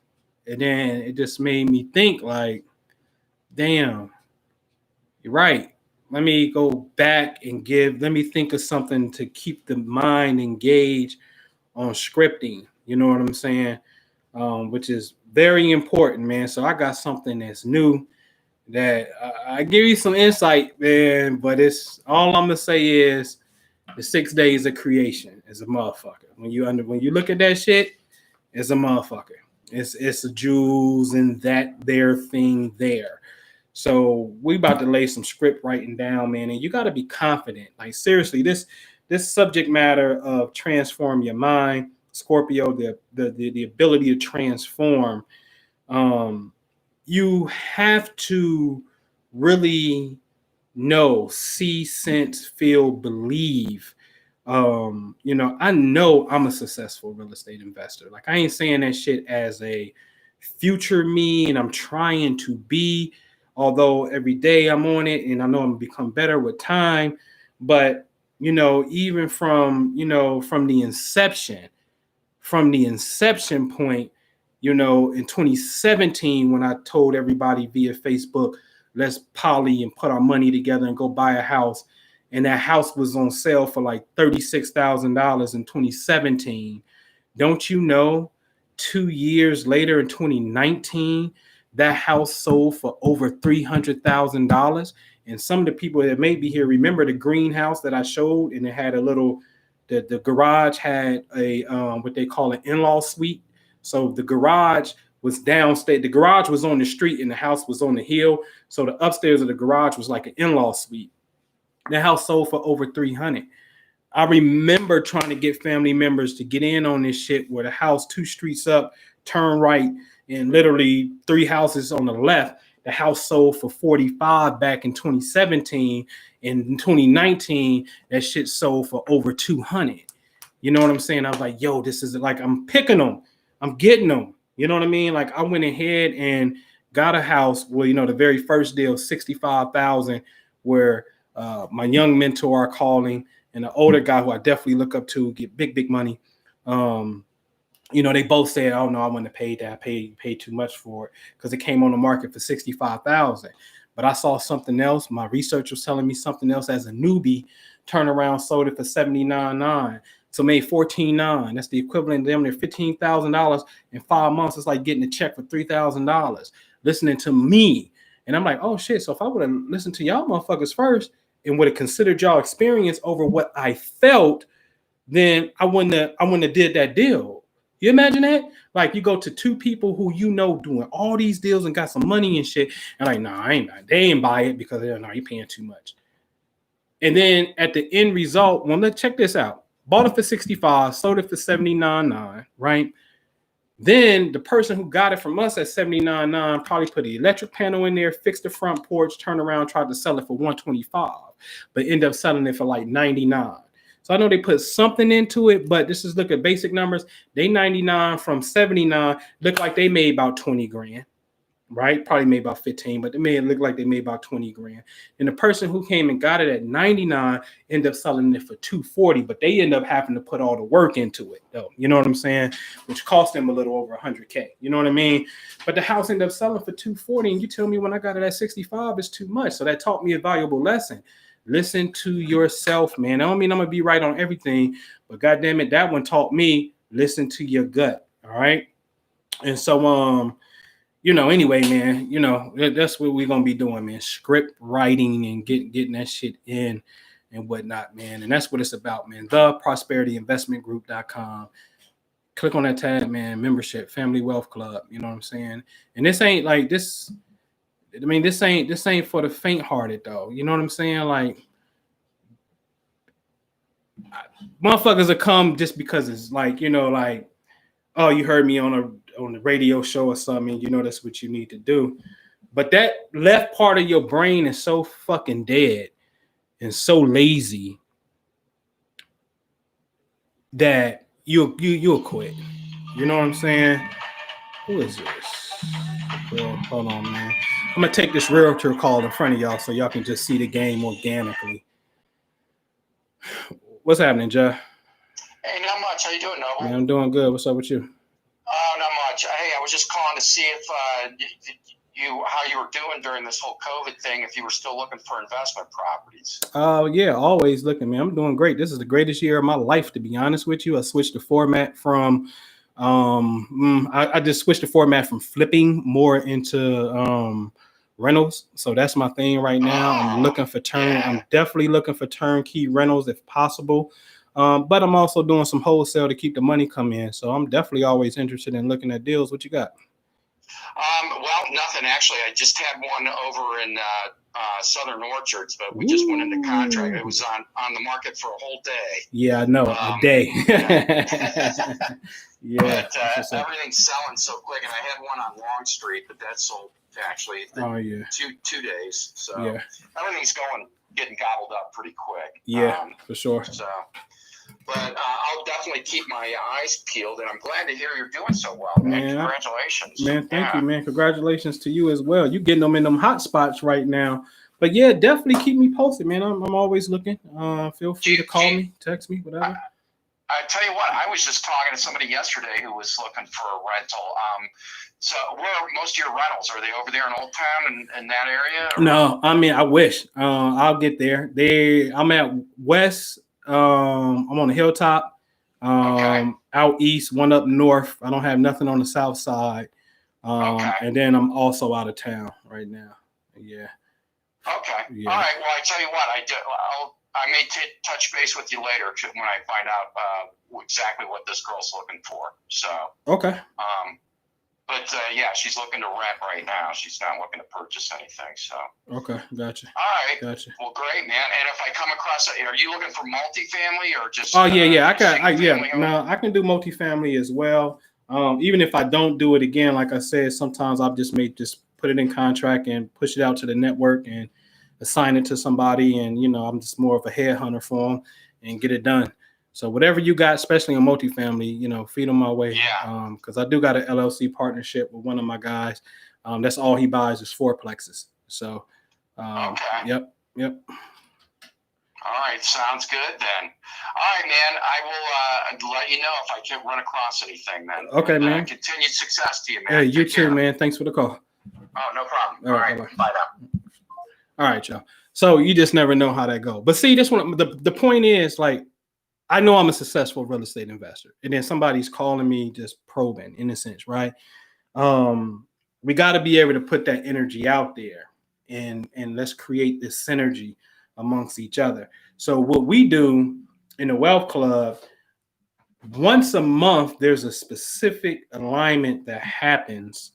And then it just made me think like, damn, you're right. Let me go back and let me think of something to keep the mind engaged on scripting. You know what I'm saying? Which is very important, man. So I got something that's new that I give you some insight, man. But it's all I'm gonna say is the 6 days of creation is a motherfucker. When you look at that shit, it's a motherfucker. It's a jewels and that there thing there. So we about to lay some script writing down, man, and you got to be confident. Like seriously, this subject matter of transform your mind, Scorpio, the ability to transform. You have to really know, see, sense, feel, believe. I know I'm a successful real estate investor. Like I ain't saying that shit as a future me, and I'm trying to be. Although every day I'm on it and I know I'm gonna become better with time, But, you know, even from, you know, from the inception point, you know, in 2017, when I told everybody via Facebook, let's poly and put our money together and go buy a house. And that house was on sale for like $36,000 in 2017. Don't you know, 2 years later in 2019, that house sold for over $300,000. And some of the people that may be here remember the greenhouse that I showed, and it had a little, the garage had a what they call an in-law suite. So the garage was downstate. The garage was on the street and the house was on the hill. So the upstairs of the garage was like an in-law suite. The house sold for over 300. I remember trying to get family members to get in on this shit where the house 2 streets up, turn right, and literally 3 houses on the left. The house sold for 45 back in 2017. In 2019, that shit sold for over 200. You know what I'm saying? I was like, yo, this is like, I'm picking them. I'm getting them. You know what I mean? Like I went ahead and got a house where, you know, the very first deal, 65,000, where my young mentor are calling, and the older guy who I definitely look up to, get big money. You know, they both said, "Oh no, I wouldn't have paid that. I paid too much for it because it came on the market for 65,000." But I saw something else. My research was telling me something else as a newbie. Turned around, sold it for 79.9. So made 14.9. That's the equivalent to them. They're $15,000 in 5 months. It's like getting a check for $3,000. Listening to me, and I'm like, oh shit. So if I would have listened to y'all motherfuckers first and would have considered y'all experience over what I felt, then I wouldn't have did that deal. You imagine that? Like you go to 2 people who you know doing all these deals and got some money and shit, and like, nah, they ain't buy it because they're you're paying too much. And then at the end result, well, let's check this out. Bought it for 65, sold it for 79.9, right? Then the person who got it from us at 79.9 probably put the electric panel in there, fixed the front porch, turned around, tried to sell it for 125, but ended up selling it for like 99. So I know they put something into it, but this is look at basic numbers. They 99 from 79, look like they made about 20 grand, right? Probably made about 15, but they made it look like they made about 20 grand. And the person who came and got it at 99 ended up selling it for 240, but they end up having to put all the work into it though. You know what I'm saying? Which cost them a little over 100K. You know what I mean? But the house ended up selling for 240, and you tell me when I got it at 65 is too much. So that taught me a valuable lesson. Listen to yourself, man. I don't mean I'm gonna be right on everything, but goddamn it, that one taught me listen to your gut. All right. And so you know, anyway, man, you know, that's what we're gonna be doing, man. Script writing and getting that shit in and whatnot, man. And that's what it's about, man. TheProsperityInvestmentGroup.com. Click on that tab, man. Membership, Family Wealth Club. You know what I'm saying? And this ain't like this. I mean, this ain't for the faint-hearted, though. You know what I'm saying? Like, motherfuckers will come just because it's like, you know, like, oh, you heard me on the radio show or something, you know that's what you need to do. But that left part of your brain is so fucking dead and so lazy that you'll quit. You know what I'm saying? Who is this? Well, hold on, man. I'm gonna take this realtor call in front of y'all so y'all can just see the game organically. What's happening, Jeff? Hey, not much. How you doing, Noble? Man, I'm doing good. What's up with you? Not much. Hey, I was just calling to see if how you were doing during this whole COVID thing, if you were still looking for investment properties. Yeah, always looking, man. I'm doing great. This is the greatest year of my life, to be honest with you. I switched the format from I just switched the format from flipping more into rentals. So that's my thing right now. I'm looking for I'm definitely looking for turnkey rentals if possible. But I'm also doing some wholesale to keep the money coming in. So I'm definitely always interested in looking at deals. What you got? Well, nothing actually. I just had one over in Southern Orchards, but we just went into contract. It was on the market for a whole day. Yeah, I know, a day. Yeah, but everything's selling so quick, and I had one on Long Street, but that sold actually two days. So yeah. Everything's getting gobbled up pretty quick. Yeah, for sure. So. But I'll definitely keep my eyes peeled, and I'm glad to hear you're doing so well, man. Congratulations. Man, thank you, man. Congratulations to you as well. You getting them in them hot spots right now. But yeah, definitely keep me posted, man. I'm always looking. Feel free to call me, text me, whatever. I tell you what, I was just talking to somebody yesterday who was looking for a rental. So where are most of your rentals? Are they over there in Old Town in that area? Or? No, I mean I wish. I'll get there. I'm at West. I'm on the hilltop. Out east, one up north. I don't have nothing on the south side. And then I'm also out of town right now. Yeah. Okay. Yeah. All right. Well, I tell you what, I may touch base with you later when I find out exactly what this girl's looking for. So. Okay. But yeah, she's looking to rent right now. She's not looking to purchase anything. So. Okay, gotcha. All right. Gotcha. Well, great, man. And if I come across are you looking for multifamily or just? Oh yeah. I can do multifamily as well. Even if I don't do it again, like I said, sometimes I've just put it in contract and push it out to the network and assign it to somebody. And I'm just more of a headhunter for them and get it done. So whatever you got, especially in multifamily, feed them my way. Yeah. Because I do got an LLC partnership with one of my guys. That's all he buys is fourplexes. So, okay. Yep. All right, sounds good then. All right, man. I will let you know if I can run across anything then. Okay, man. Continued success to you, man. Hey, you too, man. Thanks for the call. Oh, no problem. All right. Bye now. All right, y'all. So you just never know how that goes. But see, this one, the point is, like, I know I'm a successful real estate investor, and then somebody's calling me just probing, in a sense, right? We got to be able to put that energy out there, and let's create this synergy amongst each other. So what we do in the Wealth Club, once a month, there's a specific alignment that happens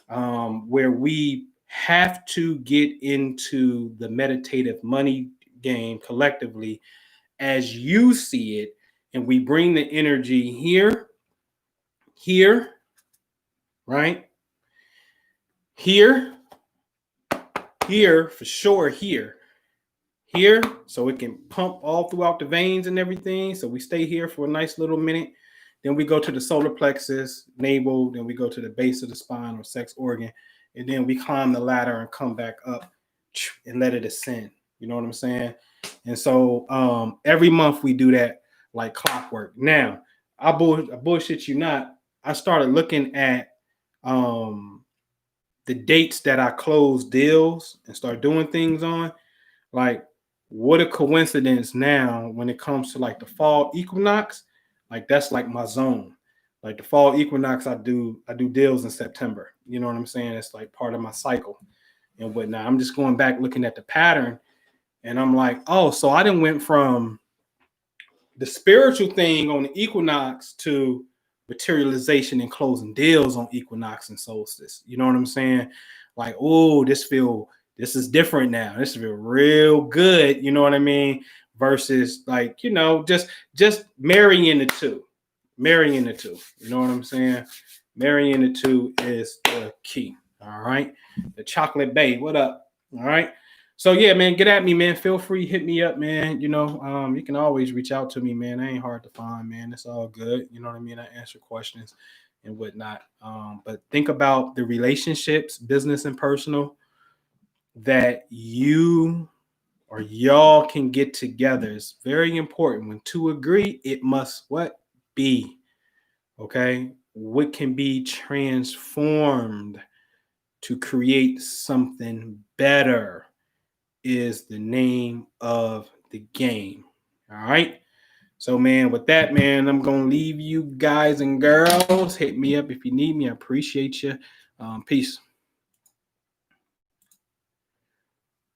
where we have to get into the meditative money game collectively as you see it, and we bring the energy here, right? Here, for sure, here, so it can pump all throughout the veins and everything. So we stay here for a nice little minute. Then we go to the solar plexus, navel, then we go to the base of the spine or sex organ, and then we climb the ladder and come back up and let it ascend. You know what I'm saying? And so every month we do that like clockwork. Now, I bullshit you not. I started looking at the dates that I close deals and start doing things on. Like, what a coincidence now when it comes to like the fall equinox. Like, that's like my zone. Like the fall equinox, I do deals in September. You know what I'm saying? It's like part of my cycle and whatnot. I'm just going back looking at the pattern. And I'm like, oh, so I done went from the spiritual thing on the equinox to materialization and closing deals on equinox and solstice. You know what I'm saying? Like, oh, this is different now. This feels real good. You know what I mean? Versus like, just marrying the two. Marrying the two. You know what I'm saying? Marrying the two is the key. All right. The Chocolate Bay. What up? All right. So yeah, man, get at me, man. Feel free, hit me up, man. You can always reach out to me, man. I ain't hard to find, man. It's all good. You know what I mean? I answer questions and whatnot. But think about the relationships, business and personal, that you or y'all can get together. It's very important. When two agree, it must what? Be. Okay? What can be transformed to create something better is the name of the game. All right. So, man, with that, man, I'm going to leave you guys and girls. Hit me up if you need me. I appreciate you. Peace.